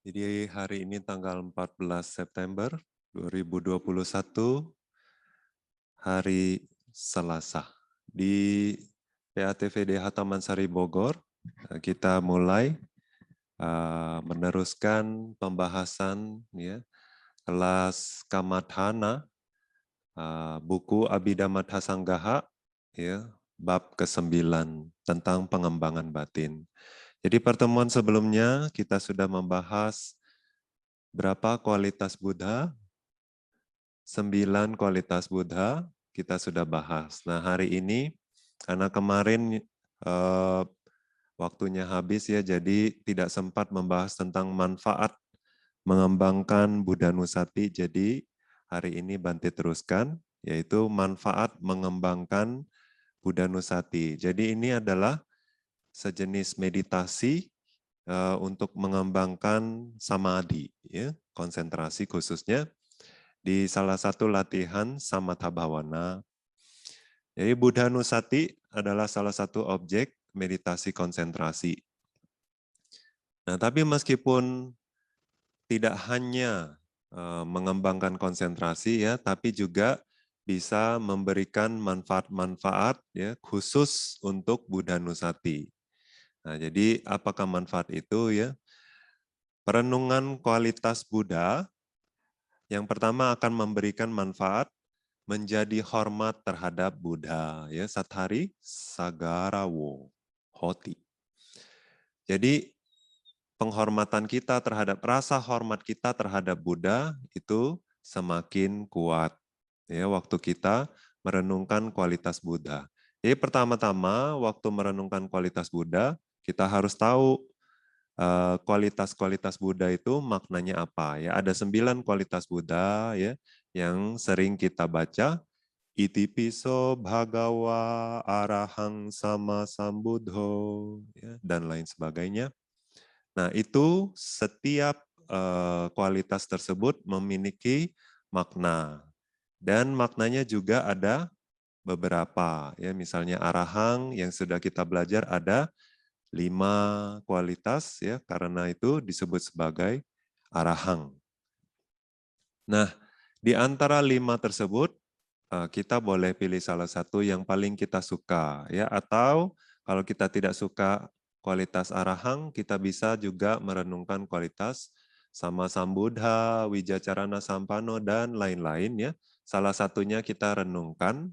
Jadi hari ini tanggal 14 September 2021, hari Selasa. Di PATVDH Taman Sari Bogor, kita mulai meneruskan pembahasan ya, kelas Kamadhana, buku Abhidhamma Sanggaha, ya, bab ke-9 tentang pengembangan batin. Jadi pertemuan sebelumnya kita sudah membahas berapa kualitas Buddha, 9 kualitas Buddha, kita sudah bahas. Nah hari ini, karena kemarin waktunya habis ya, jadi tidak sempat membahas tentang manfaat mengembangkan Buddha Nusati, jadi hari ini Bante teruskan, yaitu manfaat mengembangkan Buddha Nusati. Jadi ini adalah sejenis meditasi untuk mengembangkan samadhi, ya, konsentrasi khususnya di salah satu latihan samatha bhavana. Jadi Buddha Nusati adalah salah satu objek meditasi konsentrasi. Nah, tapi meskipun tidak hanya mengembangkan konsentrasi ya, tapi juga bisa memberikan manfaat-manfaat ya khusus untuk Buddha Nusati. Nah, jadi apakah manfaat itu ya? Perenungan kualitas Buddha yang pertama akan memberikan manfaat menjadi hormat terhadap Buddha, ya, Sathari Sagarawo Hoti. Jadi penghormatan kita terhadap rasa hormat kita terhadap Buddha itu semakin kuat ya waktu kita merenungkan kualitas Buddha. Jadi pertama-tama waktu merenungkan kualitas Buddha, kita harus tahu kualitas-kualitas Buddha itu maknanya apa ya. Ada 9 kualitas Buddha ya yang sering kita baca. Itipiso bhagawa arahang sama sambuddho ya, dan lain sebagainya. Nah, itu setiap kualitas tersebut memiliki makna. Dan maknanya juga ada beberapa ya, misalnya arahang yang sudah kita belajar ada 5 kualitas ya, karena itu disebut sebagai arahang. Nah, di antara 5 tersebut kita boleh pilih salah satu yang paling kita suka ya, atau kalau kita tidak suka kualitas arahang, kita bisa juga merenungkan kualitas sama Sambuddha, Wijacarana Sampano dan lain-lain ya. Salah satunya kita renungkan.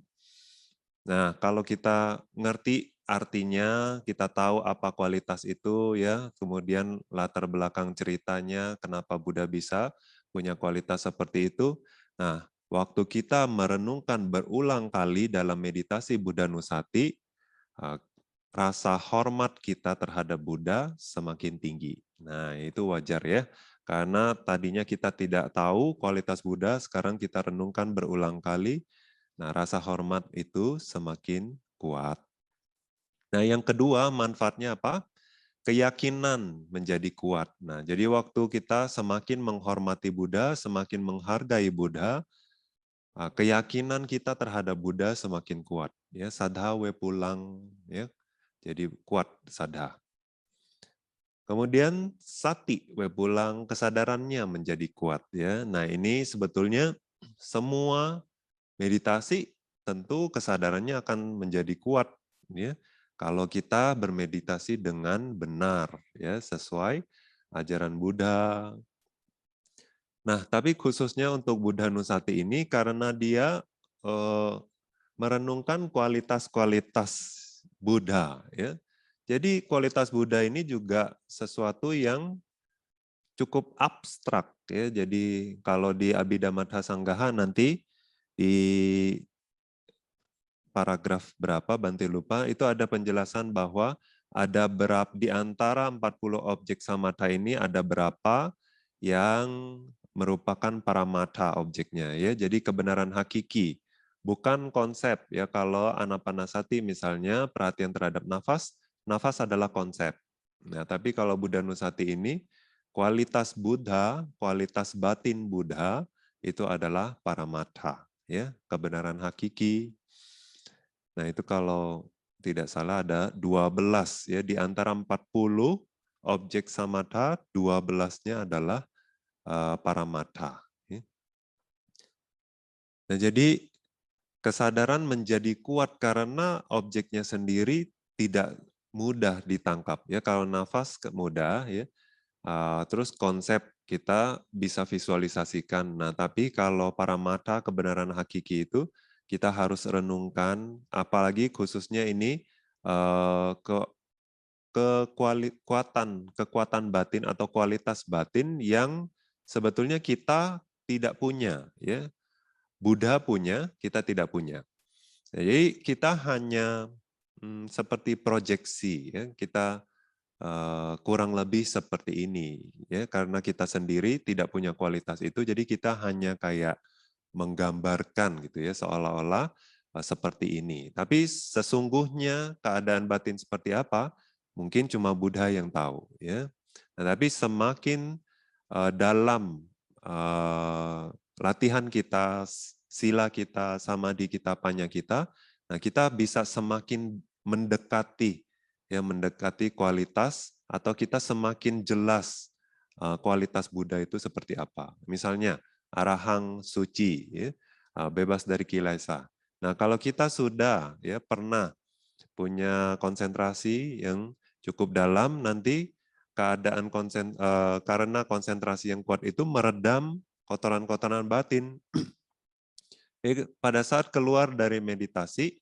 Nah, kalau kita ngerti artinya, kita tahu apa kualitas itu ya, kemudian latar belakang ceritanya, kenapa Buddha bisa punya kualitas seperti itu. Nah, waktu kita merenungkan berulang kali dalam meditasi Buddha Nusati, rasa hormat kita terhadap Buddha semakin tinggi. Nah, itu wajar ya. Karena tadinya kita tidak tahu kualitas Buddha, sekarang kita renungkan berulang kali. Nah, rasa hormat itu semakin kuat. Nah, yang kedua manfaatnya apa? Keyakinan menjadi kuat. Nah, jadi waktu kita semakin menghormati Buddha, semakin menghargai Buddha, keyakinan kita terhadap Buddha semakin kuat. Ya, sadha we pulang, ya, jadi kuat sadha. Kemudian sati we pulang, kesadarannya menjadi kuat. Ya, nah ini sebetulnya semua meditasi tentu kesadarannya akan menjadi kuat. Ya, kalau kita bermeditasi dengan benar, ya, sesuai ajaran Buddha. Nah, tapi khususnya untuk Buddha Nusati ini karena dia merenungkan kualitas-kualitas Buddha, ya. Jadi kualitas Buddha ini juga sesuatu yang cukup abstrak, ya. Jadi kalau di Abhidhamma Sanggaha nanti di paragraf berapa, Bante lupa, itu ada penjelasan bahwa ada di antara 40 objek samatha ini ada berapa yang merupakan paramata objeknya ya. Jadi kebenaran hakiki, bukan konsep ya. Kalau anapanasati misalnya perhatian terhadap nafas, nafas adalah konsep. Nah, tapi kalau Buddha Nusati ini kualitas Buddha, kualitas batin Buddha itu adalah paramata ya, kebenaran hakiki. Nah, itu kalau tidak salah ada 12 ya di antara 40 objek samatha, 12-nya adalah paramatha. Nah, jadi kesadaran menjadi kuat karena objeknya sendiri tidak mudah ditangkap. Ya, kalau nafas mudah, ya. Terus konsep kita bisa visualisasikan. Nah, tapi kalau paramatha kebenaran hakiki itu kita harus renungkan, apalagi khususnya ini ke kekuatan batin atau kualitas batin yang sebetulnya kita tidak punya, ya. Buddha punya, kita tidak punya. Jadi kita hanya seperti proyeksi, ya. Kita kurang lebih seperti ini, ya. Karena kita sendiri tidak punya kualitas itu, jadi kita hanya kayak menggambarkan gitu ya, seolah-olah seperti ini. Tapi sesungguhnya keadaan batin seperti apa, mungkin cuma Buddha yang tahu, ya. Nah, tapi semakin dalam latihan kita, sila kita, samadhi kita, panya kita, nah kita bisa semakin mendekati, ya, mendekati kualitas, atau kita semakin jelas kualitas Buddha itu seperti apa. Misalnya arahang suci, ya, bebas dari kilesa. Nah, kalau kita sudah, ya, pernah punya konsentrasi yang cukup dalam, nanti karena konsentrasi yang kuat itu meredam kotoran-kotoran batin. Jadi pada saat keluar dari meditasi,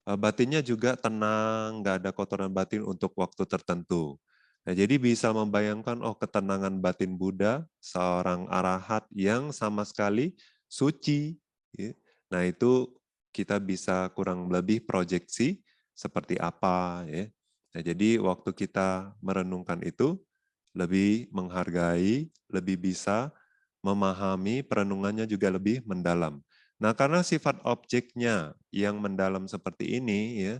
batinnya juga tenang, nggak ada kotoran batin untuk waktu tertentu. Nah, jadi bisa membayangkan, oh, ketenangan batin Buddha, seorang arahat yang sama sekali suci. Ya. Nah, itu kita bisa kurang lebih proyeksi seperti apa. Ya. Nah, jadi waktu kita merenungkan itu, lebih menghargai, lebih bisa memahami, perenungannya juga lebih mendalam. Nah, karena sifat objeknya yang mendalam seperti ini, ya,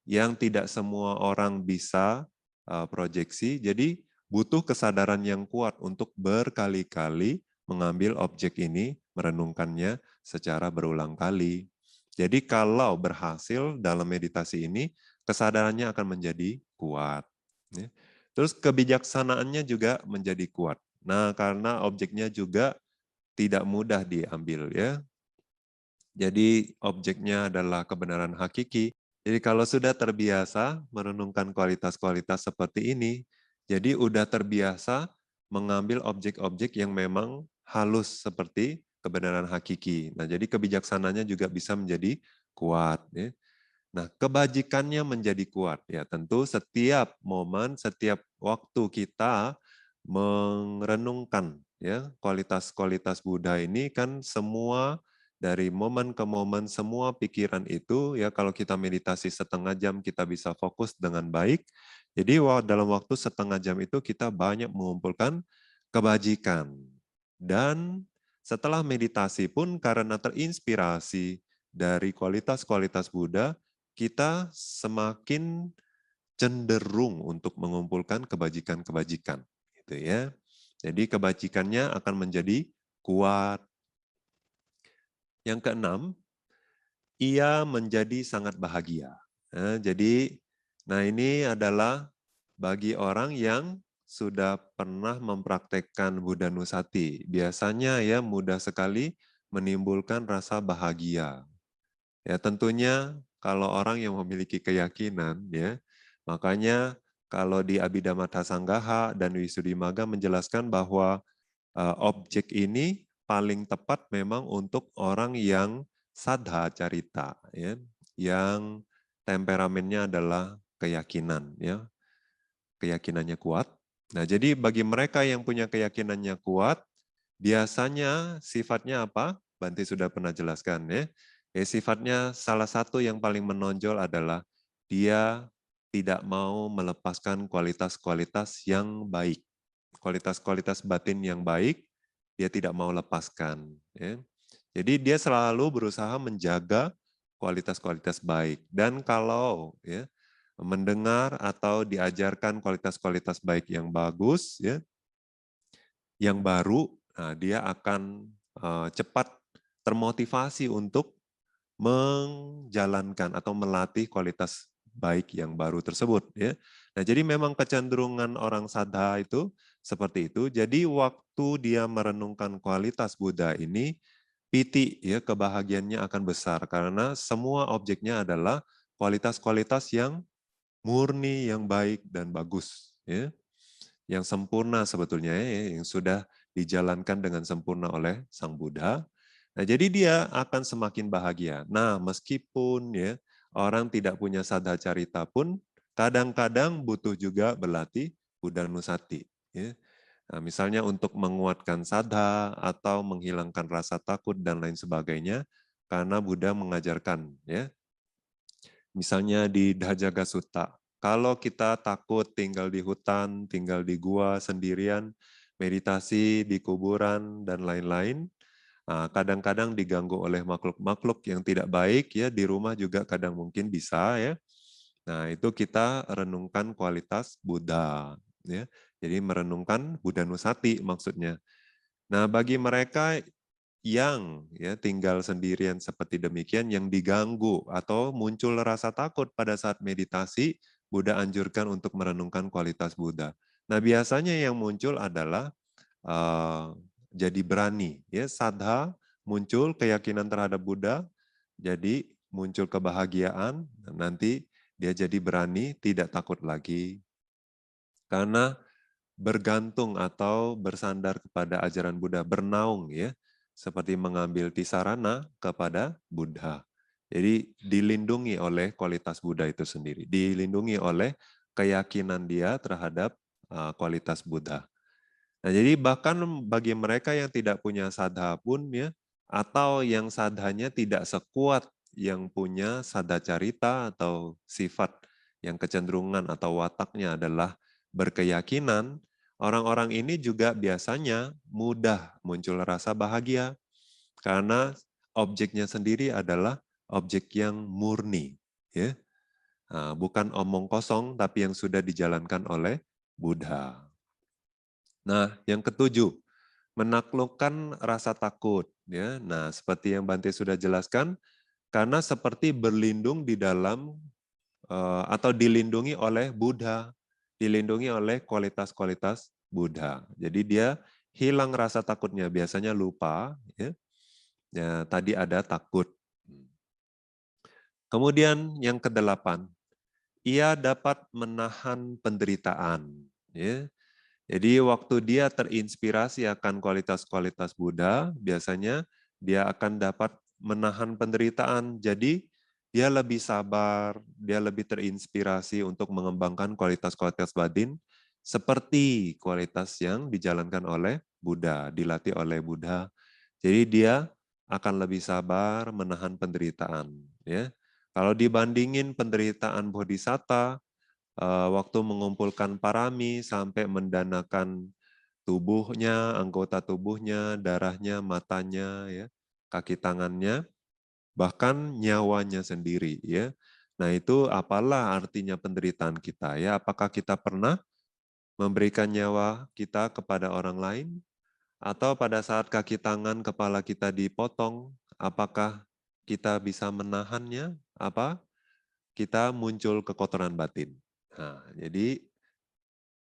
yang tidak semua orang bisa proyeksi, jadi butuh kesadaran yang kuat untuk berkali-kali mengambil objek ini, merenungkannya secara berulang kali. Jadi kalau berhasil dalam meditasi ini, kesadarannya akan menjadi kuat. Ya. Terus kebijaksanaannya juga menjadi kuat. Nah, karena objeknya juga tidak mudah diambil, ya. Jadi objeknya adalah kebenaran hakiki. Jadi kalau sudah terbiasa merenungkan kualitas-kualitas seperti ini, jadi udah terbiasa mengambil objek-objek yang memang halus seperti kebenaran hakiki. Nah, jadi kebijaksananya juga bisa menjadi kuat. Ya. Nah, kebajikannya menjadi kuat. Ya, tentu setiap momen, setiap waktu kita merenungkan, ya, kualitas-kualitas Buddha ini kan semua dari momen ke momen, semua pikiran itu, ya, kalau kita meditasi setengah jam kita bisa fokus dengan baik. Jadi dalam waktu setengah jam itu kita banyak mengumpulkan kebajikan. Dan setelah meditasi pun karena terinspirasi dari kualitas-kualitas Buddha, kita semakin cenderung untuk mengumpulkan kebajikan-kebajikan, gitu ya. Jadi kebajikannya akan menjadi kuat. Yang keenam, ia menjadi sangat bahagia. Nah ini adalah bagi orang yang sudah pernah mempraktekkan Buddha Nusati. Biasanya ya mudah sekali menimbulkan rasa bahagia. Ya tentunya kalau orang yang memiliki keyakinan, ya, makanya kalau di Abhidhamma Sanggaha dan Visuddhimagga menjelaskan bahwa objek ini paling tepat memang untuk orang yang sadha carita, ya, yang temperamennya adalah keyakinan, ya, keyakinannya kuat. Nah, jadi bagi mereka yang punya keyakinannya kuat, biasanya sifatnya apa? Bante sudah pernah jelaskan, ya. Sifatnya salah satu yang paling menonjol adalah dia tidak mau melepaskan kualitas-kualitas yang baik. Kualitas-kualitas batin yang baik, dia tidak mau lepaskan. Ya. Jadi dia selalu berusaha menjaga kualitas-kualitas baik. Dan kalau ya, mendengar atau diajarkan kualitas-kualitas baik yang bagus, ya, yang baru, nah, dia akan cepat termotivasi untuk menjalankan atau melatih kualitas baik yang baru tersebut. Ya. Nah, jadi memang kecenderungan orang Saddha itu seperti itu. Jadi waktu dia merenungkan kualitas Buddha ini, piti ya kebahagiaannya akan besar karena semua objeknya adalah kualitas-kualitas yang murni, yang baik dan bagus, ya, yang sempurna sebetulnya ya, yang sudah dijalankan dengan sempurna oleh Sang Buddha. Nah, jadi dia akan semakin bahagia. Nah, meskipun ya orang tidak punya saddha carita pun kadang-kadang butuh juga berlatih Buddhanusati. Ya. Nah, misalnya untuk menguatkan saddha atau menghilangkan rasa takut dan lain sebagainya, karena Buddha mengajarkan ya. Misalnya di Dhajaga Sutta, kalau kita takut tinggal di hutan, tinggal di gua sendirian, meditasi di kuburan dan lain-lain, kadang-kadang diganggu oleh makhluk-makhluk yang tidak baik ya di rumah juga kadang mungkin bisa ya. Nah, itu kita renungkan kualitas Buddha ya. Jadi merenungkan Buddhanusati maksudnya. Nah, bagi mereka yang ya tinggal sendirian seperti demikian yang diganggu atau muncul rasa takut pada saat meditasi, Buddha anjurkan untuk merenungkan kualitas Buddha. Nah, biasanya yang muncul adalah jadi berani, ya saddha muncul keyakinan terhadap Buddha, jadi muncul kebahagiaan, nanti dia jadi berani, tidak takut lagi. Karena bergantung atau bersandar kepada ajaran Buddha, bernaung ya, seperti mengambil tisarana kepada Buddha. Jadi dilindungi oleh kualitas Buddha itu sendiri, dilindungi oleh keyakinan dia terhadap kualitas Buddha. Nah, jadi bahkan bagi mereka yang tidak punya saddha pun ya, atau yang saddhanya tidak sekuat yang punya saddha carita atau sifat yang kecenderungan atau wataknya adalah berkeyakinan, orang-orang ini juga biasanya mudah muncul rasa bahagia karena objeknya sendiri adalah objek yang murni, ya. Bukan omong kosong tapi yang sudah dijalankan oleh Buddha. Nah, yang ketujuh, menaklukkan rasa takut. Ya, nah seperti yang Bante sudah jelaskan, karena seperti berlindung di dalam atau dilindungi oleh Buddha, dilindungi oleh kualitas-kualitas Buddha. Jadi dia hilang rasa takutnya, biasanya lupa. Ya, ya tadi ada takut. Kemudian yang kedelapan, ia dapat menahan penderitaan. Ya, jadi waktu dia terinspirasi akan kualitas-kualitas Buddha, biasanya dia akan dapat menahan penderitaan. Jadi dia lebih sabar, dia lebih terinspirasi untuk mengembangkan kualitas-kualitas batin seperti kualitas yang dijalankan oleh Buddha, dilatih oleh Buddha. Jadi dia akan lebih sabar menahan penderitaan. Ya, kalau dibandingin penderitaan Bodhisatta, waktu mengumpulkan parami sampai mendanakan tubuhnya, anggota tubuhnya, darahnya, matanya, ya, kaki tangannya, bahkan nyawanya sendiri, ya. Nah, itu apalah artinya penderitaan kita, ya? Apakah kita pernah memberikan nyawa kita kepada orang lain, atau pada saat kaki tangan kepala kita dipotong, apakah kita bisa menahannya? Apa kita muncul kekotoran batin? Nah, jadi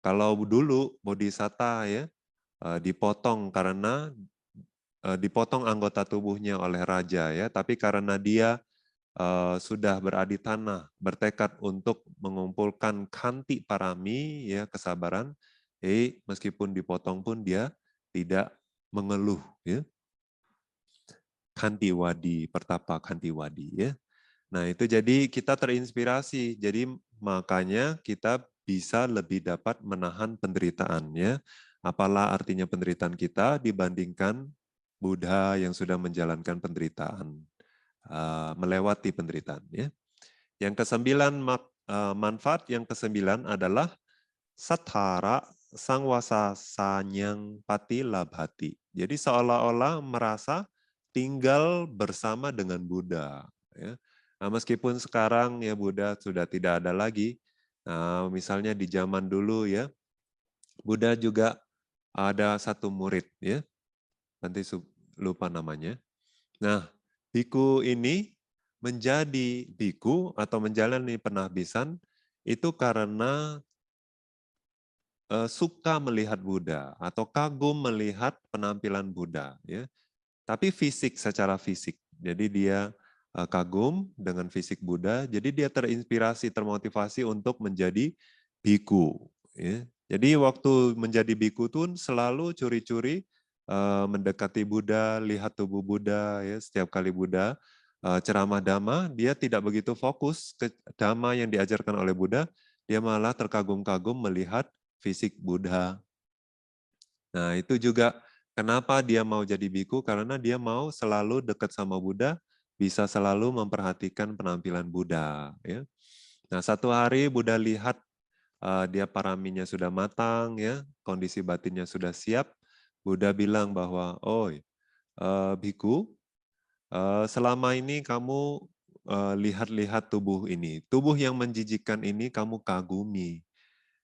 kalau dulu Bodhisatta ya dipotong karena dipotong anggota tubuhnya oleh raja ya, tapi karena dia sudah beradi tanah, bertekad untuk mengumpulkan kanti parami ya kesabaran, meskipun dipotong pun dia tidak mengeluh ya. Kanti wadi, pertapa kanti wadi ya. Nah, itu jadi kita terinspirasi. Jadi makanya kita bisa lebih dapat menahan penderitaan ya. Apalah artinya penderitaan kita dibandingkan Buddha yang sudah menjalankan penderitaan, melewati penderitaan ya. Yang kesembilan manfaat yang kesembilan adalah sathara sangwasa sanyang pati labhati. Jadi seolah-olah merasa tinggal bersama dengan Buddha. Ya. Nah, meskipun sekarang ya Buddha sudah tidak ada lagi. Nah, misalnya di zaman dulu ya, Buddha juga ada satu murid ya, nanti lupa namanya. Nah, biku ini menjadi biku atau menjalani penahbisan itu karena suka melihat Buddha atau kagum melihat penampilan Buddha, ya. Tapi fisik, secara fisik. Jadi dia kagum dengan fisik Buddha, jadi dia terinspirasi, termotivasi untuk menjadi biku. Ya. Jadi waktu menjadi biku tuh selalu curi-curi mendekati Buddha, lihat tubuh Buddha. Ya. Setiap kali Buddha ceramah Dhamma, dia tidak begitu fokus ke Dhamma yang diajarkan oleh Buddha, dia malah terkagum-kagum melihat fisik Buddha. Nah, itu juga kenapa dia mau jadi biku, karena dia mau selalu dekat sama Buddha, bisa selalu memperhatikan penampilan Buddha. Ya. Nah, satu hari Buddha lihat dia paraminya sudah matang, ya, kondisi batinnya sudah siap. Buddha bilang bahwa, oh, biku, selama ini kamu lihat-lihat tubuh ini, tubuh yang menjijikkan ini kamu kagumi.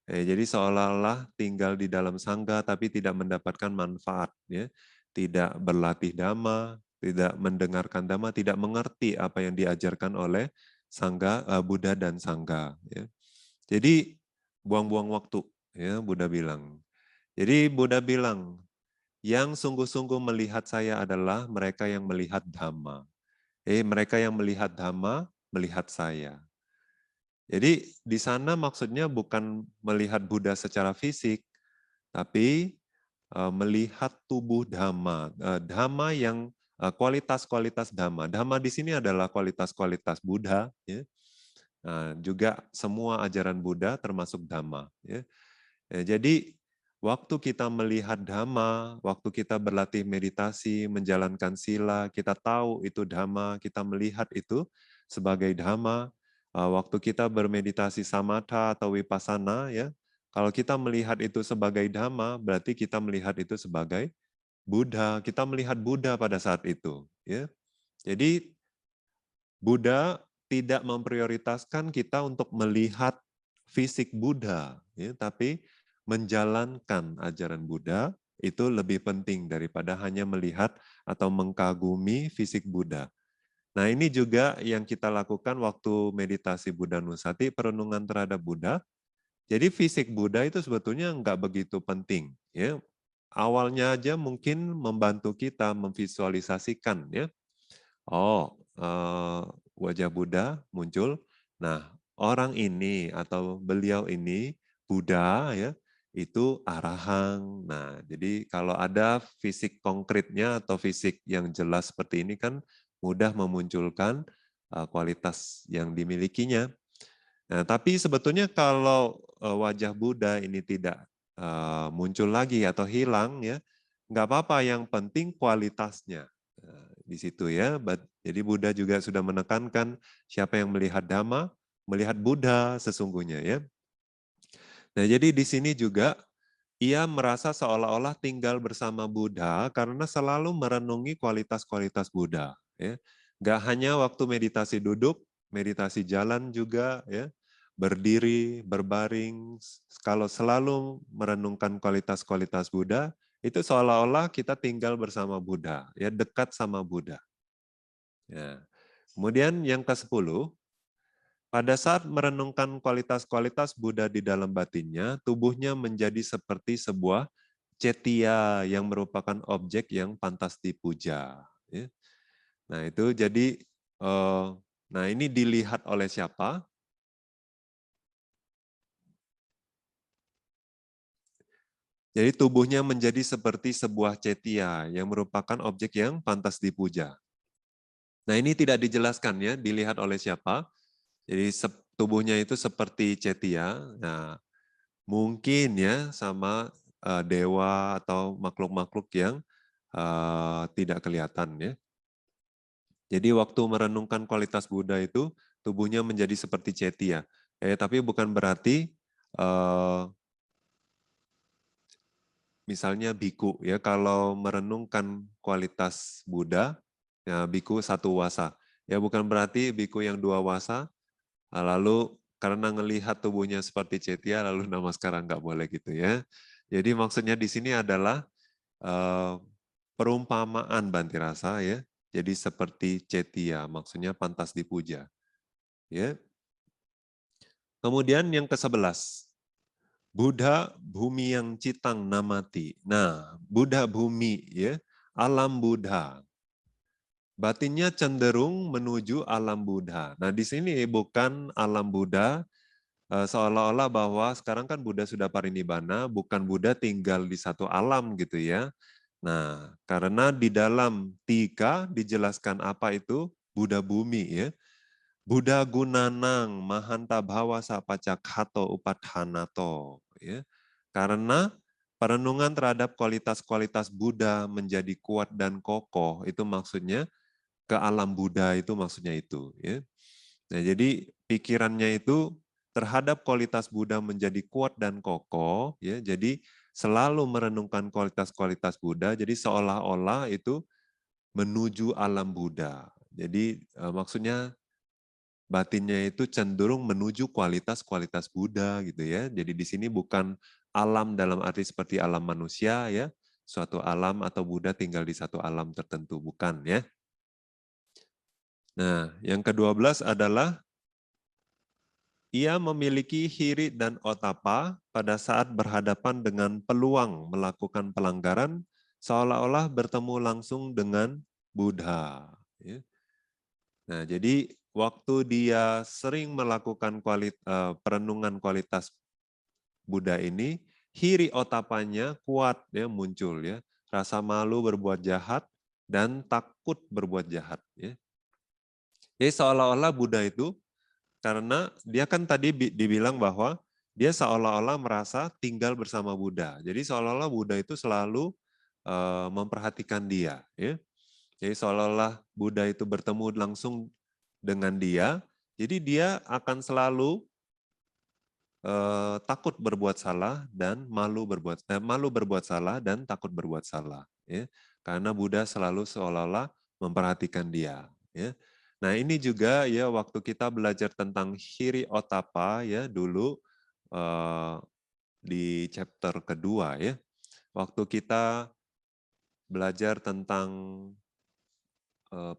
Jadi seolah-olah tinggal di dalam sangga tapi tidak mendapatkan manfaat, ya. Tidak berlatih dhamma, tidak mendengarkan dhamma, tidak mengerti apa yang diajarkan oleh sangga, Buddha dan sangga. Ya. Jadi buang-buang waktu, ya Buddha bilang. Jadi Buddha bilang, yang sungguh-sungguh melihat saya adalah mereka yang melihat dhamma. Mereka yang melihat dhamma melihat saya. Jadi di sana maksudnya bukan melihat Buddha secara fisik, tapi melihat tubuh Dhamma. Dhamma yang kualitas-kualitas Dhamma. Dhamma di sini adalah kualitas-kualitas Buddha. Ya. Nah, juga semua ajaran Buddha termasuk Dhamma. Ya. Jadi waktu kita melihat Dhamma, waktu kita berlatih meditasi, menjalankan sila, kita tahu itu Dhamma, kita melihat itu sebagai Dhamma. Waktu kita bermeditasi samatha atau vipassana, ya, kalau kita melihat itu sebagai Dhamma, berarti kita melihat itu sebagai Buddha. Kita melihat Buddha pada saat itu. Ya. Jadi Buddha tidak memprioritaskan kita untuk melihat fisik Buddha, ya, tapi menjalankan ajaran Buddha itu lebih penting daripada hanya melihat atau mengkagumi fisik Buddha. Nah, ini juga yang kita lakukan waktu meditasi Buddha Nusati, perenungan terhadap Buddha. Jadi fisik Buddha itu sebetulnya nggak begitu penting. Ya. Awalnya aja mungkin membantu kita memvisualisasikan, ya. Oh, wajah Buddha muncul. Nah, orang ini atau beliau ini Buddha, ya, itu arahang. Nah, jadi kalau ada fisik konkretnya atau fisik yang jelas seperti ini kan mudah memunculkan kualitas yang dimilikinya. Nah, tapi sebetulnya kalau wajah Buddha ini tidak muncul lagi atau hilang, ya, nggak apa-apa. Yang penting kualitasnya. Nah, di situ, ya. Jadi Buddha juga sudah menekankan siapa yang melihat Dhamma, melihat Buddha sesungguhnya, ya. Nah, jadi di sini juga ia merasa seolah-olah tinggal bersama Buddha karena selalu merenungi kualitas-kualitas Buddha. Ya. Nggak hanya waktu meditasi duduk, meditasi jalan juga, ya, berdiri, berbaring. Kalau selalu merenungkan kualitas-kualitas Buddha, itu seolah-olah kita tinggal bersama Buddha, ya, dekat sama Buddha. Ya. Kemudian yang ke-10, pada saat merenungkan kualitas-kualitas Buddha di dalam batinnya, tubuhnya menjadi seperti sebuah cetia yang merupakan objek yang pantas dipuja. Ya. Nah, itu jadi, nah ini dilihat oleh siapa? Jadi tubuhnya menjadi seperti sebuah cetia yang merupakan objek yang pantas dipuja. Nah, ini tidak dijelaskan, ya, dilihat oleh siapa. Jadi tubuhnya itu seperti cetia. Nah, mungkin, ya, sama dewa atau makhluk-makhluk yang tidak kelihatan, ya. Jadi waktu merenungkan kualitas Buddha itu tubuhnya menjadi seperti cetia. Tapi bukan berarti misalnya biku, ya, kalau merenungkan kualitas Buddha, ya, biku satu wasa. Ya, bukan berarti biku yang dua wasa lalu karena ngelihat tubuhnya seperti cetia lalu namaskara, nggak boleh gitu, ya. Jadi maksudnya di sini adalah perumpamaan Bhante Rasa, ya. Jadi seperti cetia, maksudnya pantas dipuja. Ya. Kemudian yang ke-11. Buddha bumi yang citang namati. Nah, Buddha bumi ya, alam Buddha. Batinnya cenderung menuju alam Buddha. Nah, di sini bukan alam Buddha seolah-olah bahwa sekarang kan Buddha sudah parinibbana, bukan Buddha tinggal di satu alam gitu ya. Nah, karena di dalam Tika dijelaskan apa itu Buddha bumi ya. Buddha gunanang mahanta bhawa sapacakhato upadhanato ya. Karena perenungan terhadap kualitas-kualitas Buddha menjadi kuat dan kokoh itu maksudnya ke alam Buddha itu maksudnya itu ya. Nah, jadi pikirannya itu terhadap kualitas Buddha menjadi kuat dan kokoh ya. Jadi selalu merenungkan kualitas-kualitas Buddha jadi seolah-olah itu menuju alam Buddha. Jadi maksudnya batinnya itu cenderung menuju kualitas-kualitas Buddha gitu ya. Jadi di sini bukan alam dalam arti seperti alam manusia ya, suatu alam atau Buddha tinggal di satu alam tertentu, bukan ya. Nah, yang ke-12 adalah ia memiliki hiri dan otapa pada saat berhadapan dengan peluang melakukan pelanggaran seolah-olah bertemu langsung dengan Buddha. Ya. Nah, jadi waktu dia sering melakukan perenungan kualitas Buddha ini, hiri otapanya kuat ya muncul ya, rasa malu berbuat jahat dan takut berbuat jahat ya. Jadi seolah-olah Buddha itu karena dia kan tadi dibilang bahwa dia seolah-olah merasa tinggal bersama Buddha. Jadi seolah-olah Buddha itu selalu memperhatikan dia ya. Jadi seolah-olah Buddha itu bertemu langsung dengan dia, jadi dia akan selalu takut berbuat salah dan malu berbuat salah dan takut berbuat salah, ya. Karena Buddha selalu seolah-olah memperhatikan dia, ya. Nah ini juga ya waktu kita belajar tentang hiri otapa ya dulu di chapter kedua ya, waktu kita belajar tentang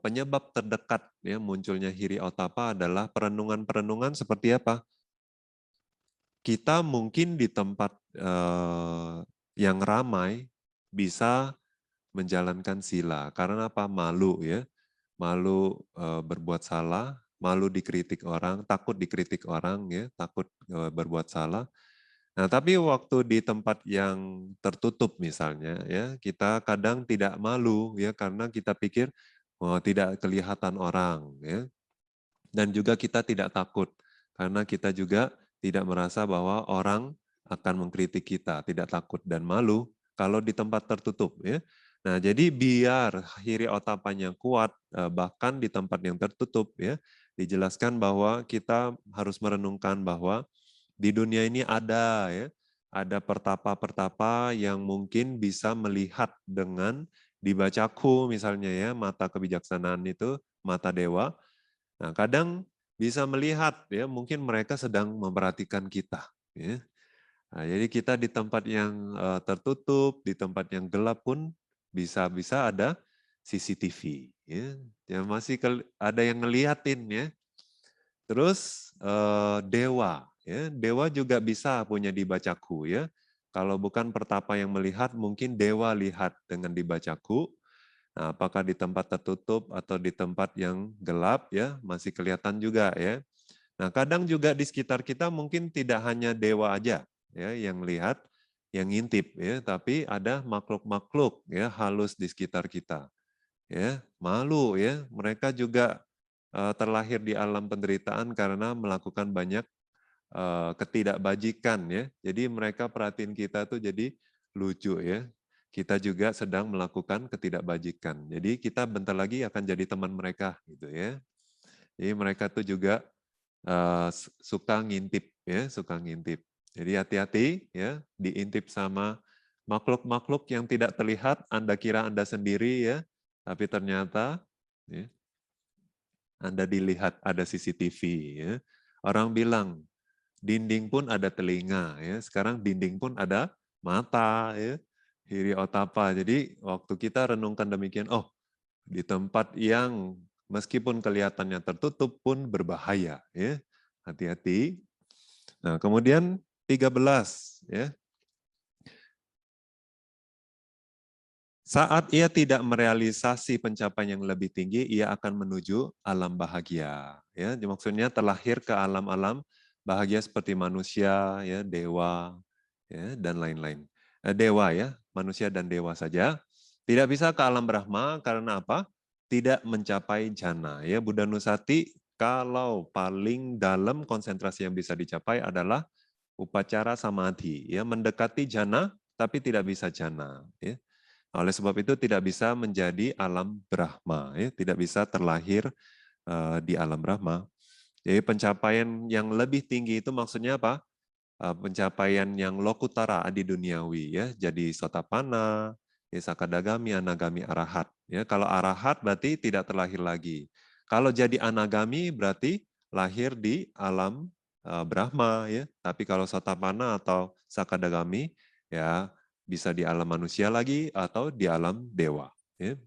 penyebab terdekat ya munculnya hiri otapa adalah perenungan-perenungan seperti apa? Kita mungkin di tempat yang ramai bisa menjalankan sila karena apa? Malu ya, malu berbuat salah, malu dikritik orang, takut dikritik orang ya, takut berbuat salah. Nah, tapi waktu di tempat yang tertutup misalnya ya, kita kadang tidak malu ya karena kita pikir oh, tidak kelihatan orang ya. Dan juga kita tidak takut karena kita juga tidak merasa bahwa orang akan mengkritik kita, tidak takut dan malu kalau di tempat tertutup ya. Nah, jadi biar hiri otapanya kuat bahkan di tempat yang tertutup ya, dijelaskan bahwa kita harus merenungkan bahwa di dunia ini ada ya, ada pertapa-pertapa yang mungkin bisa melihat dengan dibacaku misalnya ya, mata kebijaksanaan itu, mata dewa. Nah, kadang bisa melihat ya, mungkin mereka sedang memperhatikan kita ya. Nah, jadi kita di tempat yang tertutup, di tempat yang gelap pun bisa ada CCTV ya. Yang masih ada yang ngeliatin ya. Terus dewa ya, dewa juga bisa punya dibacaku ya. Kalau bukan pertapa yang melihat, mungkin dewa lihat dengan dibacaku. Nah, apakah di tempat tertutup atau di tempat yang gelap ya, masih kelihatan juga ya. Nah, kadang juga di sekitar kita mungkin tidak hanya dewa aja ya yang lihat, yang ngintip ya, tapi ada makhluk-makhluk ya halus di sekitar kita. Ya, malu ya. Mereka juga terlahir di alam penderitaan karena melakukan banyak ketidakbajikan ya. Jadi mereka perhatiin kita tuh jadi lucu ya. Kita juga sedang melakukan ketidakbajikan. Jadi kita bentar lagi akan jadi teman mereka gitu ya. Jadi mereka tuh juga suka ngintip ya, suka ngintip. Jadi hati-hati ya, diintip sama makhluk-makhluk yang tidak terlihat, Anda kira Anda sendiri ya, tapi ternyata ya, Anda dilihat ada CCTV ya. Orang bilang dinding pun ada telinga ya. Sekarang dinding pun ada mata ya. Hiri otapa. Jadi waktu kita renungkan demikian, oh di tempat yang meskipun kelihatannya tertutup pun berbahaya ya. Hati-hati. Nah, kemudian 13 13 ya. Saat ia tidak merealisasi pencapaian yang lebih tinggi, ia akan menuju alam bahagia. Ya, maksudnya terlahir ke alam-alam bahagia seperti manusia, ya, dewa, ya, dan lain-lain. Dewa ya, manusia dan dewa saja. Tidak bisa ke alam Brahma karena apa? Tidak mencapai jana. Ya, Buddha Nusati kalau paling dalam konsentrasi yang bisa dicapai adalah upacara samadhi, ya, mendekati jana tapi tidak bisa jana. Ya. Oleh sebab itu tidak bisa menjadi alam Brahma, ya, tidak bisa terlahir di alam Brahma. Jadi pencapaian yang lebih tinggi itu maksudnya apa? Pencapaian yang lokutara adi duniawi, ya, jadi Sotapanna, ya, Sakadagami, Anagami, Arahat. Ya, kalau Arahat berarti tidak terlahir lagi. Kalau jadi Anagami berarti lahir di alam Brahma, ya. Tapi kalau Sotapanna atau Sakadagami, ya bisa di alam manusia lagi atau di alam dewa. Ya.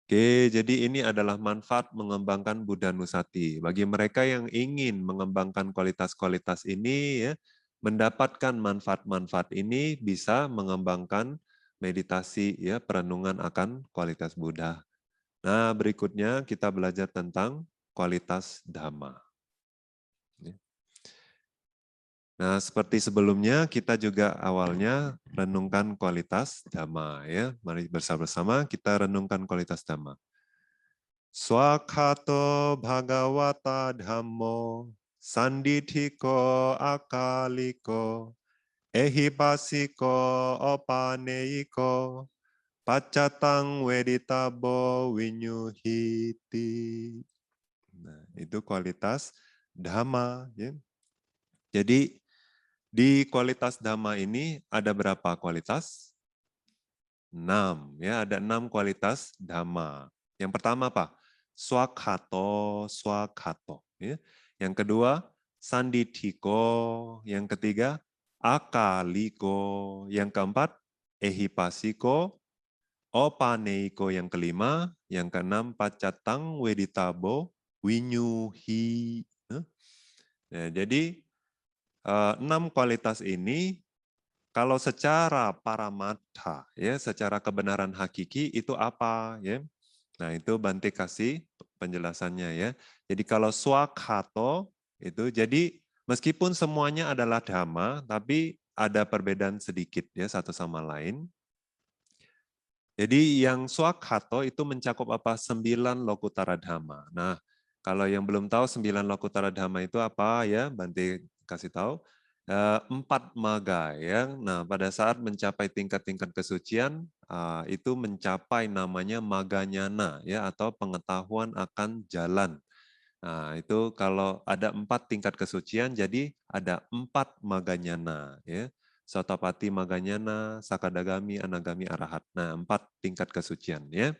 Oke, jadi ini adalah manfaat mengembangkan Buddha Nusati. Bagi mereka yang ingin mengembangkan kualitas-kualitas ini, ya, mendapatkan manfaat-manfaat ini bisa mengembangkan meditasi, ya, perenungan akan kualitas Buddha. Nah, berikutnya kita belajar tentang kualitas Dhamma. Nah, seperti sebelumnya kita juga awalnya renungkan kualitas Dhamma, ya. Mari bersama-sama kita renungkan kualitas Dhamma. Swakato Bhagavata Dhammo Sandithiko Akaliko Ehipasiko Opaneiko Pacatang Weditabo Winyuhiti. Nah, itu kualitas Dhamma, ya. Jadi di kualitas Dhamma ini ada berapa kualitas? 6. Ya, ada 6 kualitas Dhamma. Yang pertama apa? Swakato, swakato. Ya. Yang kedua, sandithiko. Yang ketiga, akaliko. Yang keempat, ehipasiko. Opaneiko yang kelima. Yang keenam, pacatang weditabo winyuhi. Nah, jadi 6 kualitas ini kalau secara paramatha, ya, secara kebenaran hakiki itu apa, ya? Nah, itu Bante kasih penjelasannya, ya. Jadi kalau swakhato itu jadi meskipun semuanya adalah dhamma, tapi ada perbedaan sedikit, ya, satu sama lain. Jadi yang swakhato itu mencakup apa? 9 lokutara dhamma. Nah, kalau yang belum tahu 9 lokutara dhamma itu apa, ya, Bante kasih tahu. 4 maga, ya. Nah, pada saat mencapai tingkat-tingkat kesucian itu mencapai namanya maganyana, ya, atau pengetahuan akan jalan. Nah, itu kalau ada 4 tingkat kesucian, jadi ada 4 maganyana, ya. Sotapati maganyana, sakadagami, anagami, arahat. Nah, 4 tingkat kesucian, ya.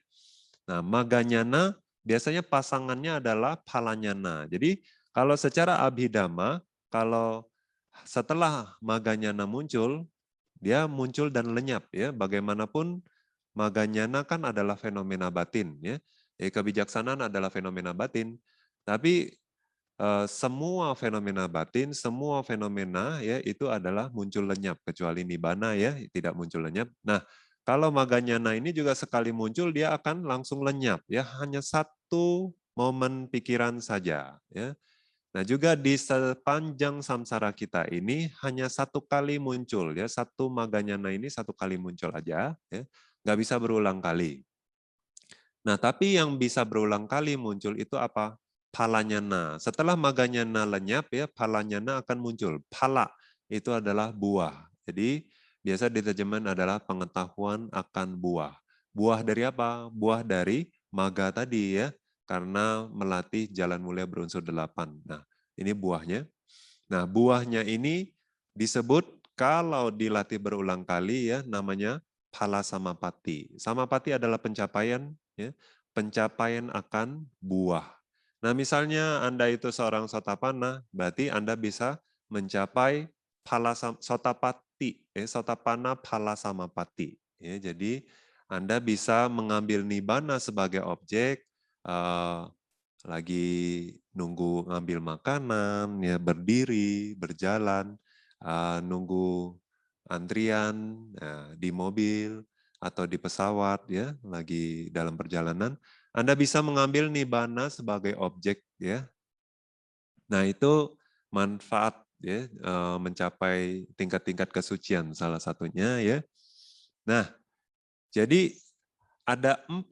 Nah, maganyana biasanya pasangannya adalah palanyana. Jadi kalau secara abhidhamma, kalau setelah maganyana muncul, dia muncul dan lenyap, ya. Bagaimanapun maganyana kan adalah fenomena batin, ya. Kebijaksanaan adalah fenomena batin. Tapi semua fenomena batin, semua fenomena, ya, itu adalah muncul lenyap kecuali nibbana, ya, tidak muncul lenyap. Nah, kalau maganyana ini juga sekali muncul dia akan langsung lenyap, ya, hanya satu momen pikiran saja, ya. Nah, juga di sepanjang samsara kita ini hanya satu kali muncul, ya, satu maganyana ini satu kali muncul aja, ya, nggak bisa berulang kali. Nah, tapi yang bisa berulang kali muncul itu apa? Palanyana. Setelah maganyana lenyap, ya, palanyana akan muncul. Pala itu adalah buah. Jadi biasa diterjemahkan adalah pengetahuan akan buah. Buah dari apa? Buah dari maga tadi, ya, karena melatih jalan mulia berunsur 8. Nah, ini buahnya. Nah, buahnya ini disebut kalau dilatih berulang kali, ya, namanya phala samapati. Samapati adalah pencapaian, ya, pencapaian akan buah. Nah, misalnya Anda itu seorang sotapanna, berarti Anda bisa mencapai phala sotapati, sotapanna phala samapati. Ya, jadi Anda bisa mengambil nibbana sebagai objek, lagi nunggu ngambil makanan, ya berdiri, berjalan, nunggu antrian di mobil atau di pesawat, ya lagi dalam perjalanan, Anda bisa mengambil nibbana sebagai objek, ya. Nah itu manfaat ya mencapai tingkat-tingkat kesucian salah satunya ya. Nah jadi ada 4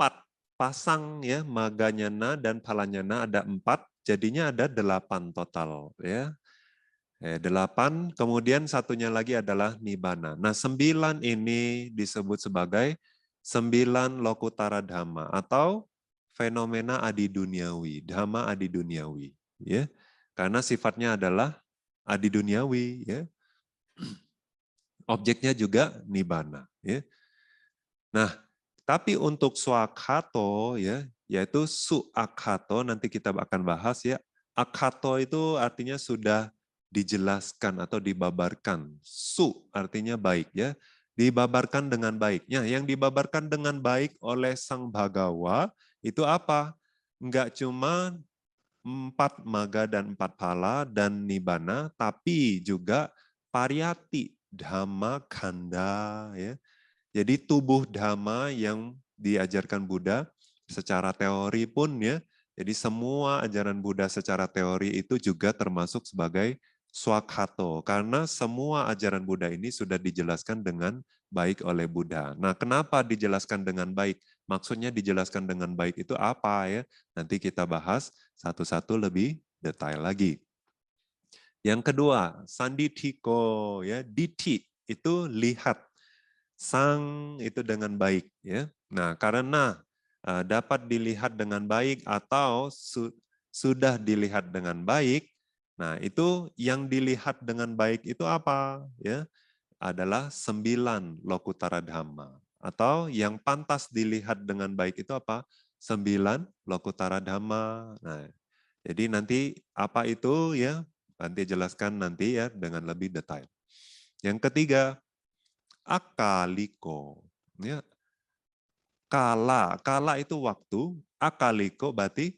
pasang ya maganyana dan palanyana ada 4, jadinya ada 8 total ya. 8, kemudian satunya lagi adalah nibbana. Nah 9 ini disebut sebagai 9 lokutara dhamma atau fenomena adi duniawi, dhamma adi duniawi ya. Karena sifatnya adalah adi duniawi ya. Objeknya juga nibbana ya. Nah, tapi untuk swakhato ya, yaitu suakhato nanti kita akan bahas ya. Akhato itu artinya sudah dijelaskan atau dibabarkan. Su artinya baik ya. Dibabarkan dengan baiknya. Yang dibabarkan dengan baik oleh Sang Bhagawa itu apa? Enggak cuma 4 maga dan 4 phala dan nibbana, tapi juga pariyati, dhamma, khanda ya. Jadi tubuh dhamma yang diajarkan Buddha secara teori pun ya, jadi semua ajaran Buddha secara teori itu juga termasuk sebagai swakhato, karena semua ajaran Buddha ini sudah dijelaskan dengan baik oleh Buddha. Nah, kenapa dijelaskan dengan baik? Maksudnya dijelaskan dengan baik itu apa ya? Nanti kita bahas satu-satu lebih detail lagi. Yang kedua, sandithiko ya, dithi itu lihat. Sang itu dengan baik ya. Nah, karena dapat dilihat dengan baik atau sudah dilihat dengan baik, nah itu yang dilihat dengan baik itu apa ya? Adalah 9 lokutara dhamma. Atau yang pantas dilihat dengan baik itu apa? 9 lokutara dhamma. Nah, jadi nanti apa itu ya? Nanti jelaskan nanti ya dengan lebih detail. Yang ketiga, akaliko. Ya, kala itu waktu, akaliko berarti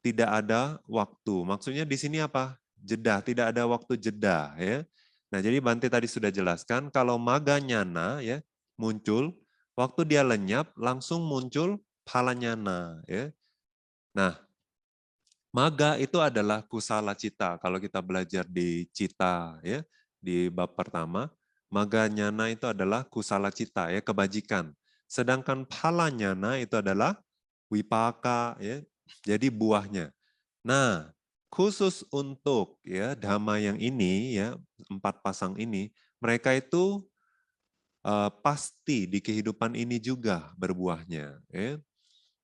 tidak ada waktu. Maksudnya di sini apa? Jeda, tidak ada waktu jeda ya. Nah, jadi Bante tadi sudah jelaskan kalau maganyana ya muncul, waktu dia lenyap langsung muncul phalanyana ya. Nah, maga itu adalah kusala cita. Kalau kita belajar di cita ya, di bab pertama, maganyana itu adalah kusala cita ya, kebajikan. Sedangkan phalanyana itu adalah wipaka ya. Jadi buahnya. Nah, khusus untuk ya dhamma yang ini ya, 4 pasang ini, mereka itu pasti di kehidupan ini juga berbuahnya ya.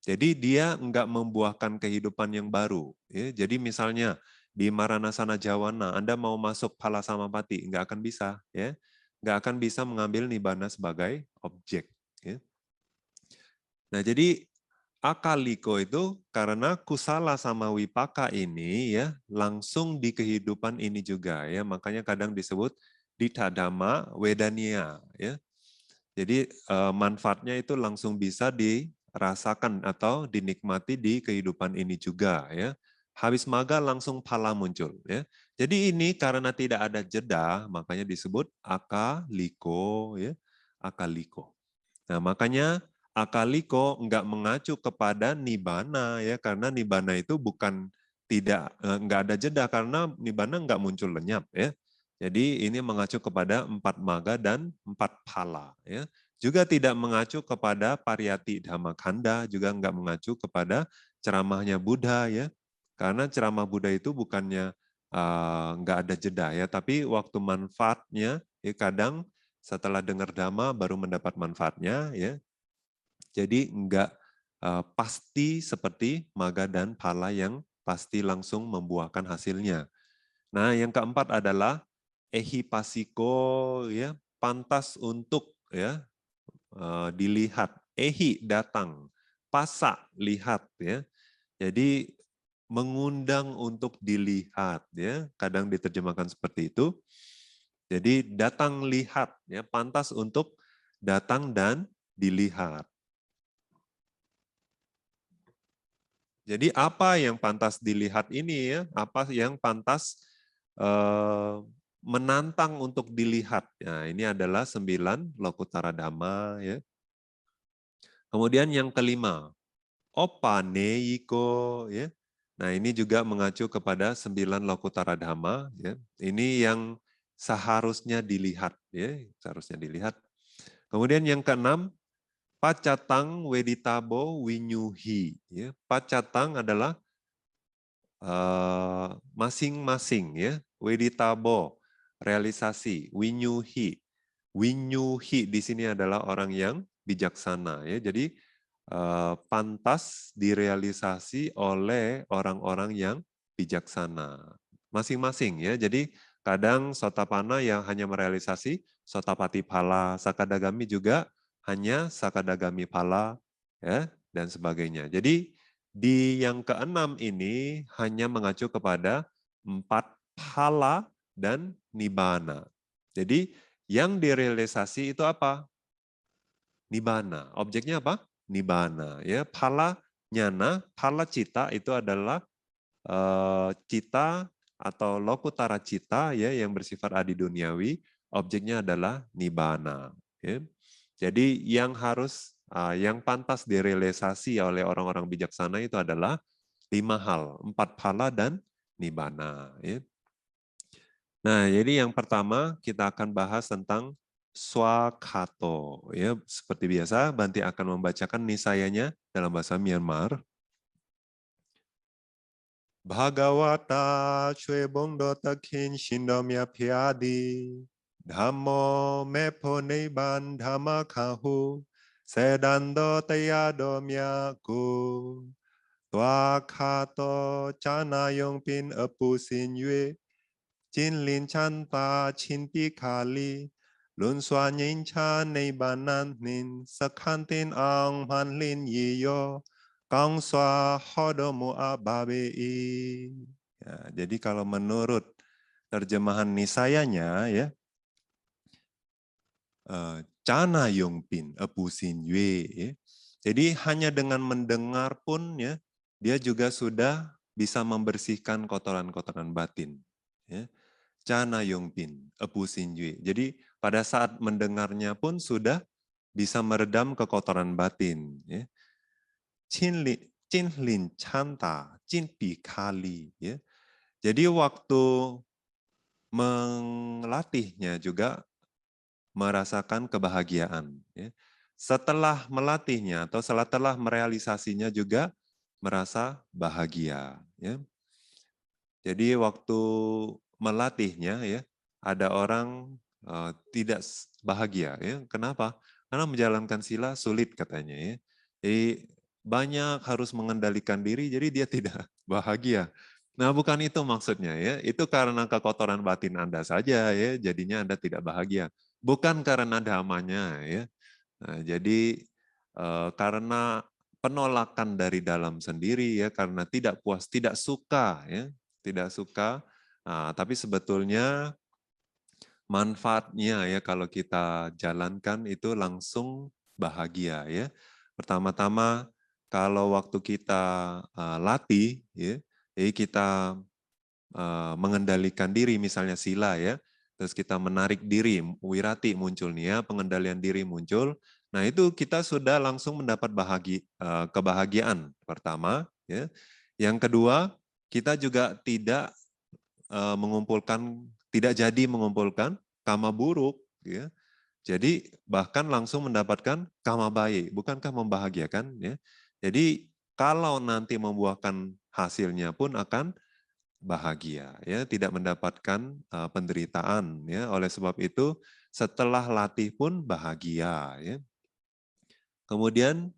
Jadi dia enggak membuahkan kehidupan yang baru. Ya. Jadi misalnya di Maranasana Jawana, Anda mau masuk phala samapati, enggak akan bisa. Ya. Enggak akan bisa mengambil nibbana sebagai objek. Ya. Nah jadi akaliko itu karena kusala sama wipaka ini ya langsung di kehidupan ini juga ya, makanya kadang disebut ditadama wedania ya. Jadi manfaatnya itu langsung bisa dirasakan atau dinikmati di kehidupan ini juga ya. Habis maga langsung phala muncul ya. Jadi ini karena tidak ada jeda makanya disebut akaliko ya, akaliko. Nah, makanya akaliko enggak mengacu kepada nibbana ya, karena nibbana itu bukan enggak ada jeda karena nibbana enggak muncul lenyap ya. Jadi ini mengacu kepada 4 maga dan 4 phala ya. Juga tidak mengacu kepada pariyati dhammakanda, juga enggak mengacu kepada ceramahnya Buddha ya. Karena ceramah Buddha itu bukannya enggak ada jeda ya, tapi waktu manfaatnya ya kadang setelah dengar dhamma baru mendapat manfaatnya ya. Jadi enggak pasti seperti maga dan phala yang pasti langsung membuahkan hasilnya. Nah, yang keempat adalah ehipasiko ya, pantas untuk ya dilihat. Ehi datang, pasa lihat ya. Jadi mengundang untuk dilihat ya, kadang diterjemahkan seperti itu. Jadi datang lihat ya, pantas untuk datang dan dilihat. Jadi apa yang pantas dilihat ini ya? Apa yang pantas menantang untuk dilihat? Nah, ini adalah 9 Lokutara Dhamma ya. Kemudian yang kelima, Opaneiko ya. Nah, ini juga mengacu kepada 9 Lokutara Dhamma ya. Ini yang seharusnya dilihat ya, seharusnya dilihat. Kemudian yang keenam, Pacatang Weditabo Winyuhi ya. Pacatang adalah masing-masing ya. Weditabo realisasi, winyuhi. Winyuhi di sini adalah orang yang bijaksana ya. Jadi pantas direalisasi oleh orang-orang yang bijaksana. Masing-masing ya. Jadi kadang Sotapana yang hanya merealisasi Sotapati Phala, Sakadagami juga hanya Sakadagami Phala ya dan sebagainya. Jadi di yang keenam ini hanya mengacu kepada 4 phala dan nibbana. Jadi yang direalisasi itu apa? Nibbana. Objeknya apa? Nibbana. Ya, phala nyana, phala cita itu adalah cita atau lokutara cita ya yang bersifat adi duniawi. Objeknya adalah nibbana. Ya. Jadi yang pantas direalisasi oleh orang-orang bijaksana itu adalah 5 hal, 4 phala dan nibbana. Ya. Nah, jadi yang pertama kita akan bahas tentang swakato. Ya, seperti biasa, Banti akan membacakan nisayanya dalam bahasa Myanmar. Bhagavata chue bongdo takin shindomya piadi. Dhammo mepo niban dhamma kahu. Sedando tayado myaku. Swakato chana yongpin apusin yue. Jin lin chanta chin pi kali. Lun swa nyin cha nibanan nin. Sakantin ang man lin yiyo. Kang swa hodomu ababi. Ya, jadi kalau menurut terjemahan nisayanya ya, Cana Yongpin Epusin Yue. Ya. Jadi hanya dengan mendengar pun ya, dia juga sudah bisa membersihkan kotoran-kotoran batin. Ya. Cana Yongpin Epusin Yue. Jadi pada saat mendengarnya pun sudah bisa meredam kekotoran batin. Ya. Cin lin chanta, cin pi kali. Ya. Jadi waktu melatihnya juga merasakan kebahagiaan. Ya. Setelah melatihnya atau setelah merealisasinya juga merasa bahagia. Ya. Jadi waktu melatihnya ya ada orang tidak bahagia. Ya. Kenapa? Karena menjalankan sila sulit katanya. Ya. Jadi banyak harus mengendalikan diri, jadi dia tidak bahagia. Nah, bukan itu maksudnya ya. Itu karena kekotoran batin Anda saja ya, jadinya Anda tidak bahagia. Bukan karena damanya ya. Nah, jadi karena penolakan dari dalam sendiri ya, karena tidak puas, tidak suka ya, tidak suka. Nah, tapi sebetulnya manfaatnya ya kalau kita jalankan itu langsung bahagia ya. Pertama-tama kalau waktu kita latih ya, jadi kita mengendalikan diri misalnya sila ya. Terus kita menarik diri, wirati muncul nih ya, pengendalian diri muncul. Nah, itu kita sudah langsung mendapat kebahagiaan pertama ya. Yang kedua, kita juga tidak jadi mengumpulkan kama buruk ya. Jadi bahkan langsung mendapatkan kama baik, bukankah membahagiakan ya? Jadi kalau nanti membuahkan hasilnya pun akan bahagia ya, tidak mendapatkan penderitaan ya. Oleh sebab itu setelah latih pun bahagia ya. Kemudian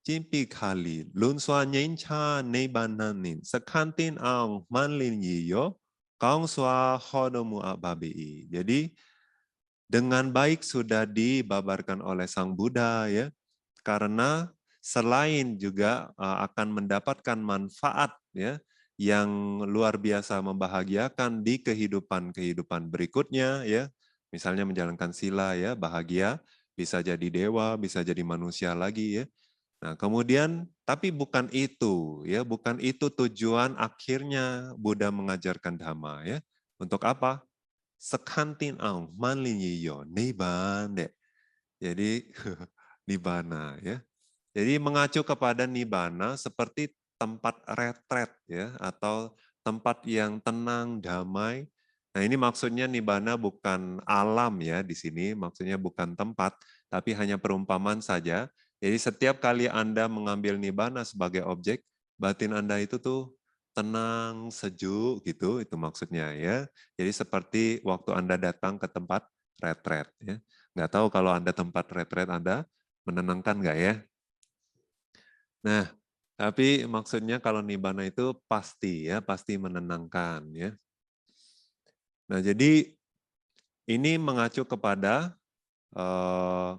Jimpi kali lun swa nyen cha nei bananin sekantin ang manlin yiyo kaung swa hodomu ababi. Jadi dengan baik sudah dibabarkan oleh Sang Buddha ya. Karena selain juga akan mendapatkan manfaat ya yang luar biasa membahagiakan di kehidupan berikutnya ya. Misalnya menjalankan sila ya, bahagia, bisa jadi dewa, bisa jadi manusia lagi ya. Nah, kemudian tapi bukan itu ya, bukan itu tujuan akhirnya Buddha mengajarkan Dhamma ya. Untuk apa? Sekantin ang manlinyiyo nibande. Jadi nibbana ya. Jadi mengacu kepada nibbana seperti tempat retret ya atau tempat yang tenang, damai. Nah, ini maksudnya nibbana bukan alam ya di sini, maksudnya bukan tempat, tapi hanya perumpamaan saja. Jadi setiap kali Anda mengambil nibbana sebagai objek, batin Anda itu tuh tenang, sejuk gitu, itu maksudnya ya. Jadi seperti waktu Anda datang ke tempat retret ya. Nggak tahu kalau Anda tempat retret Anda menenangkan nggak ya? Nah, tapi maksudnya kalau nibbana itu pasti ya, pasti menenangkan ya. Nah, jadi ini mengacu kepada eh,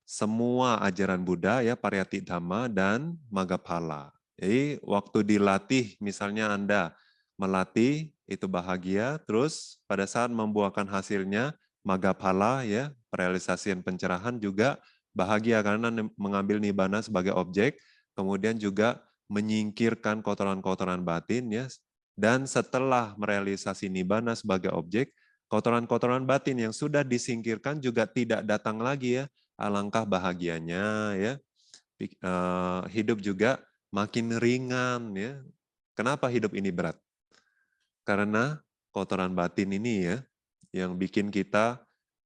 semua ajaran Buddha ya, Pariyati Dhamma dan Maggaphala. Jadi waktu dilatih misalnya Anda melatih itu bahagia, terus pada saat membuahkan hasilnya Maggaphala ya, perealisasian pencerahan juga bahagia karena mengambil nibbana sebagai objek, kemudian juga menyingkirkan kotoran-kotoran batin ya. Dan setelah merealisasi nibbana sebagai objek, kotoran-kotoran batin yang sudah disingkirkan juga tidak datang lagi ya. Alangkah bahagianya ya. Hidup juga makin ringan ya. Kenapa hidup ini berat? Karena kotoran batin ini ya yang bikin kita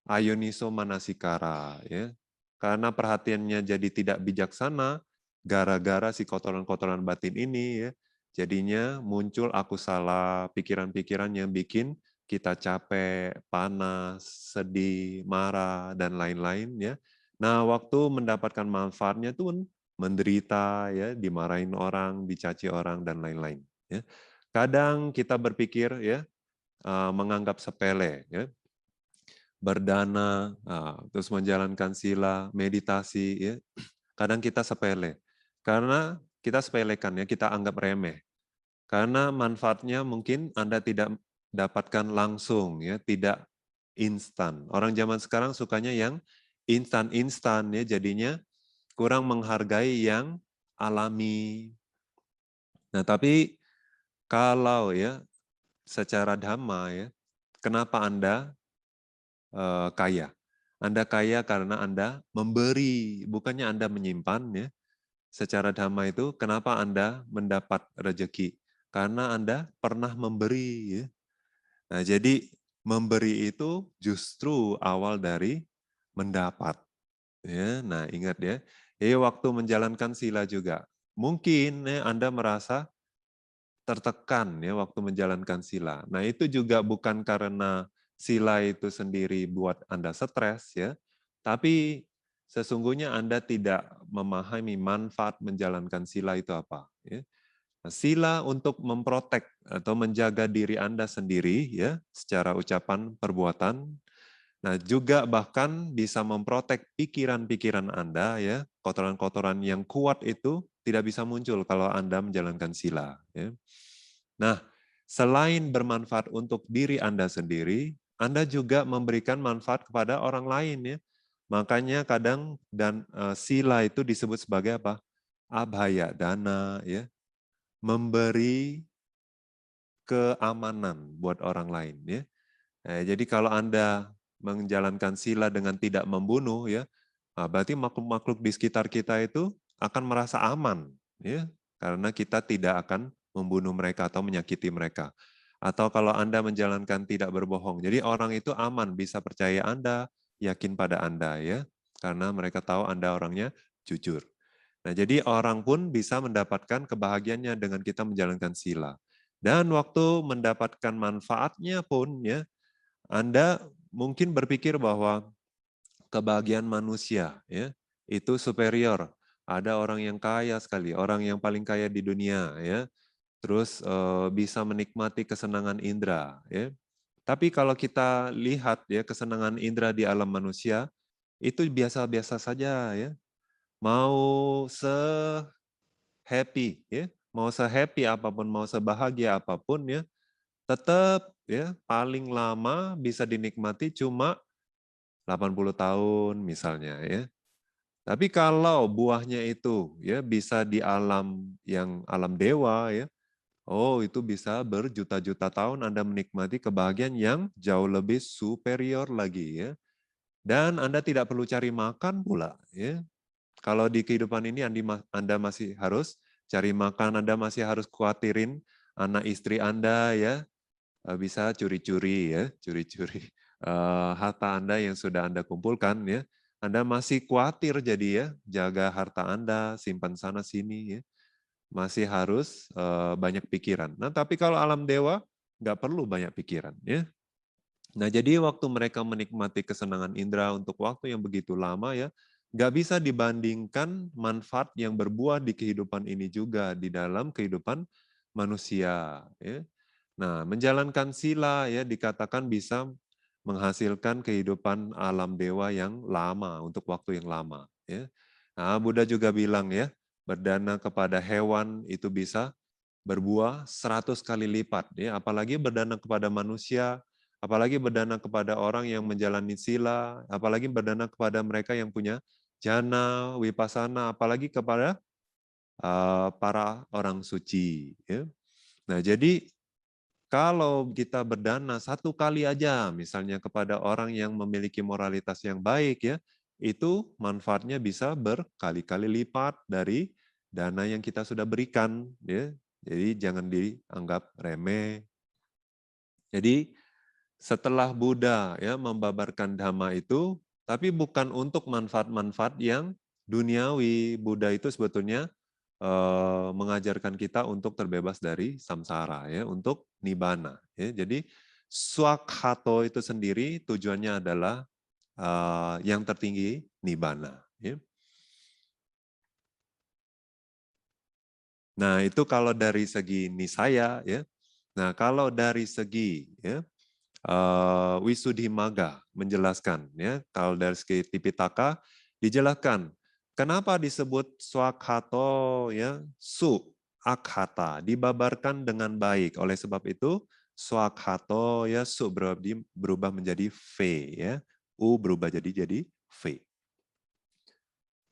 ayoniso manasikara ya. Karena perhatiannya jadi tidak bijaksana gara-gara si kotoran-kotoran batin ini ya. Jadinya muncul aku salah, pikiran-pikiran yang bikin kita capek, panas, sedih, marah dan lain-lain ya. Nah, waktu mendapatkan manfaatnya tuh menderita ya, dimarahin orang, dicaci orang dan lain-lain ya. Kadang kita berpikir ya, menganggap sepele ya, berdana, terus menjalankan sila, meditasi ya. Kadang kita sepele. Karena kita sepelekan ya, kita anggap remeh. Karena manfaatnya mungkin Anda tidak dapatkan langsung ya, tidak instan. Orang zaman sekarang sukanya yang instan-instan ya, jadinya kurang menghargai yang alami. Nah, tapi kalau ya secara dhamma ya, kenapa Anda kaya? Anda kaya karena Anda memberi, bukannya Anda menyimpan ya. Secara dhamma itu kenapa Anda mendapat rezeki? Karena Anda pernah memberi ya. Nah, jadi memberi itu justru awal dari mendapat ya. Nah, ingat ya. Jadi waktu menjalankan sila juga mungkin ya, Anda merasa tertekan ya waktu menjalankan sila. Nah, itu juga bukan karena sila itu sendiri buat Anda stres ya, tapi sesungguhnya Anda tidak memahami manfaat menjalankan sila itu apa ya. Nah, sila untuk memprotek atau menjaga diri Anda sendiri ya secara ucapan perbuatan. Nah, juga bahkan bisa memprotek pikiran-pikiran Anda ya, kotoran-kotoran yang kuat itu tidak bisa muncul kalau Anda menjalankan sila ya. Nah, selain bermanfaat untuk diri Anda sendiri, Anda juga memberikan manfaat kepada orang lain ya. Makanya kadang sila itu disebut sebagai apa? Abhaya dana ya, memberi keamanan buat orang lain ya. Jadi kalau Anda menjalankan sila dengan tidak membunuh ya, berarti makhluk-makhluk di sekitar kita itu akan merasa aman ya, karena kita tidak akan membunuh mereka atau menyakiti mereka. Atau kalau Anda menjalankan tidak berbohong, jadi orang itu aman, bisa percaya Anda, yakin pada Anda ya, karena mereka tahu Anda orangnya jujur. Nah, jadi orang pun bisa mendapatkan kebahagiaannya dengan kita menjalankan sila. Dan waktu mendapatkan manfaatnya pun ya, Anda mungkin berpikir bahwa kebahagiaan manusia ya itu superior. Ada orang yang kaya sekali, orang yang paling kaya di dunia ya. Terus bisa menikmati kesenangan indera ya. Tapi kalau kita lihat ya kesenangan indera di alam manusia itu biasa-biasa saja ya. Mau se-happy ya, mau se-happy apapun, mau sebahagia apapun ya, tetap ya paling lama bisa dinikmati cuma 80 tahun misalnya ya. Tapi kalau buahnya itu ya bisa di alam yang alam dewa ya, oh itu bisa berjuta-juta tahun Anda menikmati kebahagiaan yang jauh lebih superior lagi ya. Dan Anda tidak perlu cari makan pula ya. Kalau di kehidupan ini Anda masih harus cari makan, Anda masih harus khawatirin anak istri Anda ya, bisa curi-curi ya, curi-curi harta Anda yang sudah Anda kumpulkan ya. Anda masih khawatir jadi ya, jaga harta Anda, simpan sana sini ya. Masih harus banyak pikiran. Nah, tapi kalau alam dewa nggak perlu banyak pikiran ya. Nah, jadi waktu mereka menikmati kesenangan indera untuk waktu yang begitu lama ya, nggak bisa dibandingkan manfaat yang berbuah di kehidupan ini juga di dalam kehidupan manusia. Ya. Nah, menjalankan sila ya dikatakan bisa menghasilkan kehidupan alam dewa yang lama untuk waktu yang lama. Ya. Nah, Buddha juga bilang ya, berdana kepada hewan itu bisa berbuah 100 kali lipat. Ya, apalagi berdana kepada manusia, apalagi berdana kepada orang yang menjalani sila, apalagi berdana kepada mereka yang punya jana, wipasana, apalagi kepada para orang suci. Ya. Nah, jadi kalau kita berdana satu kali aja, misalnya kepada orang yang memiliki moralitas yang baik, ya, itu manfaatnya bisa berkali-kali lipat dari dana yang kita sudah berikan. Ya. Jadi jangan dianggap remeh. Jadi setelah Buddha ya membabarkan dhamma itu, tapi bukan untuk manfaat-manfaat yang duniawi. Buddha itu sebetulnya mengajarkan kita untuk terbebas dari samsara ya, untuk nibbana ya. Jadi swakhato itu sendiri tujuannya adalah yang tertinggi nibbana ya. Nah, itu kalau dari segi nisaya ya. Nah, kalau dari segi ya Wisuddhimagga menjelaskan ya, kalau dari segi Tipitaka dijelaskan kenapa disebut swakhato ya, su akhata dibabarkan dengan baik. Oleh sebab itu swakhato ya su berubah menjadi v ya. U berubah jadi v.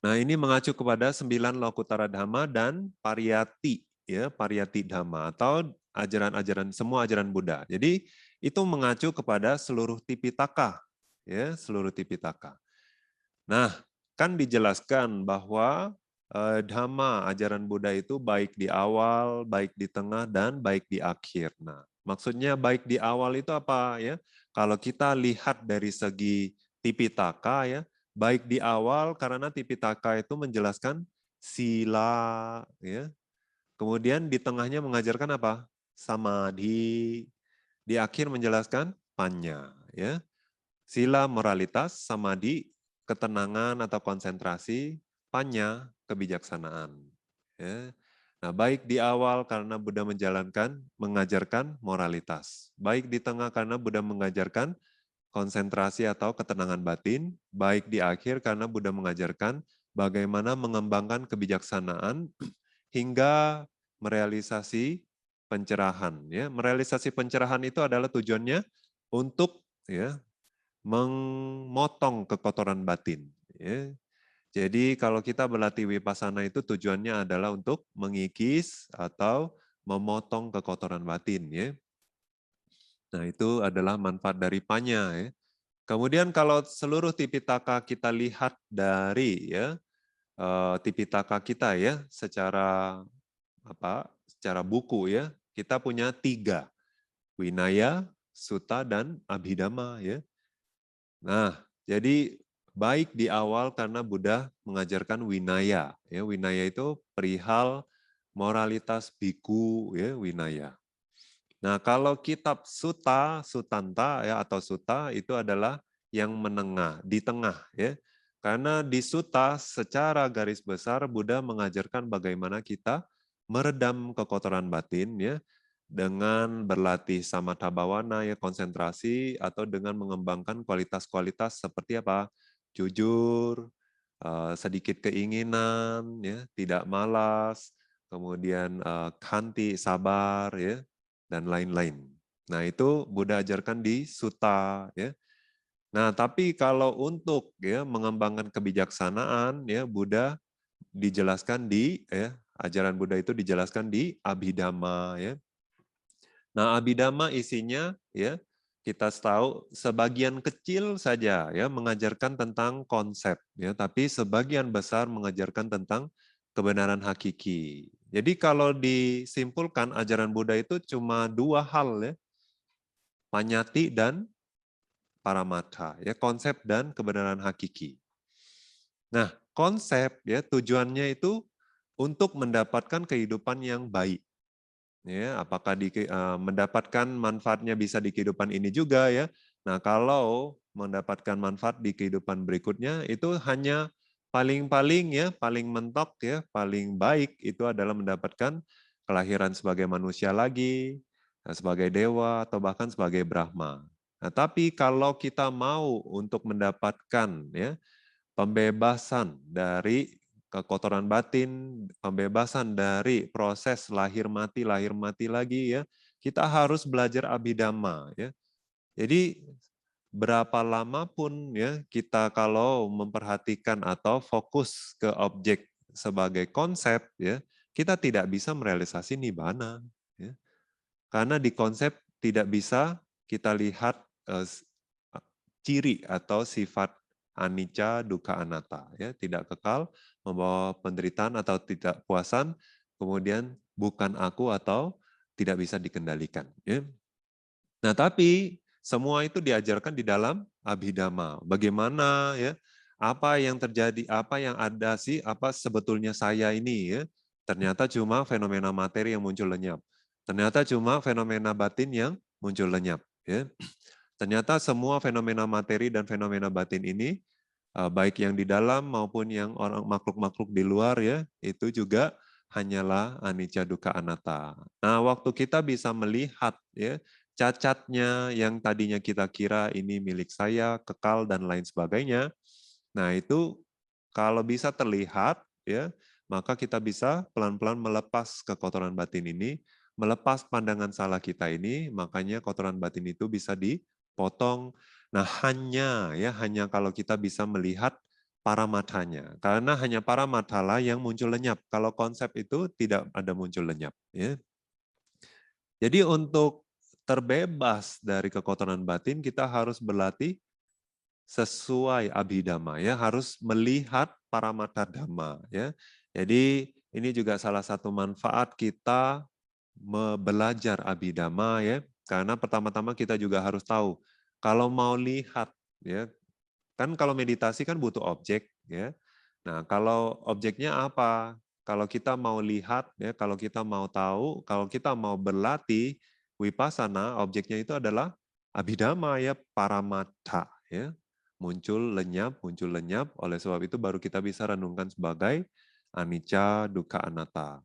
Nah, ini mengacu kepada 9 Lokutara Dhamma dan Pariyati ya, Pariyati Dhamma atau ajaran-ajaran semua ajaran Buddha. Jadi itu mengacu kepada seluruh Tipitaka ya, seluruh Tipitaka. Nah, kan dijelaskan bahwa Dhamma ajaran Buddha itu baik di awal, baik di tengah dan baik di akhir. Nah, maksudnya baik di awal itu apa ya? Kalau kita lihat dari segi Tipitaka ya, baik di awal karena Tipitaka itu menjelaskan sila ya. Kemudian di tengahnya mengajarkan apa? Samadhi. Di akhir menjelaskan panya ya. Sila moralitas, samadhi ketenangan atau konsentrasi, panya kebijaksanaan. Ya. Nah, baik di awal karena Buddha mengajarkan moralitas. Baik di tengah karena Buddha mengajarkan konsentrasi atau ketenangan batin, baik di akhir karena Buddha mengajarkan bagaimana mengembangkan kebijaksanaan hingga merealisasi pencerahan. Ya, merealisasi pencerahan itu adalah tujuannya untuk ya memotong kekotoran batin. Ya. Jadi kalau kita berlatih wipasana itu tujuannya adalah untuk mengikis atau memotong kekotoran batin. Ya. Nah itu adalah manfaat dari panya. Ya. Kemudian kalau seluruh Tipitaka kita lihat dari ya Tipitaka kita ya secara apa? Secara buku ya kita punya 3 Winaya, Sutta dan Abhidhamma ya. Nah jadi baik di awal karena Buddha mengajarkan Winaya ya Winaya itu perihal moralitas biku ya Winaya. Nah, kalau kitab Sutta, Sutanta ya atau Sutta itu adalah yang menengah, di tengah ya. Karena di Sutta secara garis besar Buddha mengajarkan bagaimana kita meredam kekotoran batin ya dengan berlatih samatha bhawana ya konsentrasi atau dengan mengembangkan kualitas-kualitas seperti apa? Jujur, sedikit keinginan ya, tidak malas, kemudian khanti sabar ya dan lain-lain. Nah, itu Buddha ajarkan di Sutta ya. Nah, tapi kalau untuk ya mengembangkan kebijaksanaan ya Buddha dijelaskan di ya ajaran Buddha itu dijelaskan di Abhidhamma ya. Nah, Abhidhamma isinya ya kita tahu sebagian kecil saja ya mengajarkan tentang konsep ya, tapi sebagian besar mengajarkan tentang kebenaran hakiki. Jadi kalau disimpulkan ajaran Buddha itu cuma dua hal ya, panyati dan paramatha ya, konsep dan kebenaran hakiki. Nah, konsep ya tujuannya itu untuk mendapatkan kehidupan yang baik. Ya, apakah mendapatkan manfaatnya bisa di kehidupan ini juga ya. Nah, kalau mendapatkan manfaat di kehidupan berikutnya itu hanya paling-paling ya, paling mentok ya, paling baik itu adalah mendapatkan kelahiran sebagai manusia lagi, sebagai dewa atau bahkan sebagai Brahma. Nah, tapi kalau kita mau untuk mendapatkan ya pembebasan dari kekotoran batin, pembebasan dari proses lahir mati lagi ya. Kita harus belajar abhidhamma ya. Jadi berapa lama pun ya kita kalau memperhatikan atau fokus ke objek sebagai konsep ya, kita tidak bisa merealisasi nibbana ya. Karena di konsep tidak bisa kita lihat ciri atau sifat anicca, dukkha, anatta, ya, tidak kekal, membawa penderitaan atau tidak puasan, kemudian bukan aku atau tidak bisa dikendalikan. Ya. Nah, tapi semua itu diajarkan di dalam Abhidhamma. Bagaimana ya? Apa yang terjadi, apa yang ada sih, apa sebetulnya saya ini ya? Ternyata cuma fenomena materi yang muncul lenyap. Ternyata cuma fenomena batin yang muncul lenyap, ya. Ternyata semua fenomena materi dan fenomena batin ini baik yang di dalam maupun yang orang makhluk-makhluk di luar ya, itu juga hanyalah anicca dukkha anatta. Nah, waktu kita bisa melihat ya cacatnya yang tadinya kita kira ini milik saya, kekal dan lain sebagainya. Nah, itu kalau bisa terlihat ya, maka kita bisa pelan-pelan melepas kekotoran batin ini, melepas pandangan salah kita ini, makanya kotoran batin itu bisa dipotong. Nah, hanya kalau kita bisa melihat paramatanya. Karena hanya paramathalah yang muncul lenyap. Kalau konsep itu tidak ada muncul lenyap, ya. Jadi untuk terbebas dari kekotoran batin kita harus berlatih sesuai abhidhamma ya, harus melihat paramatha dhamma ya. Jadi ini juga salah satu manfaat kita belajar abhidhamma ya, karena pertama-tama kita juga harus tahu kalau mau lihat ya, kan kalau meditasi kan butuh objek ya. Nah, kalau objeknya apa? Kalau kita mau lihat ya, kalau kita mau tahu, kalau kita mau berlatih wipasana, objeknya itu adalah abhidhamma ya, paramatha ya. Muncul lenyap, oleh sebab itu baru kita bisa renungkan sebagai anicca, dukkha, anatta.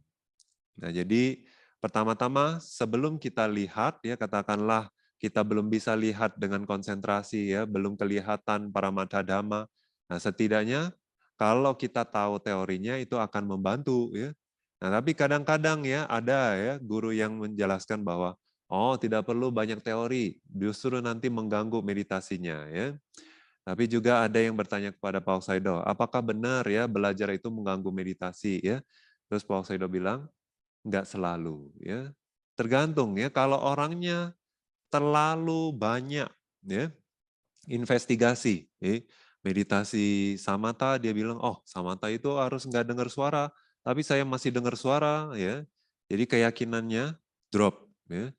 Nah, jadi pertama-tama sebelum kita lihat ya katakanlah kita belum bisa lihat dengan konsentrasi ya, belum kelihatan paramatha dhamma. Nah, setidaknya kalau kita tahu teorinya itu akan membantu ya. Nah, tapi kadang-kadang ya ada ya guru yang menjelaskan bahwa oh, tidak perlu banyak teori, justru nanti mengganggu meditasinya ya. Tapi juga ada yang bertanya kepada Pak Oksaido, apakah benar ya belajar itu mengganggu meditasi ya? Terus Pak Oksaido bilang, nggak selalu ya. Tergantung ya kalau orangnya terlalu banyak ya investigasi ya. Meditasi samatha dia bilang oh samatha itu harus nggak dengar suara tapi saya masih dengar suara ya. Jadi keyakinannya drop ya.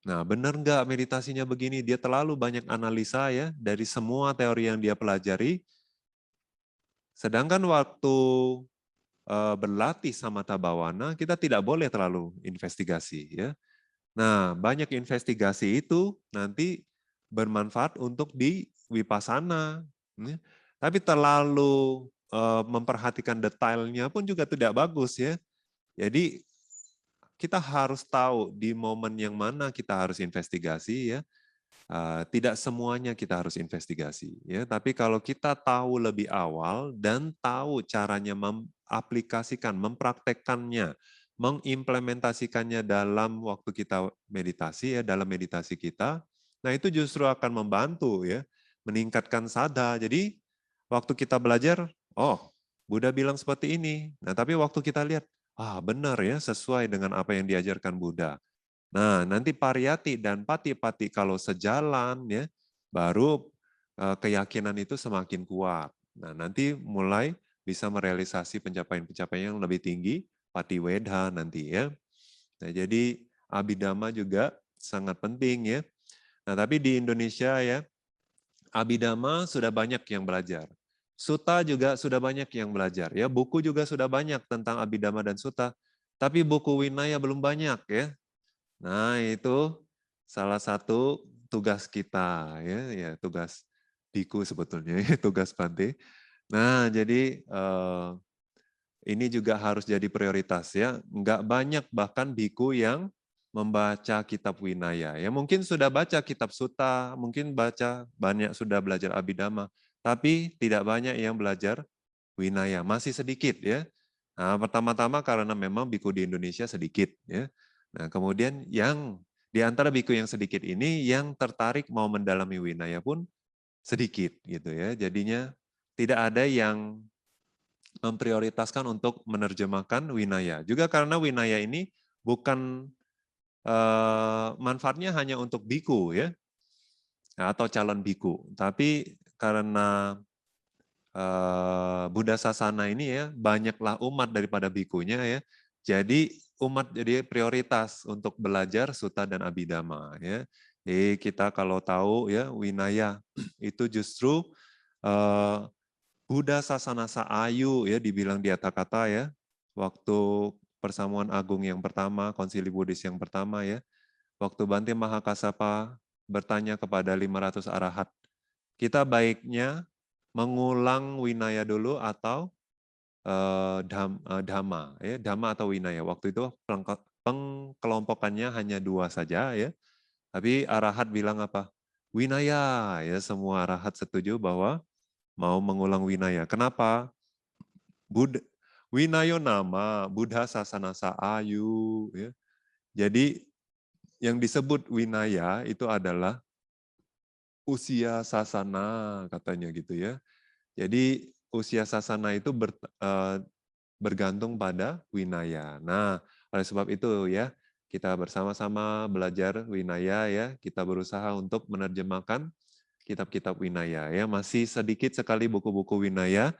Nah, benar nggak meditasinya begini? Dia terlalu banyak analisa ya dari semua teori yang dia pelajari. Sedangkan waktu berlatih samatha bhawana, kita tidak boleh terlalu investigasi ya. Nah, banyak investigasi itu nanti bermanfaat untuk di wipasana. Ya. Tapi terlalu memperhatikan detailnya pun juga tidak bagus ya. Jadi kita harus tahu di momen yang mana kita harus investigasi ya. Tidak semuanya kita harus investigasi ya. Tapi kalau kita tahu lebih awal dan tahu caranya mengaplikasikan, mempraktekkannya, mengimplementasikannya dalam waktu kita meditasi ya, dalam meditasi kita, nah itu justru akan membantu ya, meningkatkan sadha. Jadi waktu kita belajar, oh Buddha bilang seperti ini. Nah tapi waktu kita lihat, benar ya sesuai dengan apa yang diajarkan Buddha. Nah, nanti pariyati dan pati-pati kalau sejalan ya, baru keyakinan itu semakin kuat. Nah, nanti mulai bisa merealisasi pencapaian-pencapaian yang lebih tinggi, patiwedha nanti ya. Nah, jadi abhidhamma juga sangat penting ya. Nah, tapi di Indonesia ya, abhidhamma sudah banyak yang belajar. Sutta juga sudah banyak yang belajar ya. Buku juga sudah banyak tentang abhidhamma dan sutta. Tapi buku Vinaya belum banyak ya. Nah, itu salah satu tugas kita ya tugas biku sebetulnya ya, tugas Bante. Nah, jadi ini juga harus jadi prioritas ya. Enggak banyak bahkan biku yang membaca kitab Vinaya. Ya mungkin sudah baca kitab Sutta, mungkin banyak sudah belajar Abhidhamma, tapi tidak banyak yang belajar Vinaya, masih sedikit ya. Nah, pertama-tama karena memang biku di Indonesia sedikit ya. Nah, kemudian yang di antara biku yang sedikit ini yang tertarik mau mendalami Vinaya pun sedikit gitu ya. Jadinya tidak ada yang memprioritaskan untuk menerjemahkan Vinaya. Juga karena Vinaya ini bukan manfaatnya hanya untuk biku ya atau calon biku, tapi karena Buddha Sasana ini ya banyaklah umat daripada bikunya ya. Jadi umat jadi prioritas untuk belajar Sutta dan Abhidhamma ya. Jadi kita kalau tahu ya Vinaya itu justru eh, Buddha Sasanasa Ayu ya dibilang di kata ya. Waktu persamuan agung yang pertama, konsili Buddhis yang pertama ya. Waktu Bante Mahakassapa bertanya kepada 500 arahat, kita baiknya mengulang Vinaya dulu atau Dhamma, ya, Dhamma atau Vinaya. Waktu itu pengkelompokannya hanya 2 saja ya. Tapi arahat bilang apa? Vinaya, ya semua arahat setuju bahwa mau mengulang Vinaya. Kenapa? Winayo nama, Buddha Sasanasa Ayu. Ya. Jadi yang disebut Vinaya itu adalah usia sasana katanya gitu ya. Jadi usia sasana itu bergantung pada Vinaya. Nah, oleh sebab itu ya, kita bersama-sama belajar Vinaya ya, kita berusaha untuk menerjemahkan kitab-kitab Vinaya ya. Masih sedikit sekali buku-buku Vinaya,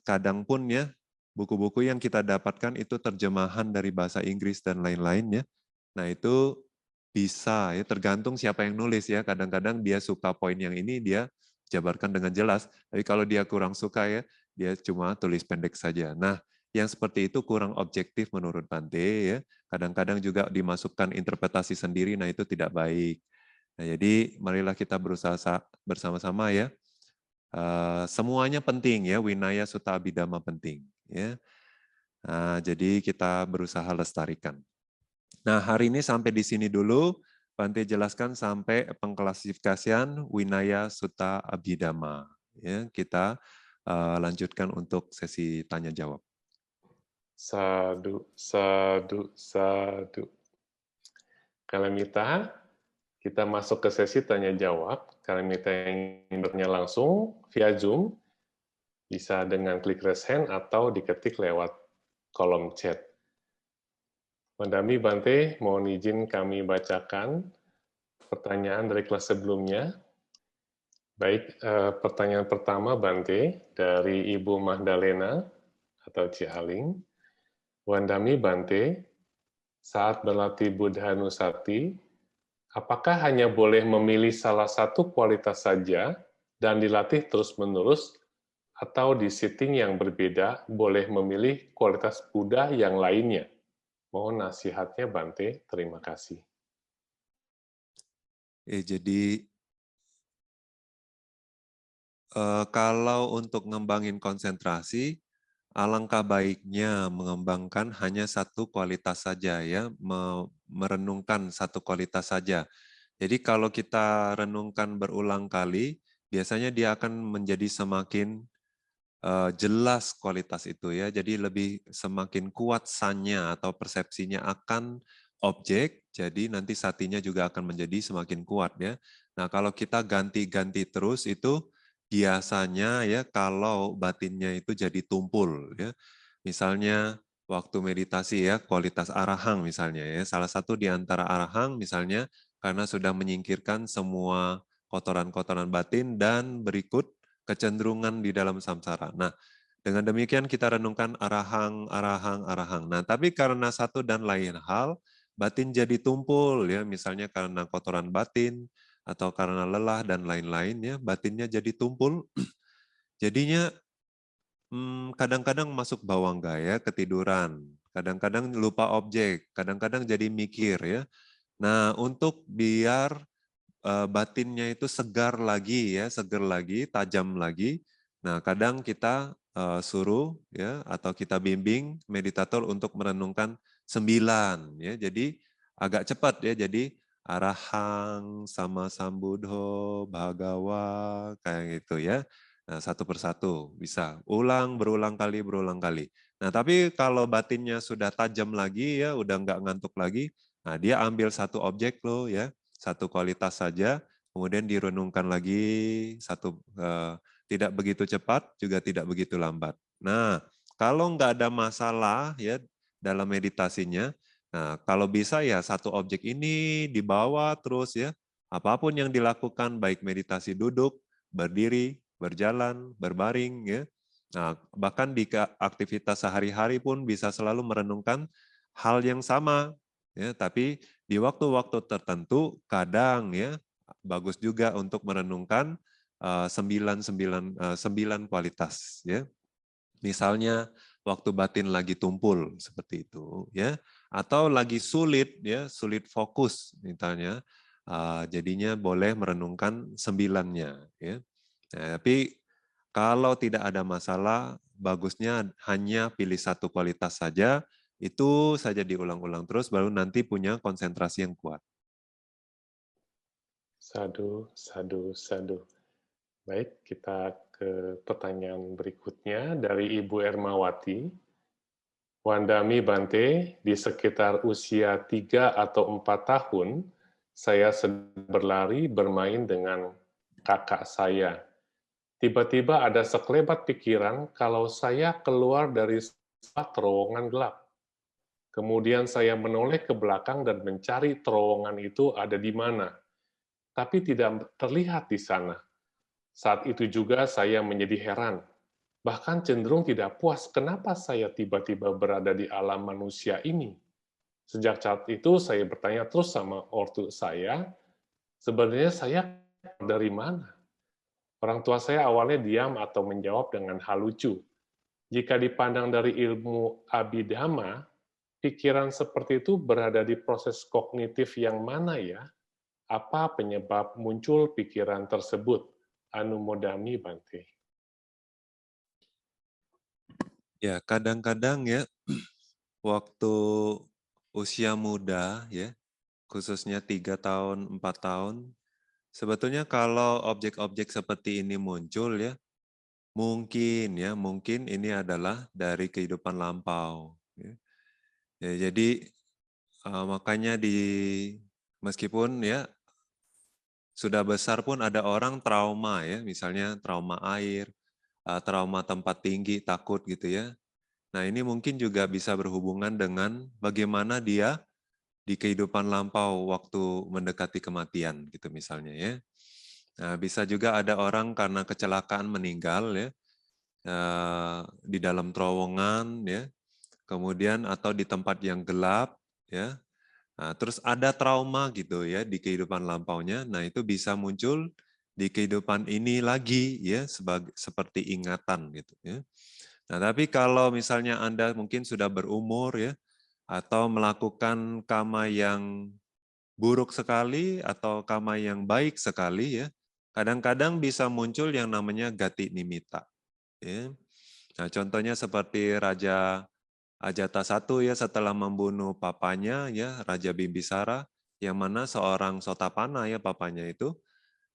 kadang pun ya buku-buku yang kita dapatkan itu terjemahan dari bahasa Inggris dan lain-lain ya. Nah, itu bisa ya tergantung siapa yang nulis ya. Kadang-kadang dia suka poin yang ini dia jabarkan dengan jelas. Tapi kalau dia kurang suka ya, dia cuma tulis pendek saja. Nah, yang seperti itu kurang objektif menurut Bante ya. Kadang-kadang juga dimasukkan interpretasi sendiri, nah itu tidak baik. Nah, jadi marilah kita berusaha bersama-sama ya. Semuanya penting ya, Vinaya Sutta Abhidhamma penting ya. Nah, jadi kita berusaha lestarikan. Nah, hari ini sampai di sini dulu. Bante jelaskan sampai pengklasifikasian Vinaya Sutta Abhidhamma. Ya, kita lanjutkan untuk sesi tanya jawab. Sadu, sadu, sadu. Kalamita, kita masuk ke sesi tanya jawab. Kalamita yang ingin bertanya langsung via Zoom, bisa dengan klik raise hand atau diketik lewat kolom chat. Madami Bante, mohon izin kami bacakan pertanyaan dari kelas sebelumnya. Baik, pertanyaan pertama Bante dari Ibu Magdalena atau Cialing. Wandami Bante, saat berlatih Buddhanusati, apakah hanya boleh memilih salah satu kualitas saja dan dilatih terus-menerus, atau di sitting yang berbeda boleh memilih kualitas Buddha yang lainnya? Mohon nasihatnya Bante, terima kasih. Jadi kalau untuk ngembangin konsentrasi, alangkah baiknya mengembangkan hanya satu kualitas saja ya, merenungkan satu kualitas saja. Jadi kalau kita renungkan berulang kali, biasanya dia akan menjadi semakin jelas kualitas itu ya. Jadi lebih semakin kuat sannya atau persepsinya akan objek, jadi nanti satinya juga akan menjadi semakin kuat ya. Nah, kalau kita ganti-ganti terus itu biasanya ya kalau batinnya itu jadi tumpul ya. Misalnya waktu meditasi ya, kualitas arahang misalnya ya. Salah satu di antara arahang misalnya karena sudah menyingkirkan semua kotoran-kotoran batin dan berikut kecenderungan di dalam samsara. Nah, dengan demikian kita renungkan arahang, arahang, arahang. Nah, tapi karena satu dan lain hal, batin jadi tumpul ya, misalnya karena kotoran batin atau karena lelah dan lain-lain ya, batinnya jadi tumpul. Jadinya kadang-kadang masuk bawangga ya, ketiduran. Kadang-kadang lupa objek, kadang-kadang jadi mikir ya. Nah, untuk biar batinnya itu segar lagi ya, segar lagi, tajam lagi. Nah, kadang kita suruh ya atau kita bimbing meditator untuk merenungkan 9 ya. Jadi agak cepat ya. Jadi arahang sama sambudho bhagawa kayak gitu ya. Nah, satu persatu bisa berulang kali. Nah, tapi kalau batinnya sudah tajam lagi ya, udah nggak ngantuk lagi, nah dia ambil satu objek loh ya, satu kualitas saja, kemudian direnungkan lagi tidak begitu cepat, juga tidak begitu lambat. Nah, kalau nggak ada masalah ya dalam meditasinya, nah kalau bisa ya satu objek ini dibawa terus ya, apapun yang dilakukan baik meditasi duduk, berdiri, berjalan, berbaring ya. Nah, bahkan di aktivitas sehari-hari pun bisa selalu merenungkan hal yang sama ya, tapi di waktu-waktu tertentu kadang ya bagus juga untuk merenungkan 9 kualitas ya. Misalnya waktu batin lagi tumpul seperti itu ya, atau lagi sulit ya, sulit fokus misalnya, jadinya boleh merenungkan 9-nya ya. Nah, tapi kalau tidak ada masalah, bagusnya hanya pilih satu kualitas saja, itu saja diulang-ulang terus, baru nanti punya konsentrasi yang kuat. Sadu, sadu, sadu. Baik, kita ke pertanyaan berikutnya dari Ibu Ermawati. Wandami Bante, di sekitar usia 3 atau 4 tahun, saya sedang berlari bermain dengan kakak saya. Tiba-tiba ada sekelebat pikiran kalau saya keluar dari sebuah terowongan gelap. Kemudian saya menoleh ke belakang dan mencari terowongan itu ada di mana, tapi tidak terlihat di sana. Saat itu juga saya menjadi heran, bahkan cenderung tidak puas kenapa saya tiba-tiba berada di alam manusia ini. Sejak saat itu saya bertanya terus sama ortu saya, sebenarnya saya dari mana? Orang tua saya awalnya diam atau menjawab dengan hal lucu. Jika dipandang dari ilmu Abhidhamma, pikiran seperti itu berada di proses kognitif yang mana ya? Apa penyebab muncul pikiran tersebut? Anumodami Bante. Ya, kadang-kadang ya waktu usia muda ya, khususnya 3 tahun, 4 tahun, sebetulnya kalau objek-objek seperti ini muncul ya, mungkin ini adalah dari kehidupan lampau. Ya. Ya, jadi makanya meskipun ya sudah besar pun ada orang trauma ya, misalnya trauma air, trauma tempat tinggi, takut gitu ya. Nah, ini mungkin juga bisa berhubungan dengan bagaimana dia di kehidupan lampau waktu mendekati kematian gitu misalnya ya. Nah, bisa juga ada orang karena kecelakaan meninggal ya di dalam terowongan ya, kemudian atau di tempat yang gelap ya. Nah, terus ada trauma gitu ya di kehidupan lampaunya. Nah, itu bisa muncul di kehidupan ini lagi ya seperti ingatan gitu ya. Nah, tapi kalau misalnya Anda mungkin sudah berumur ya atau melakukan kama yang buruk sekali atau kama yang baik sekali ya, kadang-kadang bisa muncul yang namanya gati nimitta ya. Nah, contohnya seperti Raja Ajata I ya setelah membunuh papanya ya Raja Bimbisara yang mana seorang sotapana ya papanya itu.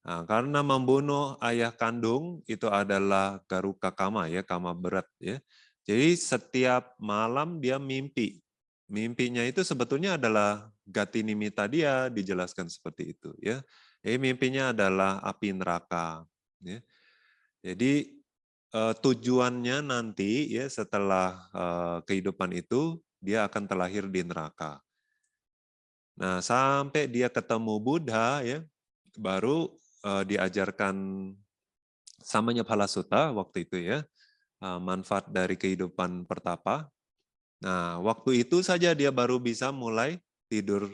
Nah, karena membunuh ayah kandung itu adalah garuka kama ya, kama berat ya. Jadi setiap malam dia mimpi. Mimpinya itu sebetulnya adalah gati nimitta dia dijelaskan seperti itu ya. Mimpinya adalah api neraka. Ya. Jadi tujuannya nanti ya setelah kehidupan itu dia akan terlahir di neraka. Nah, sampai dia ketemu Buddha ya, baru diajarkan samanya Phalasutta waktu itu ya, manfaat dari kehidupan pertapa. Nah, waktu itu saja dia baru bisa mulai tidur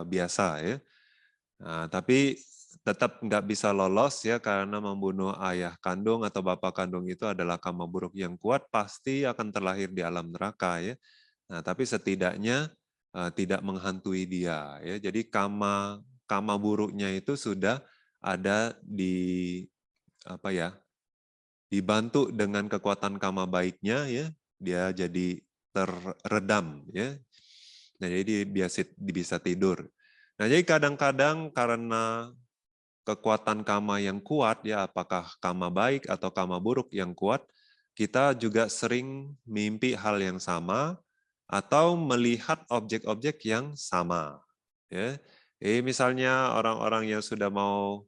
biasa ya. Nah, tapi tetap nggak bisa lolos ya karena membunuh ayah kandung atau bapak kandung itu adalah karma buruk yang kuat, pasti akan terlahir di alam neraka ya. Nah, tapi setidaknya tidak menghantui dia ya. Jadi karma buruknya itu sudah ada di apa ya? Dibantu dengan kekuatan karma baiknya ya, dia jadi terredam ya. Nah, jadi dia bisa tidur. Nah, jadi kadang-kadang karena kekuatan karma yang kuat ya, apakah karma baik atau karma buruk yang kuat, kita juga sering mimpi hal yang sama atau melihat objek-objek yang sama. Ya. Misalnya orang-orang yang sudah mau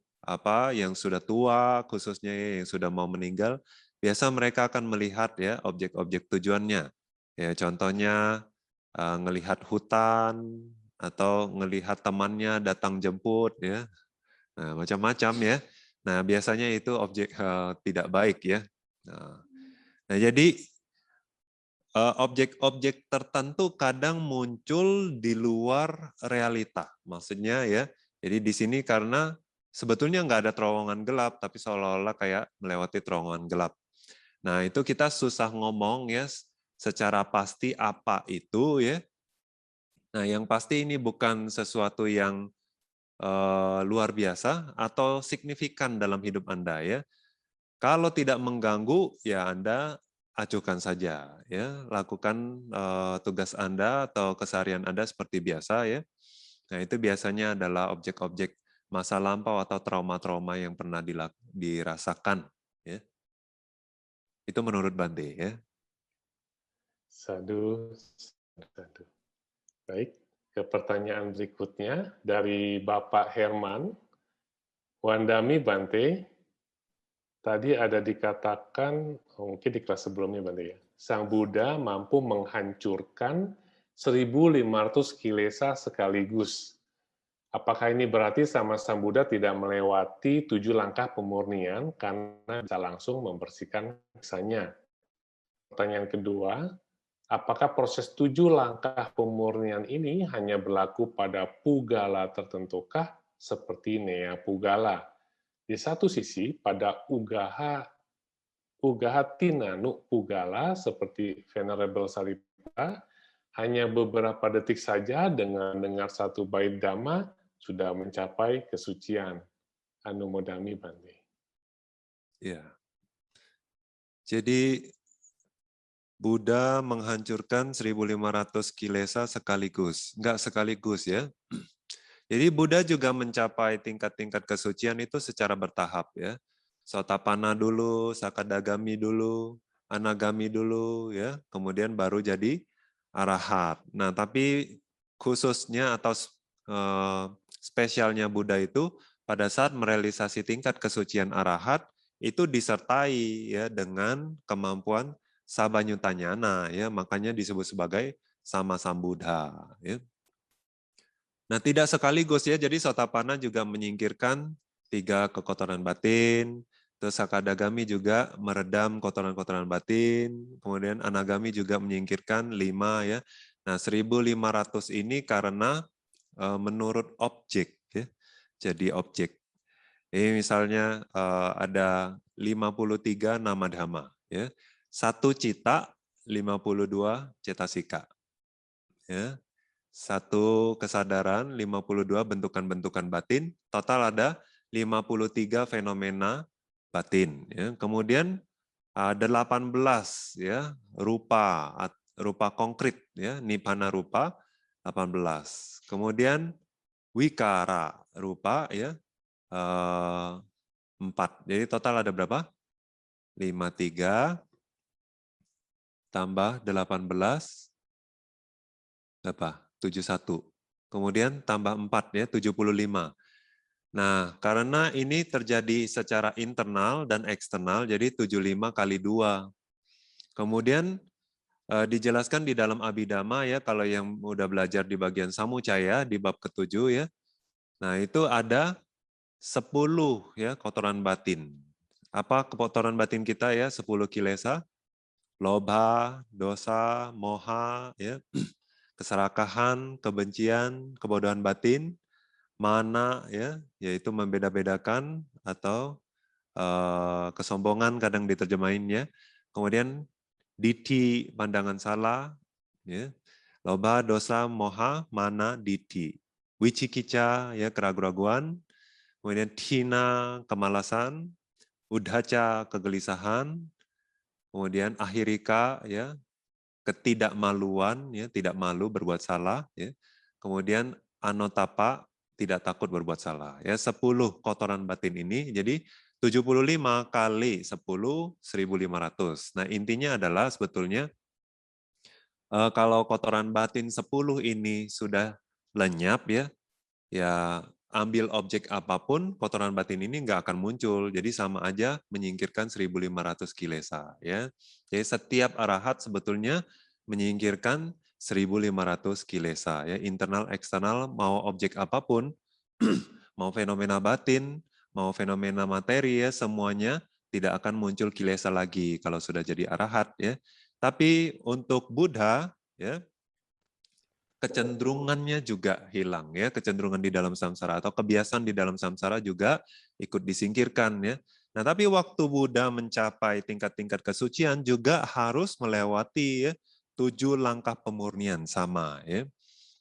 yang sudah tua khususnya yang sudah mau meninggal, biasa mereka akan melihat ya objek-objek tujuannya. Ya, contohnya ngelihat hutan atau ngelihat temannya datang jemput ya. Nah, macam-macam ya. Nah, biasanya itu objek tidak baik ya. Nah, jadi objek-objek tertentu kadang muncul di luar realita. Maksudnya ya, jadi di sini karena sebetulnya nggak ada terowongan gelap, tapi seolah-olah kayak melewati terowongan gelap. Nah, itu kita susah ngomong ya secara pasti apa itu ya. Nah, yang pasti ini bukan sesuatu yang luar biasa atau signifikan dalam hidup Anda ya. Kalau tidak mengganggu, ya Anda acuhkan saja, ya lakukan tugas Anda atau keseharian Anda seperti biasa ya. Nah itu biasanya adalah objek-objek masa lampau atau trauma-trauma yang pernah dirasakan. Ya. Itu menurut Bante ya. Sadu, sadu. Baik, ke pertanyaan berikutnya dari Bapak Herman. Wandami Bante, tadi ada dikatakan, mungkin di kelas sebelumnya Bante ya, Sang Buddha mampu menghancurkan 1.500 kilesa sekaligus. Apakah ini berarti sama Sang Buddha tidak melewati 7 langkah pemurnian karena bisa langsung membersihkan kisahnya? Pertanyaan kedua, apakah proses 7 langkah pemurnian ini hanya berlaku pada pugala tertentukah seperti Nea Pugala? Di satu sisi, pada Ugaha Tinanu Pugala seperti Venerable Sariputta, hanya beberapa detik saja dengan dengar satu bait Dhamma sudah mencapai kesucian. Anumodami Bante. Ya. Jadi Buddha menghancurkan 1.500 kilesa sekaligus. Enggak sekaligus ya. Jadi Buddha juga mencapai tingkat-tingkat kesucian itu secara bertahap ya. Sotapanna dulu, Sakadagami dulu, Anagami dulu ya, kemudian baru jadi arahat. Nah, tapi khususnya atau spesialnya Buddha itu pada saat merealisasi tingkat kesucian arahat itu disertai ya dengan kemampuan sabanyutanyana ya, makanya disebut sebagai sama Sambuddha ya. Nah, tidak sekaligus ya. Jadi Sotapanna juga menyingkirkan 3 kekotoran batin, terus Sakadagami juga meredam kotoran-kotoran batin, kemudian Anagami juga menyingkirkan 5 ya. Nah, 1.500 ini karena menurut objek ya. Jadi objek. Ini misalnya ada 53 nama dhamma ya. 1 cita, 52 cetasika. Ya. 1 kesadaran, 52 bentukan-bentukan batin, total ada 53 fenomena batin. Ya. Kemudian ada 18 ya rupa konkret ya, nibbana rupa 18. Kemudian wikara rupa ya 4. Jadi total ada berapa? 53 tambah 18 berapa? 71. Kemudian tambah 4 ya, 75. Nah, karena ini terjadi secara internal dan eksternal, jadi 75 kali 2. Kemudian dijelaskan di dalam Abhidhamma ya, kalau yang udah belajar di bagian Samucaya di bab ke-7 ya. Nah, itu ada 10 ya kotoran batin. Apa kotoran batin kita ya? 10 kilesa, lobha, dosa, moha ya, keserakahan, kebencian, kebodohan batin, mana ya, yaitu membeda-bedakan atau kesombongan kadang diterjemahin ya. Kemudian diti, pandangan salah ya. Loba, dosa, moha, mana, diti. Wicikica ya, keraguan-raguan. Kemudian tina, kemalasan. Udhaca, kegelisahan. Kemudian ahirika ya, ketidakmaluan ya, tidak malu berbuat salah ya. Kemudian anotapa, tidak takut berbuat salah ya. 10 kotoran batin ini jadi 75 kali 10 1.500. Nah, intinya adalah sebetulnya kalau kotoran batin 10 ini sudah lenyap ya, ya ambil objek apapun, kotoran batin ini nggak akan muncul. Jadi sama aja menyingkirkan 1.500 kilesa. Ya. Jadi setiap arahat sebetulnya menyingkirkan 1.500 kilesa. Ya. Internal, eksternal, mau objek apapun, mau fenomena batin, mau fenomena materi, ya semuanya tidak akan muncul kilesa lagi kalau sudah jadi arahat. Ya. Tapi untuk Buddha, ya, kecenderungannya juga hilang ya, kecenderungan di dalam samsara atau kebiasaan di dalam samsara juga ikut disingkirkan ya. Nah, tapi waktu Buddha mencapai tingkat-tingkat kesucian juga harus melewati ya 7 langkah pemurnian sama ya.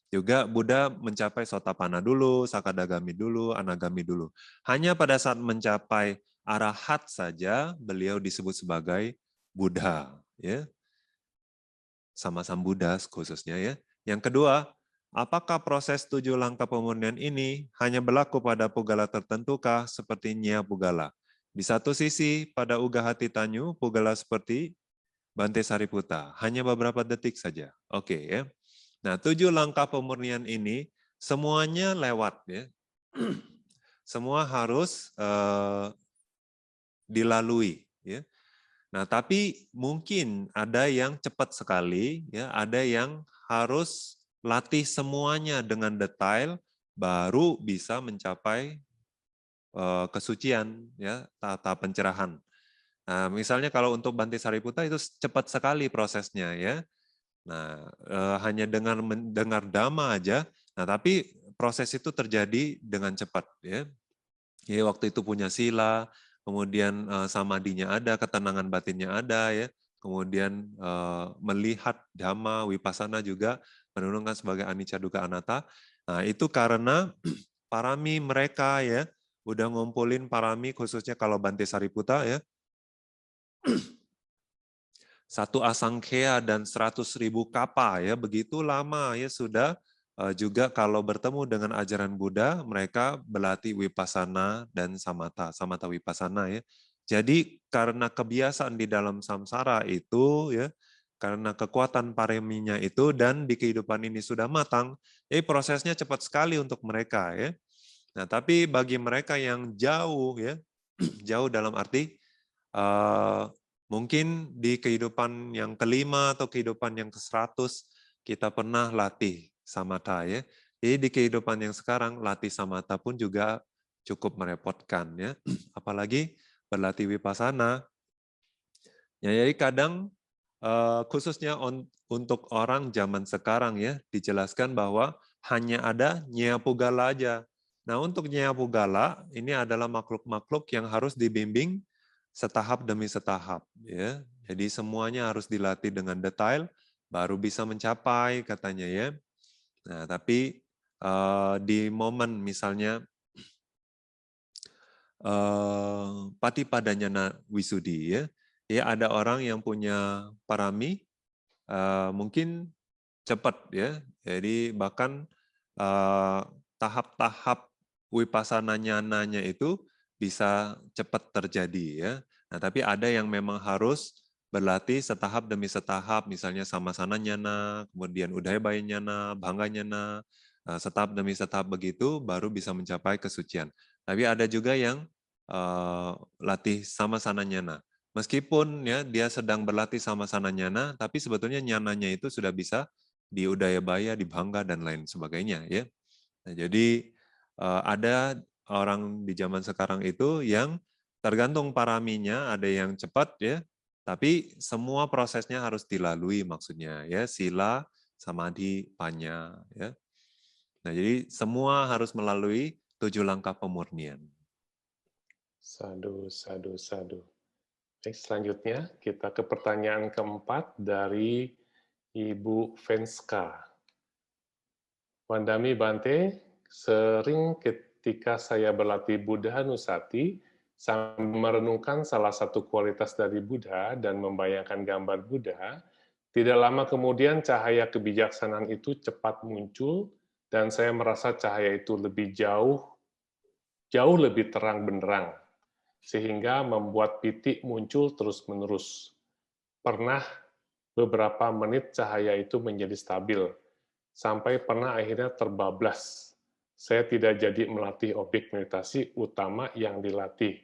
Juga Buddha mencapai Sotapanna dulu, Sakadagami dulu, Anagami dulu. Hanya pada saat mencapai arahat saja beliau disebut sebagai Buddha ya. Sama Sambuddha khususnya ya. Yang kedua, apakah proses 7 langkah pemurnian ini hanya berlaku pada pugala tertentukah seperti Nya Pugala? Di satu sisi, pada Uga Hati Tanyu, pugala seperti Bante Sariputta. Hanya beberapa detik saja. Oke ya. Nah, 7 langkah pemurnian ini semuanya lewat ya. Semua harus dilalui ya. Nah, tapi mungkin ada yang cepat sekali, ya, ada yang harus latih semuanya dengan detail, baru bisa mencapai kesucian, ya, tahap pencerahan. Nah, misalnya kalau untuk Bante Sariputta itu cepat sekali prosesnya, ya. Nah, hanya dengan mendengar dhamma aja, nah tapi proses itu terjadi dengan cepat, ya. Ya, waktu itu punya sila, kemudian samadinya ada, ketenangan batinnya ada, ya. Kemudian melihat dhamma, wipasana juga menurunkan sebagai anicca dukkha anatta. Nah, itu karena parami mereka ya, udah ngumpulin parami khususnya kalau Bante Sariputta ya. 1 asangkhya dan 100.000 kapa ya, begitu lama ya sudah. Juga kalau bertemu dengan ajaran Buddha, mereka berlatih wipasana dan samatha, samatha wipasana ya. Jadi karena kebiasaan di dalam samsara itu ya, karena kekuatan pareminya itu dan di kehidupan ini sudah matang, prosesnya cepat sekali untuk mereka ya. Nah, tapi bagi mereka yang jauh ya, jauh dalam arti mungkin di kehidupan yang kelima atau kehidupan yang ke-100 kita pernah latih samatha ya. Jadi di kehidupan yang sekarang latih samatha pun juga cukup merepotkan ya. Apalagi berlatih wipasana. Ya, jadi kadang khususnya untuk orang zaman sekarang ya dijelaskan bahwa hanya ada Nya Pugala aja. Nah, untuk Nya Pugala ini adalah makhluk-makhluk yang harus dibimbing setahap demi setahap ya. Jadi semuanya harus dilatih dengan detail baru bisa mencapai katanya ya. Nah, tapi di momen misalnya Patipadanyana Wisudi ya. Ya ada orang yang punya parami mungkin cepat ya. Jadi bahkan tahap-tahap wipasana nyananya itu bisa cepat terjadi ya. Nah, tapi ada yang memang harus berlatih setahap demi setahap, misalnya samasana nyana, kemudian udayabaya nyana, bhanga nyana, setahap demi setahap begitu baru bisa mencapai kesucian. Tapi ada juga yang latih sama sana nyana. Meskipun ya dia sedang berlatih sama sana nyana, tapi sebetulnya nyananya itu sudah bisa di Udayabaya, di Bangga dan lain sebagainya ya. Nah, jadi ada orang di zaman sekarang itu yang tergantung paraminya, ada yang cepat ya, tapi semua prosesnya harus dilalui maksudnya ya, sila, samadhi, panya ya. Nah, jadi semua harus melalui 7 langkah pemurnian. Sadu, sadu, sadu. Baik, selanjutnya kita ke pertanyaan keempat dari Ibu Venska. Wandami Bante, sering ketika saya berlatih Buddha Nusati, sambil merenungkan salah satu kualitas dari Buddha dan membayangkan gambar Buddha, tidak lama kemudian cahaya kebijaksanaan itu cepat muncul, dan saya merasa cahaya itu lebih jauh lebih terang benderang, sehingga membuat pitik muncul terus-menerus. Pernah beberapa menit cahaya itu menjadi stabil, sampai pernah akhirnya terbablas. Saya tidak jadi melatih objek meditasi utama yang dilatih.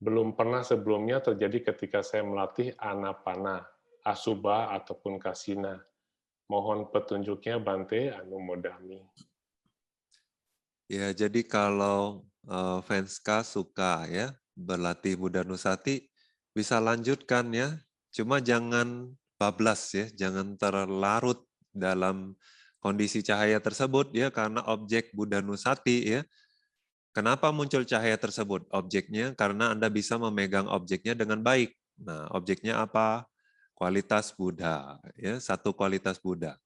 Belum pernah sebelumnya terjadi ketika saya melatih anapana, asubha, ataupun kasina. Mohon petunjuknya Bante Anumodami. Ya, jadi kalau Venska suka ya berlatih Buddha Nusati, bisa lanjutkan ya. Cuma jangan bablas ya, jangan terlarut dalam kondisi cahaya tersebut ya, karena objek Buddha Nusati ya. Kenapa muncul cahaya tersebut? Objeknya karena Anda bisa memegang objeknya dengan baik. Nah, objeknya apa? Kualitas Buddha ya, satu kualitas Buddha.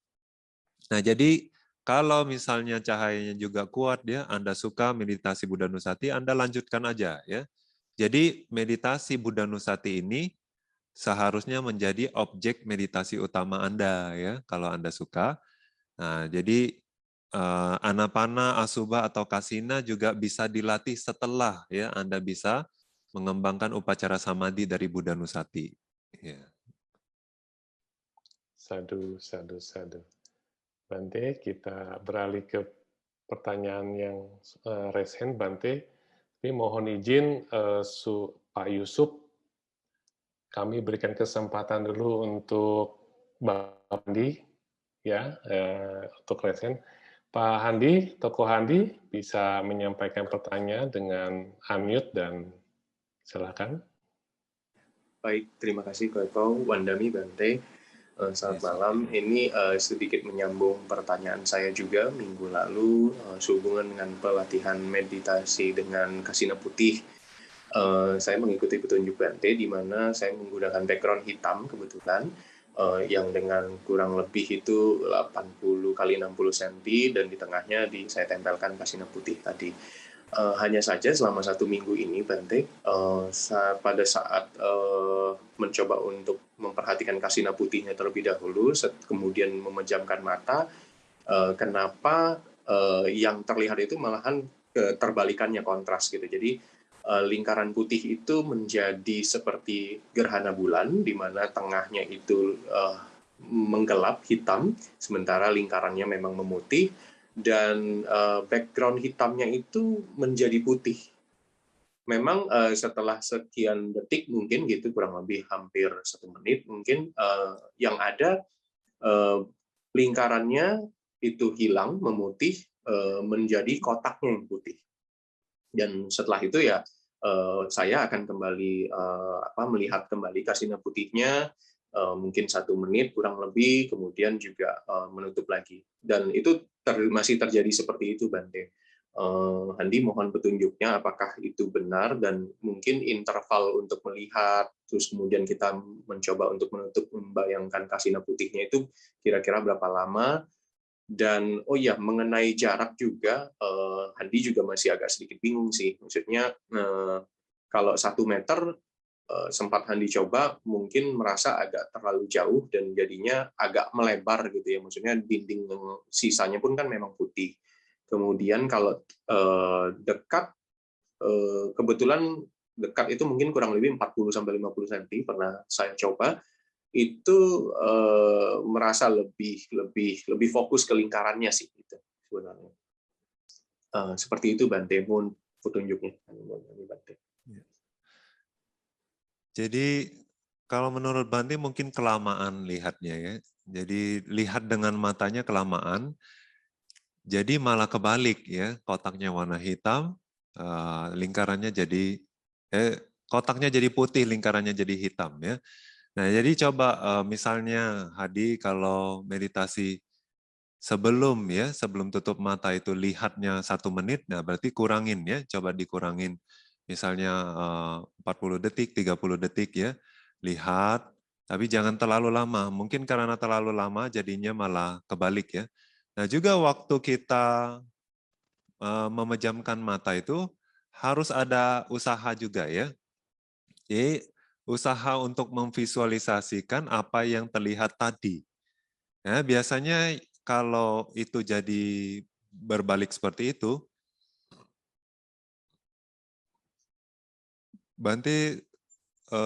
Nah, jadi kalau misalnya cahayanya juga kuat ya, Anda suka meditasi Buddha Nusati, Anda lanjutkan aja ya. Jadi meditasi Buddha Nusati ini seharusnya menjadi objek meditasi utama Anda ya, kalau Anda suka. Nah, jadi anapana, asubha atau kasina juga bisa dilatih setelah ya Anda bisa mengembangkan upacara samadhi dari Buddha Nusati. Ya. Sadu, sadu, sadu. Bante, kita beralih ke pertanyaan yang raise hand, Bante. Tapi mohon izin Pak Yusuf, kami berikan kesempatan dulu untuk Pak Handi, ya, untuk raise hand. Pak Handi, Toko Handi, bisa menyampaikan pertanyaan dengan unmute dan silakan. Baik, terima kasih Koko, Wandami, Bante. Selamat malam. Ini sedikit menyambung pertanyaan saya juga minggu lalu sehubungan dengan pelatihan meditasi dengan kasina putih. Saya mengikuti petunjuk Bante di mana saya menggunakan background hitam kebetulan yang dengan kurang lebih itu 80 kali 60 cm dan di tengahnya saya tempelkan kasina putih tadi. Hanya saja selama 1 minggu ini, Bante, pada saat mencoba untuk memperhatikan kasina putihnya terlebih dahulu, kemudian memejamkan mata, kenapa yang terlihat itu malahan terbalikannya kontras gitu. Jadi lingkaran putih itu menjadi seperti gerhana bulan, di mana tengahnya itu menggelap hitam, sementara lingkarannya memang memutih, dan background hitamnya itu menjadi putih. Memang setelah sekian detik mungkin gitu, kurang lebih hampir 1 menit mungkin, yang ada lingkarannya itu hilang, memutih, menjadi kotaknya yang putih. Dan setelah itu ya saya akan kembali melihat kembali kasina putihnya, mungkin 1 menit kurang lebih, kemudian juga menutup lagi. Dan itu masih terjadi seperti itu, Bante. Handi mohon petunjuknya apakah itu benar, dan mungkin interval untuk melihat, terus kemudian kita mencoba untuk menutup, membayangkan kasina putihnya itu kira-kira berapa lama. Dan oh ya, mengenai jarak juga, Handi juga masih agak sedikit bingung sih. Maksudnya kalau 1 meter sempat Handi coba, mungkin merasa agak terlalu jauh dan jadinya agak melebar gitu ya. Maksudnya dinding sisanya pun kan memang putih. Kemudian kalau dekat, kebetulan dekat itu mungkin kurang lebih 40-50 cm pernah saya coba, itu merasa lebih fokus ke lingkarannya sih gitu sebenarnya. Seperti itu, Bante. petunjuknya. Jadi kalau menurut Bante mungkin kelamaan lihatnya ya. Jadi lihat dengan matanya kelamaan, jadi malah kebalik ya. Kotaknya warna hitam, lingkarannya jadi kotaknya jadi putih, lingkarannya jadi hitam ya. Nah jadi coba misalnya Hadi kalau meditasi sebelum tutup mata itu lihatnya 1 menit, nah berarti kurangin ya, coba dikurangin. Misalnya 40 detik, 30 detik ya, lihat, tapi jangan terlalu lama. Mungkin karena terlalu lama jadinya malah kebalik ya. Nah juga waktu kita memejamkan mata itu harus ada usaha juga ya. Jadi usaha untuk memvisualisasikan apa yang terlihat tadi. Ya, biasanya kalau itu jadi berbalik seperti itu, Bante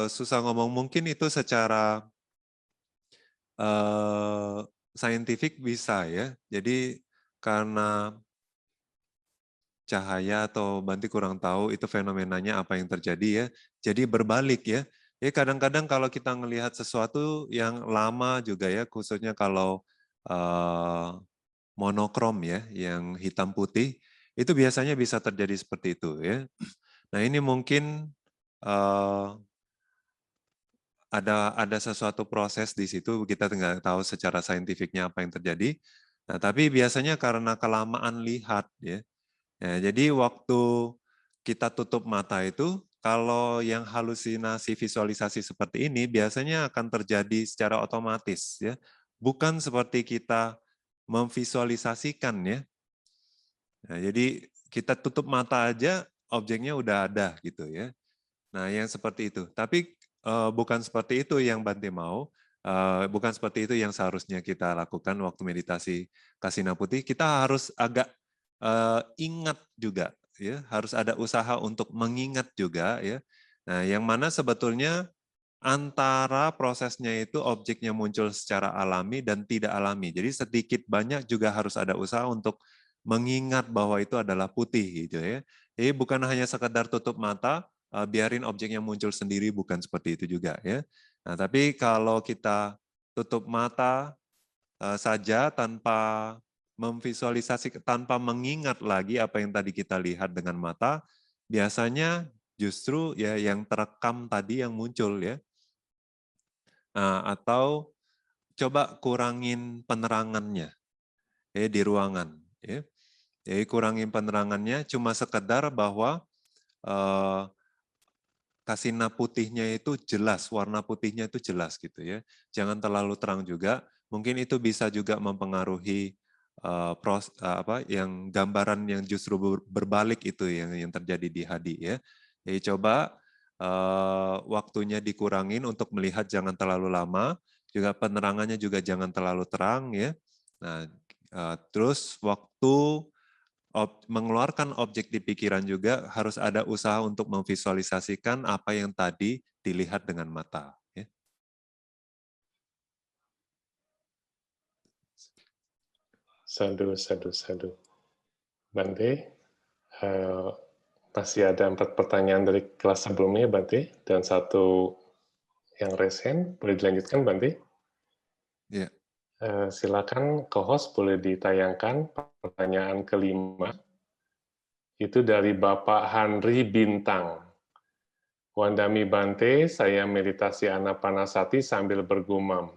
susah ngomong, mungkin itu secara saintifik bisa ya. Jadi karena cahaya atau Bante kurang tahu itu fenomenanya apa yang terjadi ya. Jadi berbalik ya. Ya kadang-kadang kalau kita melihat sesuatu yang lama juga ya, khususnya kalau monokrom ya, yang hitam putih, itu biasanya bisa terjadi seperti itu ya. Nah ini mungkin ada sesuatu proses di situ, kita nggak tahu secara saintifiknya apa yang terjadi. Nah tapi biasanya karena kelamaan lihat ya. Ya, jadi waktu kita tutup mata itu, kalau yang halusinasi visualisasi seperti ini biasanya akan terjadi secara otomatis ya. Bukan seperti kita memvisualisasikan ya. Nah, jadi kita tutup mata aja objeknya udah ada gitu ya. Nah, yang seperti itu. Tapi bukan seperti itu yang Bante mau. Bukan seperti itu yang seharusnya kita lakukan waktu meditasi Kasina Putih. Kita harus agak ingat juga ya, harus ada usaha untuk mengingat juga ya. Nah, yang mana sebetulnya antara prosesnya itu objeknya muncul secara alami dan tidak alami. Jadi sedikit banyak juga harus ada usaha untuk mengingat bahwa itu adalah putih gitu ya. Jadi bukan hanya sekedar tutup mata, biarin objeknya muncul sendiri, bukan seperti itu juga ya. Nah, tapi kalau kita tutup mata saja tanpa memvisualisasi, tanpa mengingat lagi apa yang tadi kita lihat dengan mata, biasanya justru ya yang terekam tadi yang muncul ya. Nah, atau coba kurangin penerangannya di ruangan. Ya. Jadi kurangin penerangannya, cuma sekedar bahwa kasina putihnya itu jelas, warna putihnya itu jelas gitu ya. Jangan terlalu terang juga. Mungkin itu bisa juga mempengaruhi yang gambaran yang justru berbalik itu yang terjadi di Hadi ya. Jadi coba waktunya dikurangin untuk melihat, jangan terlalu lama. Juga penerangannya juga jangan terlalu terang ya. Nah, terus waktu mengeluarkan objek di pikiran juga harus ada usaha untuk memvisualisasikan apa yang tadi dilihat dengan mata. Ya. Sadu. Bante, masih ada 4 pertanyaan dari kelas sebelumnya, Bante, dan 1 yang resen. Boleh dilanjutkan, Bante? Ya. Silakan co-host boleh ditayangkan pertanyaan kelima. Itu dari Bapak Henry Bintang. Wandami Bante, saya meditasi Anapanasati sambil bergumam,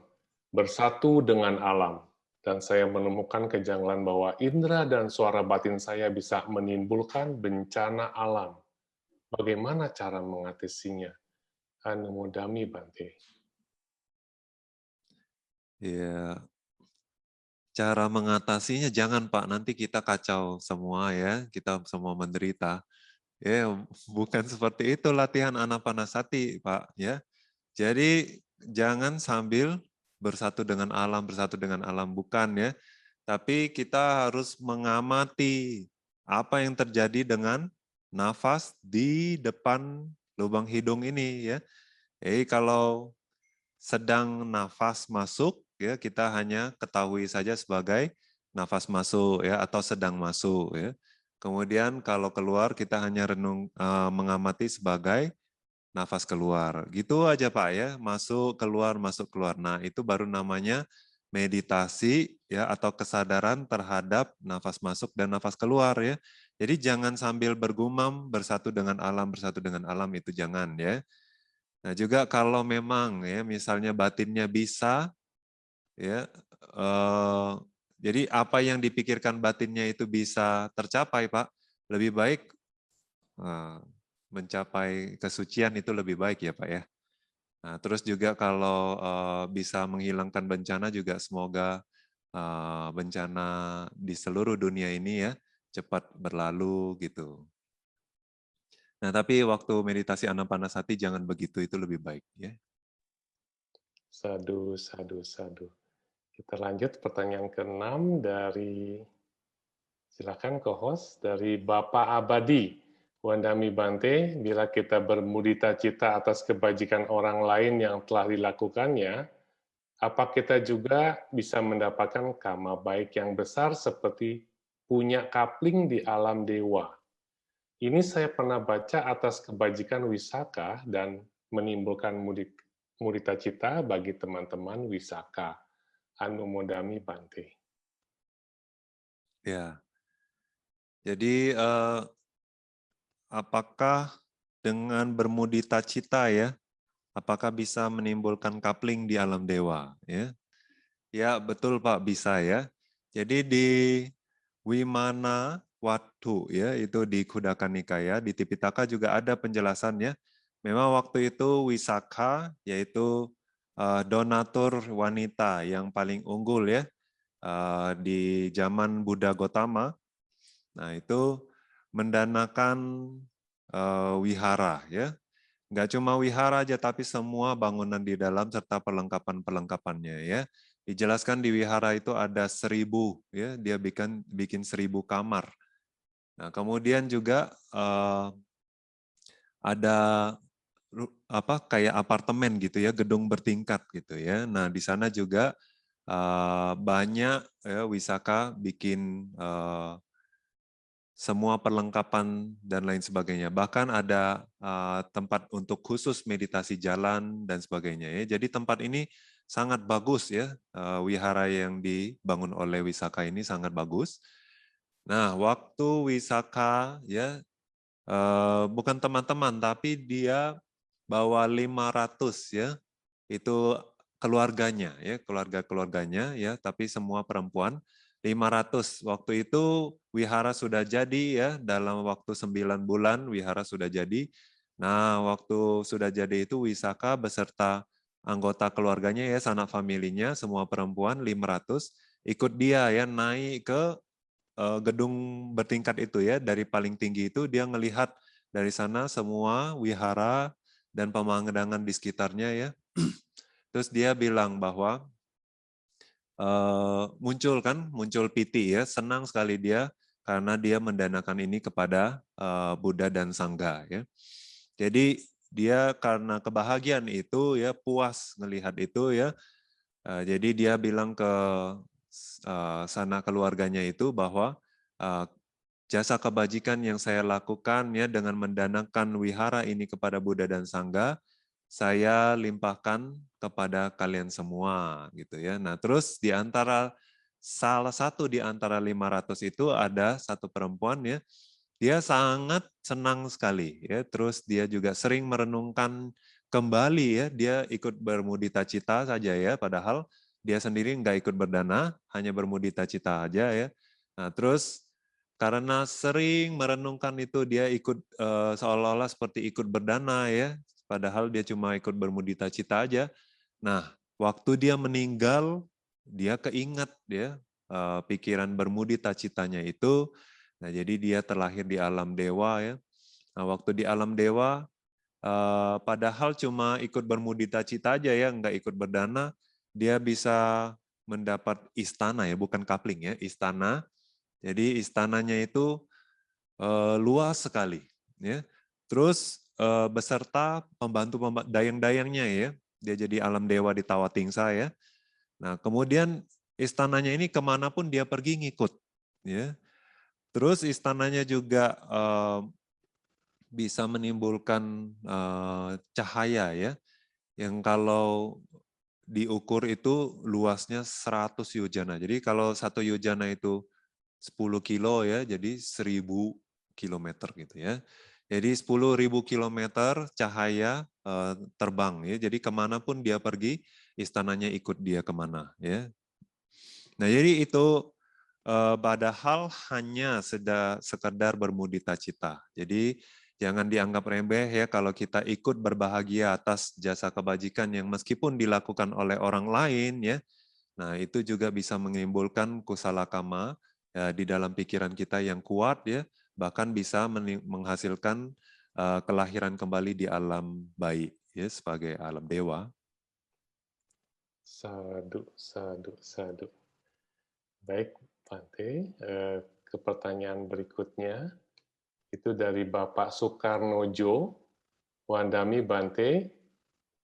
bersatu dengan alam, dan saya menemukan kejanggalan bahwa indera dan suara batin saya bisa menimbulkan bencana alam. Bagaimana cara mengatasinya? Anumodami Bante. Ya, cara mengatasinya jangan Pak, nanti kita kacau semua ya, kita semua menderita. Ya, bukan seperti itu latihan Anapanasati Pak ya. Jadi jangan sambil bersatu dengan alam bukan ya. Tapi kita harus mengamati apa yang terjadi dengan nafas di depan lubang hidung ini ya. Jadi kalau sedang nafas masuk ya, kita hanya ketahui saja sebagai nafas masuk ya, atau sedang masuk ya. Kemudian kalau keluar kita hanya renung mengamati sebagai nafas keluar. Gitu aja Pak ya, masuk keluar. Nah, itu baru namanya meditasi ya atau kesadaran terhadap nafas masuk dan nafas keluar ya. Jadi jangan sambil bergumam bersatu dengan alam itu jangan ya. Nah, juga kalau memang ya misalnya batinnya bisa ya jadi apa yang dipikirkan batinnya itu bisa tercapai, Pak. Lebih baik mencapai kesucian itu lebih baik ya, Pak ya. Nah, terus juga kalau bisa menghilangkan bencana juga semoga bencana di seluruh dunia ini ya cepat berlalu gitu. Nah, tapi waktu meditasi anapanasati jangan begitu, itu lebih baik ya. Sadu, sadu, sadu. Kita lanjut pertanyaan ke-6 dari, silakan co-host, dari Bapak Abadi. Wandami Bante, bila kita bermudita cita atas kebajikan orang lain yang telah dilakukannya, apa kita juga bisa mendapatkan karma baik yang besar seperti punya kapling di alam dewa? Ini saya pernah baca atas kebajikan Wisaka dan menimbulkan mudita cita bagi teman-teman Wisaka. Anumodami Bante. Ya. Jadi apakah dengan bermudita cita ya, apakah bisa menimbulkan coupling di alam dewa ya? Ya, betul Pak, bisa ya. Jadi di Wimana Watu ya, itu di Khuddaka Nikaya, di Tipitaka juga ada penjelasannya. Memang waktu itu Wisakha yaitu donatur wanita yang paling unggul ya di zaman Buddha Gotama. Nah, itu mendanakan wihara ya. Nggak cuma wihara aja, tapi semua bangunan di dalam serta perlengkapan-perlengkapannya ya. Dijelaskan di wihara itu ada 1000 ya, dia bikin 1000 kamar. Nah, kemudian juga ada kayak apartemen gitu ya, gedung bertingkat gitu ya. Nah, di sana juga banyak ya, Wisaka bikin semua perlengkapan dan lain sebagainya. Bahkan ada tempat untuk khusus meditasi jalan dan sebagainya ya. Jadi tempat ini sangat bagus ya. Wihara yang dibangun oleh Wisaka ini sangat bagus. Nah, waktu Wisaka ya bukan teman-teman tapi dia bawa 500 ya. Itu keluarganya ya, keluarga-keluarganya ya, tapi semua perempuan. 500. Waktu itu wihara sudah jadi ya, dalam waktu 9 bulan wihara sudah jadi. Nah, waktu sudah jadi itu Wisaka beserta anggota keluarganya ya, sanak familinya, semua perempuan 500 ikut dia ya naik ke gedung bertingkat itu ya, dari paling tinggi itu dia ngelihat dari sana semua wihara dan pemandangan di sekitarnya ya. Terus dia bilang bahwa muncul piti ya, senang sekali dia karena dia mendanakan ini kepada Buddha dan Sangha ya. Jadi dia karena kebahagiaan itu ya, puas melihat itu ya. Jadi dia bilang ke sanak keluarganya itu bahwa jasa kebajikan yang saya lakukan ya dengan mendanakan wihara ini kepada Buddha dan Sangha, saya limpahkan kepada kalian semua gitu ya. Nah, terus di antara salah satu di antara 500 itu ada satu perempuan ya. Dia sangat senang sekali ya. Terus dia juga sering merenungkan kembali ya, dia ikut bermudita cita saja ya, padahal dia sendiri nggak ikut berdana, hanya bermudita cita aja ya. Nah, terus karena sering merenungkan itu dia ikut seolah-olah seperti ikut berdana ya, padahal dia cuma ikut bermudita cita aja. Nah, waktu dia meninggal, dia keingat ya pikiran bermudita citanya itu. Nah, jadi dia terlahir di alam dewa ya. Nah, waktu di alam dewa, padahal cuma ikut bermudita cita aja ya, nggak ikut berdana, dia bisa mendapat istana ya, bukan kapling ya, istana. Jadi istananya itu luas sekali ya. Terus beserta pembantu dayang-dayangnya ya. Dia jadi alam dewa di Tawatingsa ya. Nah, kemudian istananya ini kemanapun dia pergi ngikut ya. Terus istananya juga bisa menimbulkan cahaya ya, yang kalau diukur itu luasnya 100 yojana. Jadi kalau 1 yojana itu 10 kilo ya, jadi 1000 kilometer gitu ya. Jadi 10.000 kilometer cahaya terbang ya. Jadi kemanapun dia pergi, istananya ikut dia kemana ya. Nah jadi itu padahal hanya sekedar bermudita cita. Jadi jangan dianggap remeh ya kalau kita ikut berbahagia atas jasa kebajikan yang meskipun dilakukan oleh orang lain ya. Nah, itu juga bisa menimbulkan kusala kama ya, di dalam pikiran kita yang kuat ya, bahkan bisa menghasilkan kelahiran kembali di alam baik ya sebagai alam dewa. Sadu, sadu, sadu. Baik, Bante. Ke pertanyaan berikutnya, itu dari Bapak Soekarnojo, Wandami Bante,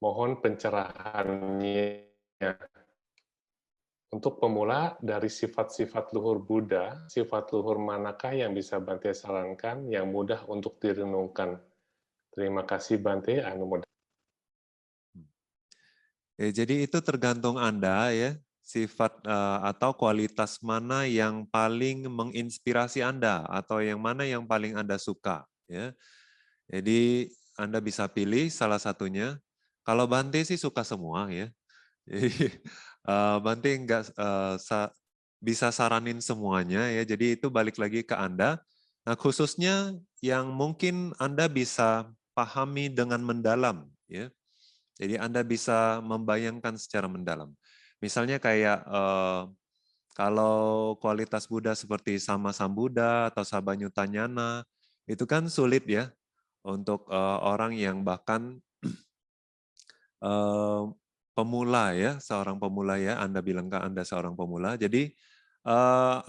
mohon pencerahannya. Untuk pemula, dari sifat-sifat luhur Buddha, sifat luhur manakah yang bisa Bante sarankan yang mudah untuk direnungkan? Terima kasih Bante, Anumodana. Ya, jadi itu tergantung Anda ya, sifat atau kualitas mana yang paling menginspirasi Anda atau yang mana yang paling Anda suka ya. Jadi Anda bisa pilih salah satunya. Kalau Bante sih suka semua ya. Jadi Bante nggak bisa saranin semuanya ya. Jadi itu balik lagi ke Anda. Nah khususnya yang mungkin Anda bisa pahami dengan mendalam ya. Jadi Anda bisa membayangkan secara mendalam. Misalnya kayak kalau kualitas Buddha seperti Sama Sambuddha atau Sabanyutanyana itu kan sulit ya untuk orang yang bahkan pemula ya, seorang pemula ya, Anda bilang ke Anda seorang pemula. Jadi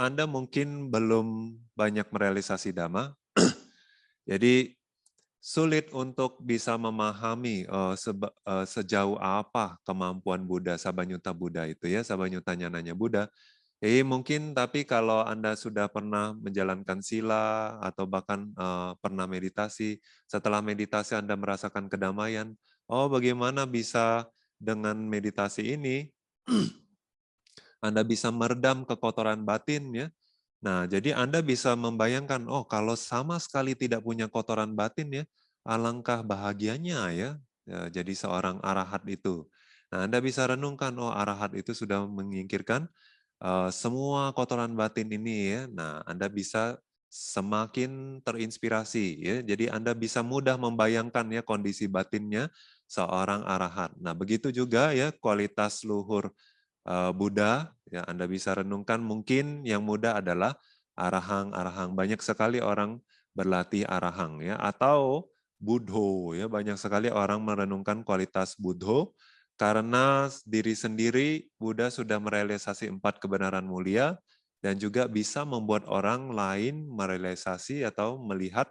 Anda mungkin belum banyak merealisasi Dhamma. Jadi sulit untuk bisa memahami sejauh apa kemampuan Buddha, Sabanyuta Buddha itu ya, Sabanyuta Nyananya Buddha. Jadi mungkin tapi kalau Anda sudah pernah menjalankan sila atau bahkan pernah meditasi, setelah meditasi Anda merasakan kedamaian, oh bagaimana bisa dengan meditasi ini Anda bisa meredam kekotoran batin ya. Nah, jadi Anda bisa membayangkan, oh kalau sama sekali tidak punya kotoran batin ya, alangkah bahagianya ya, jadi seorang arahat itu. Nah, Anda bisa renungkan, oh arahat itu sudah menyingkirkan semua kotoran batin ini ya. Nah, Anda bisa semakin terinspirasi ya. Jadi Anda bisa mudah membayangkan ya kondisi batinnya seorang arahat. Nah, begitu juga ya kualitas luhur Buddha ya Anda bisa renungkan mungkin yang mudah adalah arahang. Banyak sekali orang berlatih arahang ya atau Buddho ya banyak sekali orang merenungkan kualitas Buddho karena diri sendiri Buddha sudah merealisasi 4 kebenaran mulia dan juga bisa membuat orang lain merealisasi atau melihat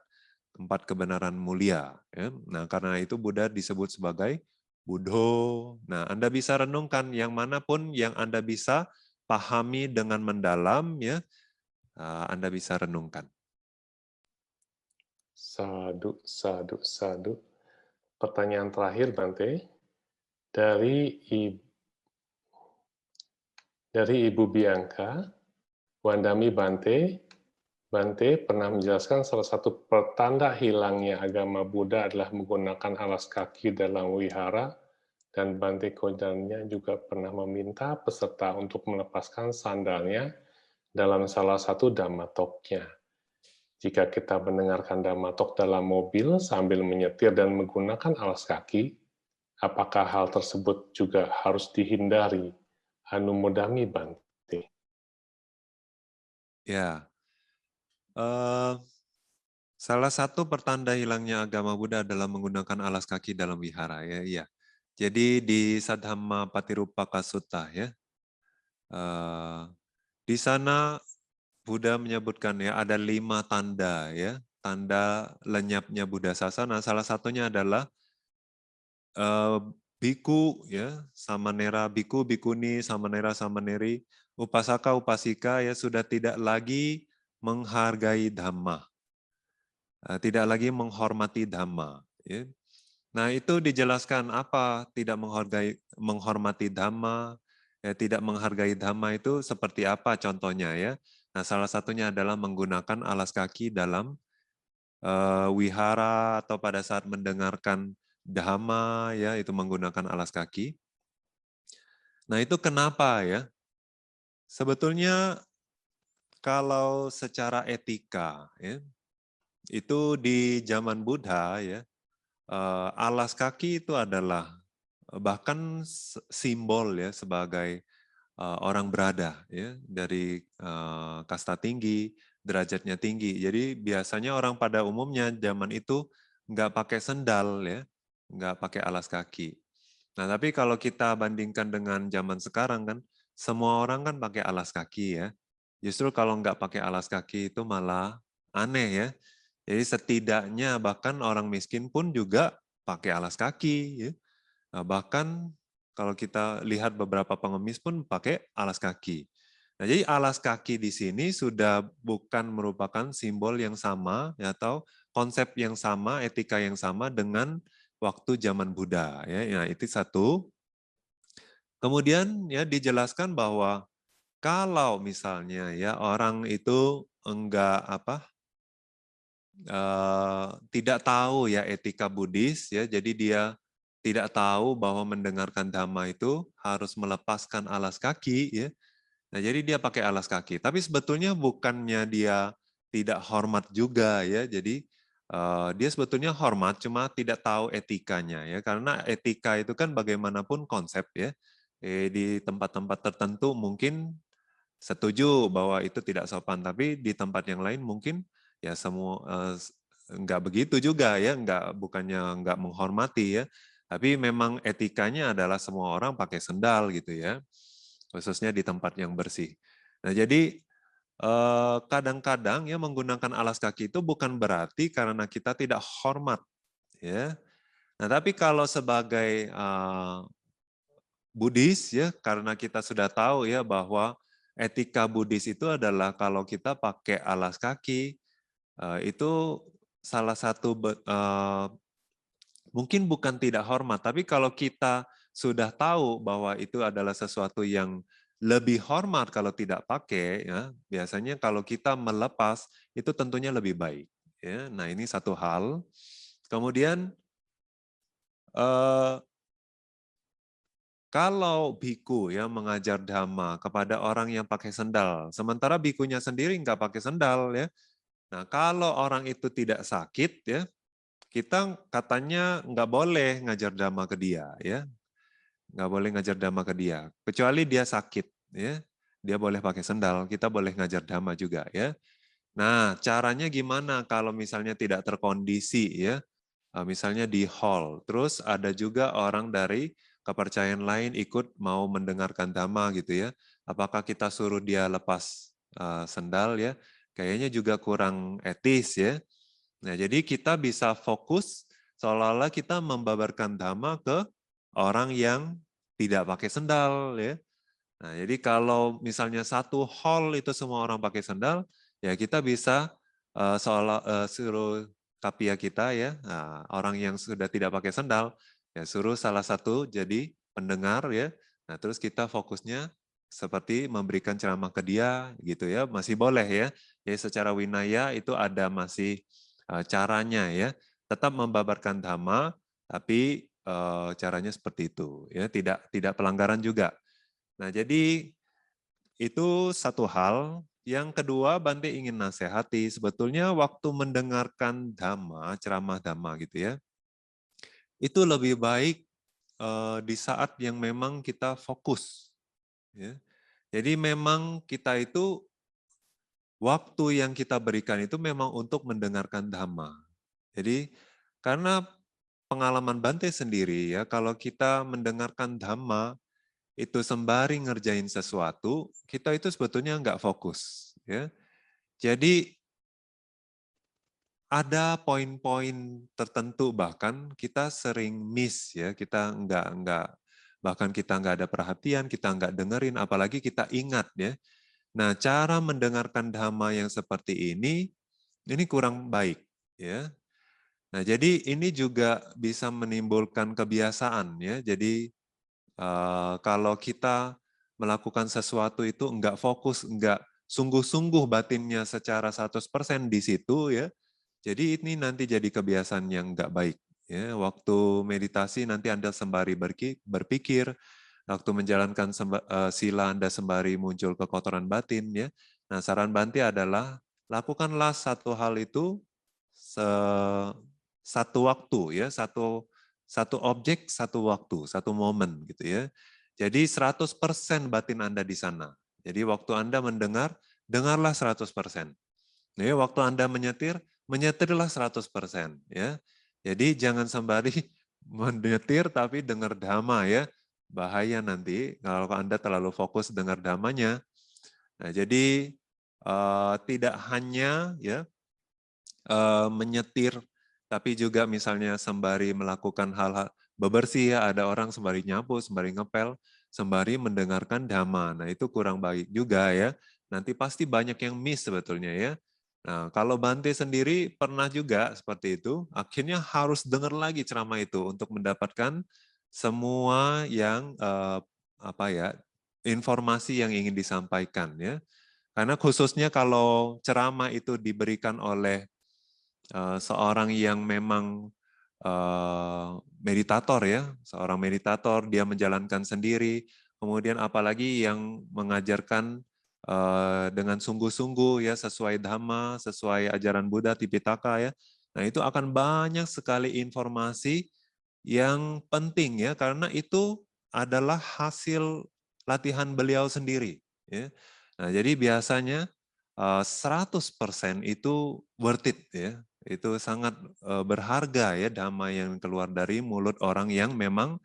4 kebenaran mulia ya. Nah, karena itu Buddha disebut sebagai Buddho. Nah, Anda bisa renungkan yang manapun yang Anda bisa pahami dengan mendalam, ya, Anda bisa renungkan. Sadu, sadu, sadu. Pertanyaan terakhir, Bante. Dari Ibu Bianca, Wandami Bante, Bante pernah menjelaskan salah satu pertanda hilangnya agama Buddha adalah menggunakan alas kaki dalam wihara, dan Bante Kodarnya juga pernah meminta peserta untuk melepaskan sandalnya dalam salah satu Dhamma Talk-nya. Jika kita mendengarkan Dhamma Talk dalam mobil sambil menyetir dan menggunakan alas kaki, apakah hal tersebut juga harus dihindari? Anumodami Bante. Ya, salah satu pertanda hilangnya agama Buddha adalah menggunakan alas kaki dalam wihara. Ya, iya. Jadi di Saddhamma Patirupaka Sutta ya, di sana Buddha menyebutkan ya ada 5 tanda ya, tanda lenyapnya Buddha Sasana. Salah satunya adalah biku ya, samanera biku, bikuni, samanera, samaneri, upasaka, upasika ya sudah tidak lagi menghargai Dhamma, tidak lagi menghormati Dhamma. Ya. Nah, itu dijelaskan apa tidak menghormati Dhamma, ya, tidak menghargai Dhamma itu seperti apa contohnya ya. Nah, salah satunya adalah menggunakan alas kaki dalam wihara atau pada saat mendengarkan Dhamma, ya, itu menggunakan alas kaki. Nah, itu kenapa ya? Sebetulnya kalau secara etika, ya, itu di zaman Buddha, ya, alas kaki itu adalah bahkan simbol ya sebagai orang berada ya dari kasta tinggi, derajatnya tinggi. Jadi biasanya orang pada umumnya zaman itu nggak pakai sendal ya, nggak pakai alas kaki. Nah tapi kalau kita bandingkan dengan zaman sekarang kan, semua orang kan pakai alas kaki ya. Justru kalau nggak pakai alas kaki itu malah aneh ya. Jadi setidaknya bahkan orang miskin pun juga pakai alas kaki ya. Bahkan kalau kita lihat beberapa pengemis pun pakai alas kaki. Nah, jadi alas kaki di sini sudah bukan merupakan simbol yang sama ya, atau konsep yang sama, etika yang sama dengan waktu zaman Buddha ya. Nah, itu satu. Kemudian ya dijelaskan bahwa kalau misalnya ya orang itu tidak tahu ya etika Buddhis ya, jadi dia tidak tahu bahwa mendengarkan Dhamma itu harus melepaskan alas kaki ya. Nah, jadi dia pakai alas kaki. Tapi sebetulnya bukannya dia tidak hormat juga ya. Jadi dia sebetulnya hormat cuma tidak tahu etikanya ya. Karena etika itu kan bagaimanapun konsep ya. Di tempat-tempat tertentu mungkin setuju bahwa itu tidak sopan, tapi di tempat yang lain mungkin ya semua nggak begitu juga ya, bukannya nggak menghormati ya, tapi memang etikanya adalah semua orang pakai sendal gitu ya, khususnya di tempat yang bersih. Nah jadi kadang-kadang ya menggunakan alas kaki itu bukan berarti karena kita tidak hormat ya. Nah tapi kalau sebagai Buddhis ya, karena kita sudah tahu ya bahwa etika Buddhis itu adalah kalau kita pakai alas kaki itu salah satu mungkin bukan tidak hormat, tapi kalau kita sudah tahu bahwa itu adalah sesuatu yang lebih hormat kalau tidak pakai ya, biasanya kalau kita melepas itu tentunya lebih baik ya. Nah, ini satu hal. Kemudian kalau biku ya mengajar dhamma kepada orang yang pakai sendal, sementara bikunya sendiri nggak pakai sendal ya. Nah kalau orang itu tidak sakit ya, kita katanya nggak boleh ngajar dhamma ke dia ya, nggak boleh ngajar dhamma ke dia, kecuali dia sakit ya, dia boleh pakai sendal, kita boleh ngajar dhamma juga ya. Nah caranya gimana kalau misalnya tidak terkondisi ya, misalnya di hall, terus ada juga orang dari kepercayaan lain ikut mau mendengarkan dhamma gitu ya. Apakah kita suruh dia lepas sendal ya? Kayaknya juga kurang etis ya. Nah, jadi kita bisa fokus seolah-olah kita membabarkan dhamma ke orang yang tidak pakai sendal ya. Nah, jadi kalau misalnya satu hall itu semua orang pakai sandal, ya kita bisa suruh kapia kita ya, nah, orang yang sudah tidak pakai sandal, ya suruh salah satu jadi pendengar ya. Nah, terus kita fokusnya seperti memberikan ceramah ke dia gitu ya, masih boleh ya. Jadi secara winaya itu ada masih caranya ya. Tetap membabarkan dhamma, tapi caranya seperti itu ya, tidak pelanggaran juga. Nah, jadi itu satu hal. Yang kedua, Bante ingin nasihati, sebetulnya waktu mendengarkan dhamma, ceramah dhamma gitu ya, itu lebih baik di saat yang memang kita fokus. Ya. Jadi memang kita itu, waktu yang kita berikan itu memang untuk mendengarkan dhamma. Jadi karena pengalaman Bante sendiri ya, kalau kita mendengarkan dhamma, itu sembari ngerjain sesuatu, kita itu sebetulnya nggak fokus. Ya. Jadi ada poin-poin tertentu bahkan kita sering miss ya, kita nggak bahkan kita nggak ada perhatian, kita nggak dengerin, apalagi kita ingat ya. Nah, cara mendengarkan dhamma yang seperti ini kurang baik, ya. Nah, jadi ini juga bisa menimbulkan kebiasaan, ya. Jadi kalau kita melakukan sesuatu itu enggak fokus, enggak sungguh-sungguh batinnya secara 100% di situ, ya. Jadi ini nanti jadi kebiasaan yang enggak baik, ya. Waktu meditasi nanti Anda sembari berpikir, waktu menjalankan sila Anda sembari muncul kekotoran batin, ya. Nah, saran Bante adalah lakukanlah satu hal itu satu waktu, ya, satu objek, satu waktu, satu momen, gitu ya. Jadi 100% batin Anda di sana. Jadi waktu Anda mendengar, dengarlah 100%. Ya, waktu Anda menyetir, menyetirlah 100%, ya. Jadi jangan sembari menyetir tapi dengar dhamma, ya. Bahaya nanti kalau Anda terlalu fokus dengar dhammanya. Nah, jadi tidak hanya, ya, menyetir, tapi juga misalnya sembari melakukan hal-hal bebersih, ya, ada orang sembari nyapu, sembari ngepel, sembari mendengarkan dhamma. Nah, itu kurang baik juga, ya. Nanti pasti banyak yang miss sebetulnya, ya. Nah, kalau Bante sendiri pernah juga seperti itu, akhirnya harus dengar lagi ceramah itu untuk mendapatkan semua yang apa ya, informasi yang ingin disampaikan, ya. Karena khususnya kalau ceramah itu diberikan oleh seorang yang memang meditator, ya, seorang meditator, dia menjalankan sendiri, kemudian apalagi yang mengajarkan dengan sungguh-sungguh, ya, sesuai dhamma, sesuai ajaran Buddha Tipitaka, ya. Nah, itu akan banyak sekali informasi yang penting, ya, karena itu adalah hasil latihan beliau sendiri, ya. Nah, jadi biasanya 100% itu worth it, ya. Itu sangat berharga, ya, dhamma yang keluar dari mulut orang yang memang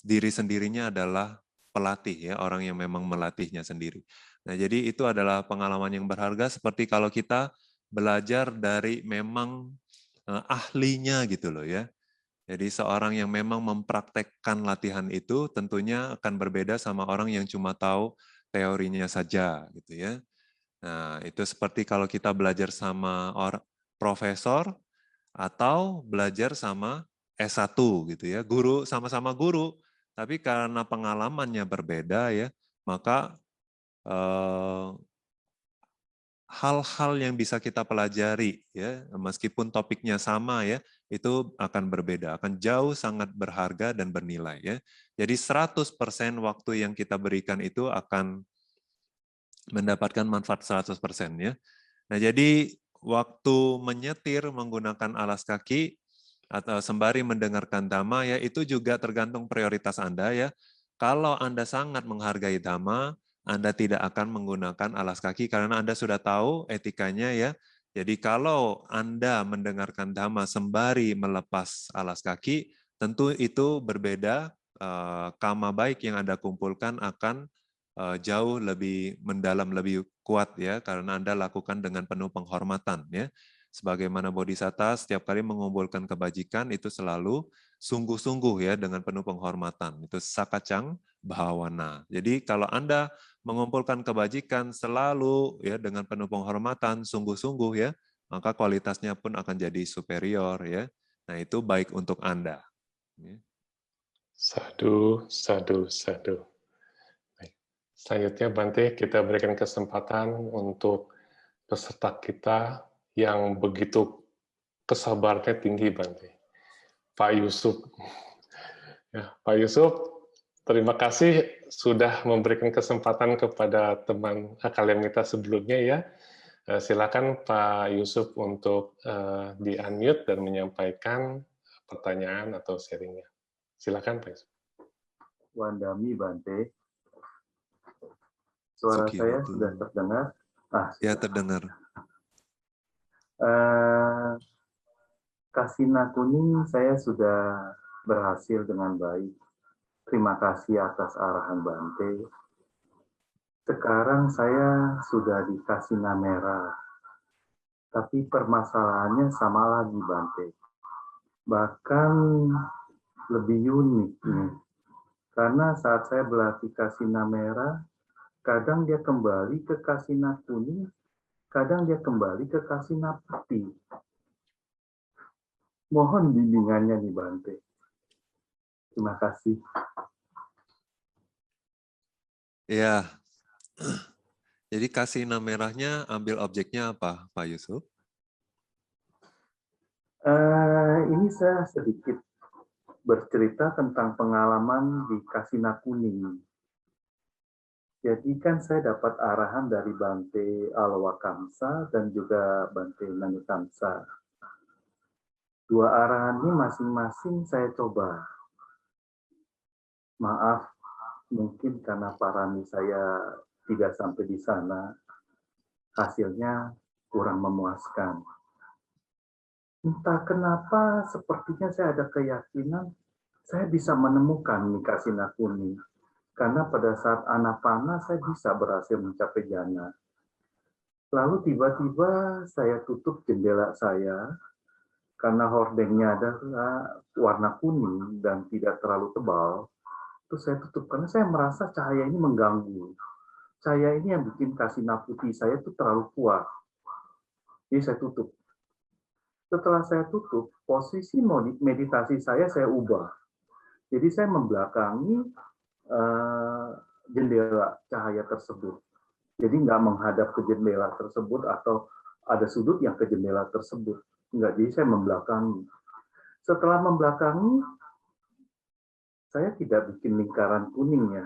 diri sendirinya adalah pelatih, ya, orang yang memang melatihnya sendiri. Nah, jadi itu adalah pengalaman yang berharga seperti kalau kita belajar dari memang ahlinya gitu loh, ya. Jadi seorang yang memang mempraktekkan latihan itu tentunya akan berbeda sama orang yang cuma tahu teorinya saja gitu, ya. Nah, itu seperti kalau kita belajar sama profesor atau belajar sama S1 gitu, ya. Guru, sama-sama guru, tapi karena pengalamannya berbeda, ya, maka hal-hal yang bisa kita pelajari, ya, meskipun topiknya sama, ya, itu akan berbeda, akan jauh sangat berharga dan bernilai, ya. Jadi 100% waktu yang kita berikan itu akan mendapatkan manfaat 100%, ya. Nah, jadi waktu menyetir menggunakan alas kaki atau sembari mendengarkan dhamma, ya, itu juga tergantung prioritas Anda, ya. Kalau Anda sangat menghargai dhamma, Anda tidak akan menggunakan alas kaki karena Anda sudah tahu etikanya, ya. Jadi kalau Anda mendengarkan dhamma sembari melepas alas kaki, tentu itu berbeda. Kama baik yang Anda kumpulkan akan jauh lebih mendalam, lebih kuat, ya, karena Anda lakukan dengan penuh penghormatan, ya. Sebagaimana bodhisatta setiap kali mengumpulkan kebajikan itu selalu sungguh-sungguh, ya, dengan penuh penghormatan. Itu sakacang bhawana. Jadi kalau Anda mengumpulkan kebajikan selalu, ya, dengan penuh penghormatan, sungguh-sungguh, ya, maka kualitasnya pun akan jadi superior, ya. Nah, itu baik untuk Anda. Ya. Sadu, sadu, sadu. Baik. Selanjutnya, Bante, kita berikan kesempatan untuk peserta kita yang begitu kesabarannya tinggi, Bante. Pak Yusuf. Ya, Pak Yusuf, terima kasih sudah memberikan kesempatan kepada teman Akalemita sebelumnya, ya. Silakan Pak Yusuf untuk di-unmute dan menyampaikan pertanyaan atau sharingnya. Silakan Pak Yusuf. Wandami Bante, suara saya sudah terdengar? Ya, terdengar. Kasina kuning saya sudah berhasil dengan baik. Terima kasih atas arahan Bante. Sekarang saya sudah di kasina merah. Tapi permasalahannya sama lagi Bante. Bahkan lebih unik nih. Karena saat saya berlatih kasina merah, Kadang dia kembali ke kasina kuning, kadang dia kembali ke kasina putih. Mohon bimbingannya nih Bante. Terima kasih. Ya, jadi kasina merahnya ambil objeknya apa, Pak Yusuf? Ini saya sedikit bercerita tentang pengalaman di kasina kuning. Jadi kan saya dapat arahan dari Bante Alwakamsa dan juga Bante Nanitamsa. Dua arahan ini masing-masing saya coba. Maaf, mungkin karena parani saya tidak sampai di sana, hasilnya kurang memuaskan. Entah kenapa, sepertinya saya ada keyakinan saya bisa menemukan nih kasina kuning. Karena pada saat anapana saya bisa berhasil mencapai jana. Lalu tiba-tiba saya tutup jendela saya, karena hordengnya adalah warna kuning dan tidak terlalu tebal. Terus saya tutup, karena saya merasa cahaya ini mengganggu. Cahaya ini yang bikin kasina putih saya itu terlalu kuat. Jadi saya tutup. Setelah saya tutup, posisi meditasi saya ubah. Jadi saya membelakangi jendela cahaya tersebut. Jadi nggak menghadap ke jendela tersebut atau ada sudut yang ke jendela tersebut. Enggak, jadi saya membelakangi. Setelah membelakangi, saya tidak bikin lingkaran kuning ya.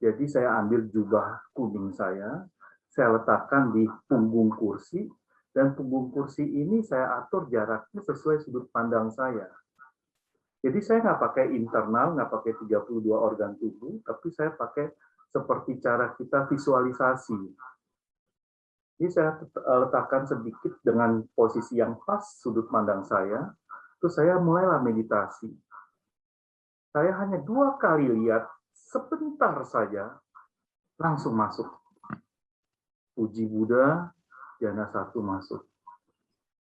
Jadi saya ambil jubah kuning saya letakkan di punggung kursi, dan punggung kursi ini saya atur jaraknya sesuai sudut pandang saya. Jadi saya nggak pakai internal, nggak pakai 32 organ tubuh, tapi saya pakai seperti cara kita visualisasi. Ini saya letakkan sedikit dengan posisi yang pas sudut pandang saya, terus saya mulailah meditasi. Saya hanya 2 kali lihat, sebentar saja, langsung masuk. Puji Buddha, jana 1 masuk.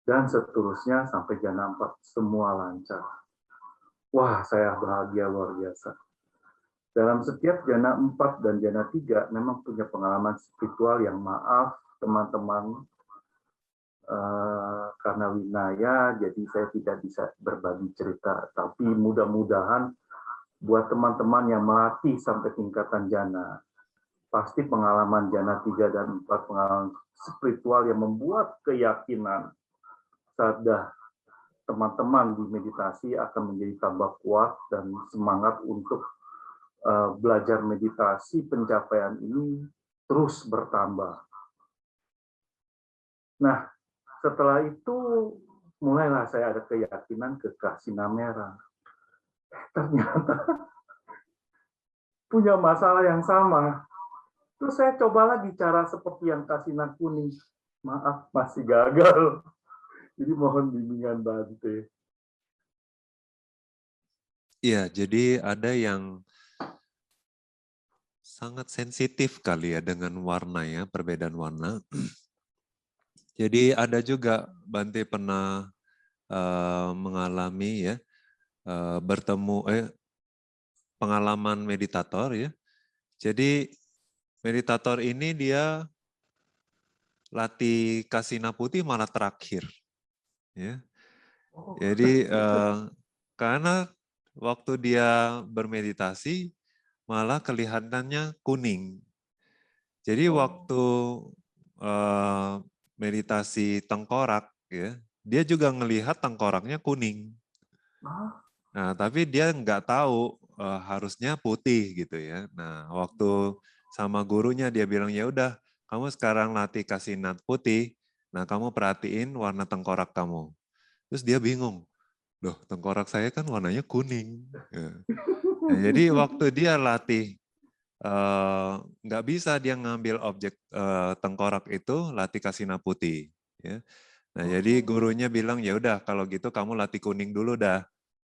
Dan seterusnya sampai jana 4, semua lancar. Wah, saya bahagia luar biasa. Dalam setiap jana 4 dan jana 3 memang punya pengalaman spiritual yang maaf teman-teman karena winaya, jadi saya tidak bisa berbagi cerita. Tapi mudah-mudahan buat teman-teman yang melatih sampai tingkatan jana, pasti pengalaman jana 3 dan 4 pengalaman spiritual yang membuat keyakinan sadah teman-teman di meditasi akan menjadi tambah kuat dan semangat untuk belajar meditasi pencapaian ini terus bertambah. Nah, setelah itu mulailah saya ada keyakinan ke kasina merah. Ternyata punya masalah yang sama. Terus saya cobalah bicara seperti yang kasina kuning. Maaf, masih gagal. Jadi mohon bimbingan Bante. Iya, jadi ada yang sangat sensitif kali ya dengan warna ya, perbedaan warna. Jadi ada juga Bante pernah mengalami ya, bertemu pengalaman meditator ya. Jadi meditator ini dia latih kasina putih malah terakhir. Ya. Jadi karena waktu dia bermeditasi malah kelihatannya kuning. Jadi waktu meditasi tengkorak, ya, dia juga ngelihat tengkoraknya kuning. Nah, tapi dia nggak tahu harusnya putih gitu ya. Nah, waktu sama gurunya dia bilang ya udah, kamu sekarang latih kasina putih. Nah, kamu perhatiin warna tengkorak kamu. Terus dia bingung, loh tengkorak saya kan warnanya kuning. Nah, jadi waktu dia latih, nggak bisa dia ngambil objek tengkorak itu latih kasina putih. Ya. Nah, jadi gurunya bilang ya udah kalau gitu kamu latih kuning dulu dah.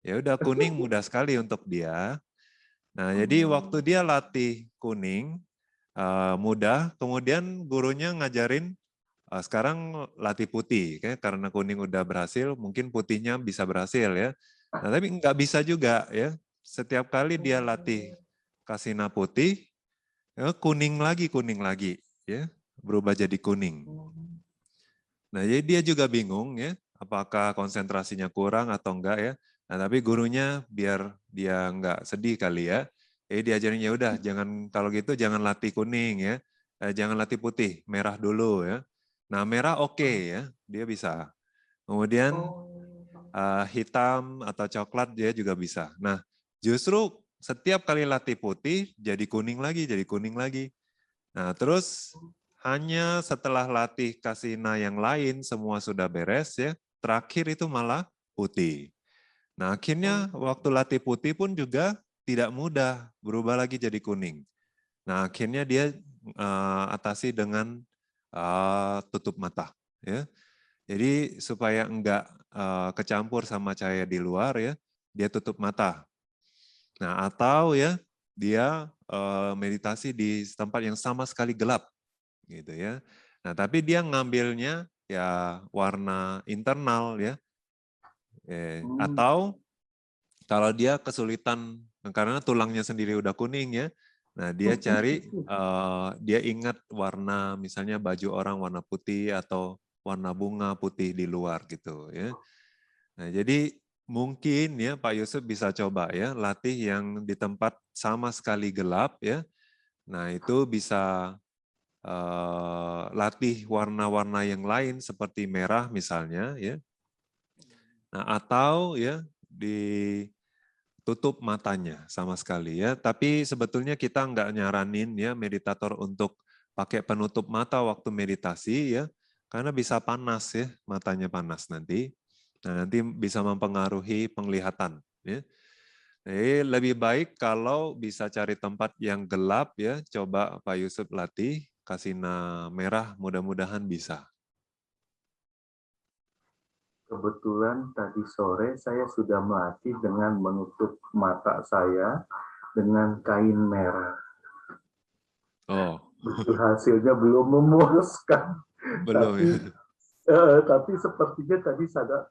Ya udah kuning mudah sekali untuk dia. Nah, jadi waktu dia latih kuning mudah, kemudian gurunya ngajarin sekarang latih putih, karena kuning udah berhasil, mungkin putihnya bisa berhasil ya. Nah, tapi nggak bisa juga ya. Setiap kali dia latih kasina putih, Ya, kuning lagi, ya, berubah jadi kuning. Nah, jadi dia juga bingung ya, apakah konsentrasinya kurang atau enggak ya. Nah, tapi gurunya biar dia enggak sedih kali ya. Jadi diajarin ya udah jangan kalau gitu jangan latih kuning ya. Jangan latih putih, merah dulu ya. Nah, merah oke ya, dia bisa. Kemudian hitam atau coklat dia juga bisa. Nah, justru setiap kali latih putih jadi kuning lagi, jadi kuning lagi. Nah, terus hanya setelah latih kasina yang lain semua sudah beres ya, terakhir itu malah putih. Nah, akhirnya waktu latih putih pun juga tidak mudah, berubah lagi jadi kuning. Nah, akhirnya dia atasi dengan tutup mata ya. Jadi supaya enggak kecampur sama cahaya di luar ya, dia tutup mata. Nah, atau ya dia meditasi di tempat yang sama sekali gelap gitu ya. Nah, tapi dia ngambilnya ya warna internal ya. Atau kalau dia kesulitan karena tulangnya sendiri udah kuning ya. Nah, dia cari dia ingat warna misalnya baju orang warna putih atau warna bunga putih di luar gitu ya. Nah, jadi mungkin ya Pak Yusuf bisa coba ya latih yang di tempat sama sekali gelap ya. Nah, itu bisa latih warna-warna yang lain seperti merah misalnya ya. Nah, atau ya ditutup matanya sama sekali ya. Tapi sebetulnya kita nggak nyaranin ya meditator untuk pakai penutup mata waktu meditasi ya. Karena bisa panas ya, matanya panas nanti. Nah, nanti bisa mempengaruhi penglihatan ya. Jadi lebih baik kalau bisa cari tempat yang gelap ya. Coba Pak Yusuf latih kasina merah, mudah-mudahan bisa. Kebetulan tadi sore saya sudah melatih dengan menutup mata saya dengan kain merah. Oh, Hasilnya belum memuaskan, belum ya. tapi sepertinya tadi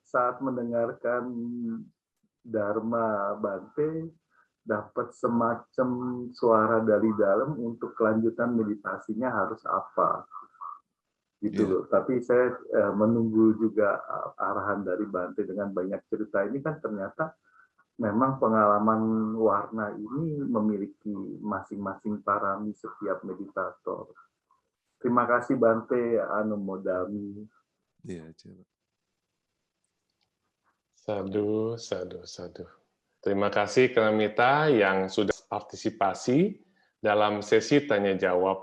saat mendengarkan Dharma Bante dapat semacam suara dari dalam untuk kelanjutan meditasinya harus apa gitu Iya. loh. Tapi saya menunggu juga arahan dari Bante dengan banyak cerita ini kan ternyata memang pengalaman warna ini memiliki masing-masing parami setiap meditator. Terima kasih Bante Anumodami. Iya, coba. Sadu, sadu, sadu. Terima kasih Kramita yang sudah partisipasi dalam sesi tanya jawab.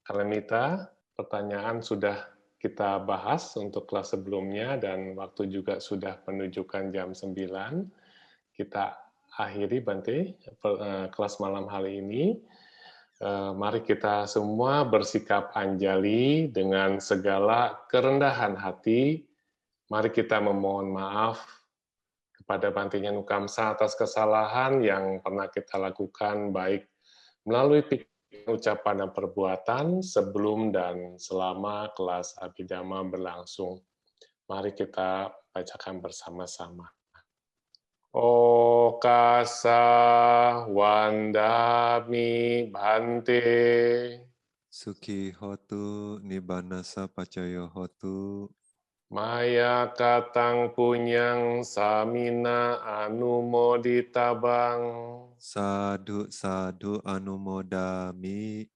Kramita, pertanyaan sudah kita bahas untuk kelas sebelumnya dan waktu juga sudah menunjukkan jam 9. Kita akhiri Bante kelas malam hari ini. Mari kita semua bersikap anjali dengan segala kerendahan hati. Mari kita memohon maaf kepada Bante Nyanukamsa atas kesalahan yang pernah kita lakukan, baik melalui pikiran, ucapan, dan perbuatan sebelum dan selama kelas Abhidhamma berlangsung. Mari kita bacakan bersama-sama. Okasa wandami Bante. Suki hotu, nibanasa pacayo hotu, Maya katang punyang samina anumoditabang. sadu sadu anumodami,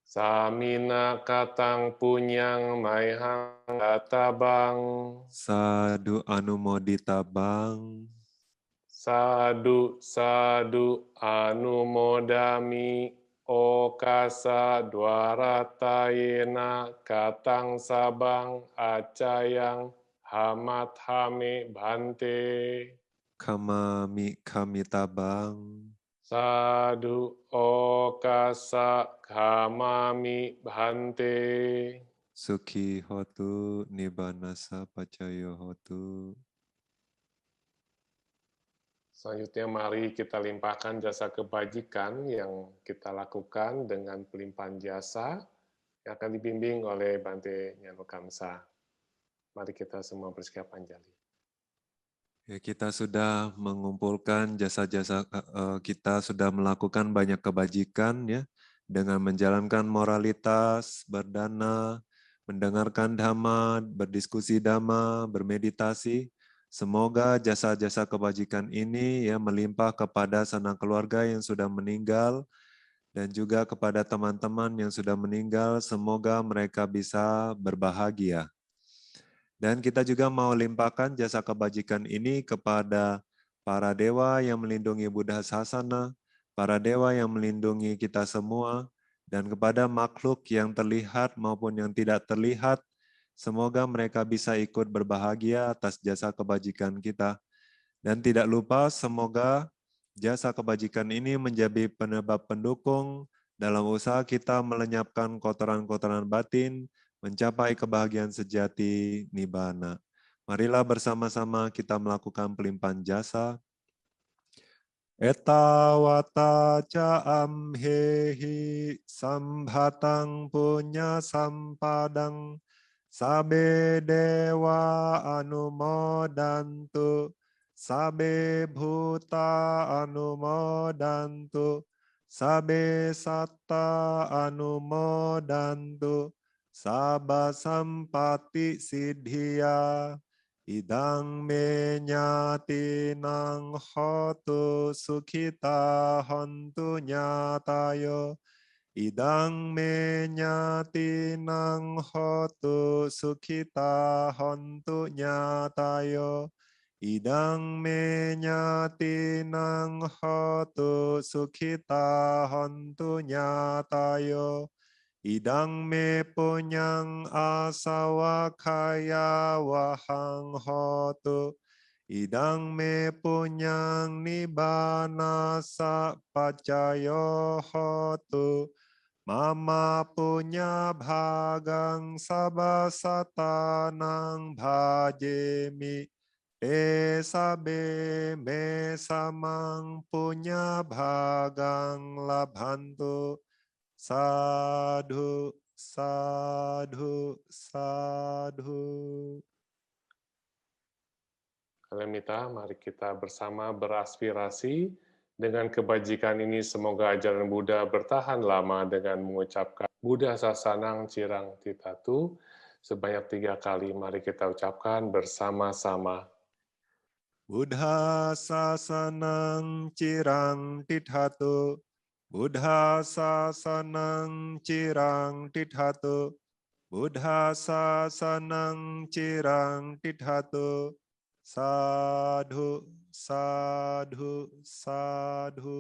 Samina katang punyang maihang katabang. sadu anumoditabang, Sadu sadu anumodami. Okasa dwaratayena katang sabang acayang hamat hame Bante. kamami kamitabang, Sadu okasa kamami Bante. suki hotu, nibanasa pacayo hotu. Selanjutnya mari kita limpahkan jasa kebajikan yang kita lakukan dengan pelimpahan jasa yang akan dibimbing oleh Bante Nyanukamsa. Mari kita semua bersikap anjali. Ya, kita sudah mengumpulkan jasa-jasa kita sudah melakukan banyak kebajikan ya dengan menjalankan moralitas, berdana, mendengarkan dhamma, berdiskusi dhamma, bermeditasi. Semoga jasa-jasa kebajikan ini ya melimpah kepada sanak keluarga yang sudah meninggal dan juga kepada teman-teman yang sudah meninggal. Semoga mereka bisa berbahagia. Dan kita juga mau limpahkan jasa kebajikan ini kepada para dewa yang melindungi Buddha Sasana, para dewa yang melindungi kita semua, dan kepada makhluk yang terlihat maupun yang tidak terlihat. Semoga mereka bisa ikut berbahagia atas jasa kebajikan kita. Dan tidak lupa, semoga jasa kebajikan ini menjadi penyebab pendukung dalam usaha kita melenyapkan kotoran-kotoran batin, mencapai kebahagiaan sejati nibbana. Marilah bersama-sama kita melakukan pelimpahan jasa. Etawata ca amhehi sambhatang punya sampadang sabe dewa anumodantu sabe bhuta anumodantu sabe satta anumodantu sabba sampati siddhya idang me nyati nang hotu sukhita hontu nyatayo. Idang me nyati nang hotu sukhita hontu nyatayo. Idang me nyati nang hotu sukhita hontu nyatayo. Idang me punyang asawa kaya wahang hotu. Idang me punyang nibbana sa pacayo hotu. Mama punya bhagang sabasatanang bhajemi. Te sabe me samang punya bhagang labhantu. Sadhu, sadhu, sadhu. Kalemita, mari kita bersama beraspirasi dengan kebajikan ini. Semoga ajaran Buddha bertahan lama dengan mengucapkan Buddha Sasanang Cirang Titatu sebanyak 3 kali. Mari kita ucapkan bersama-sama. Buddha Sasanang Cirang Titatu. Buddha Sasanang Cirang Titatu. Buddha Sasanang Cirang Titatu. Sadhu, sadhu, sadhu.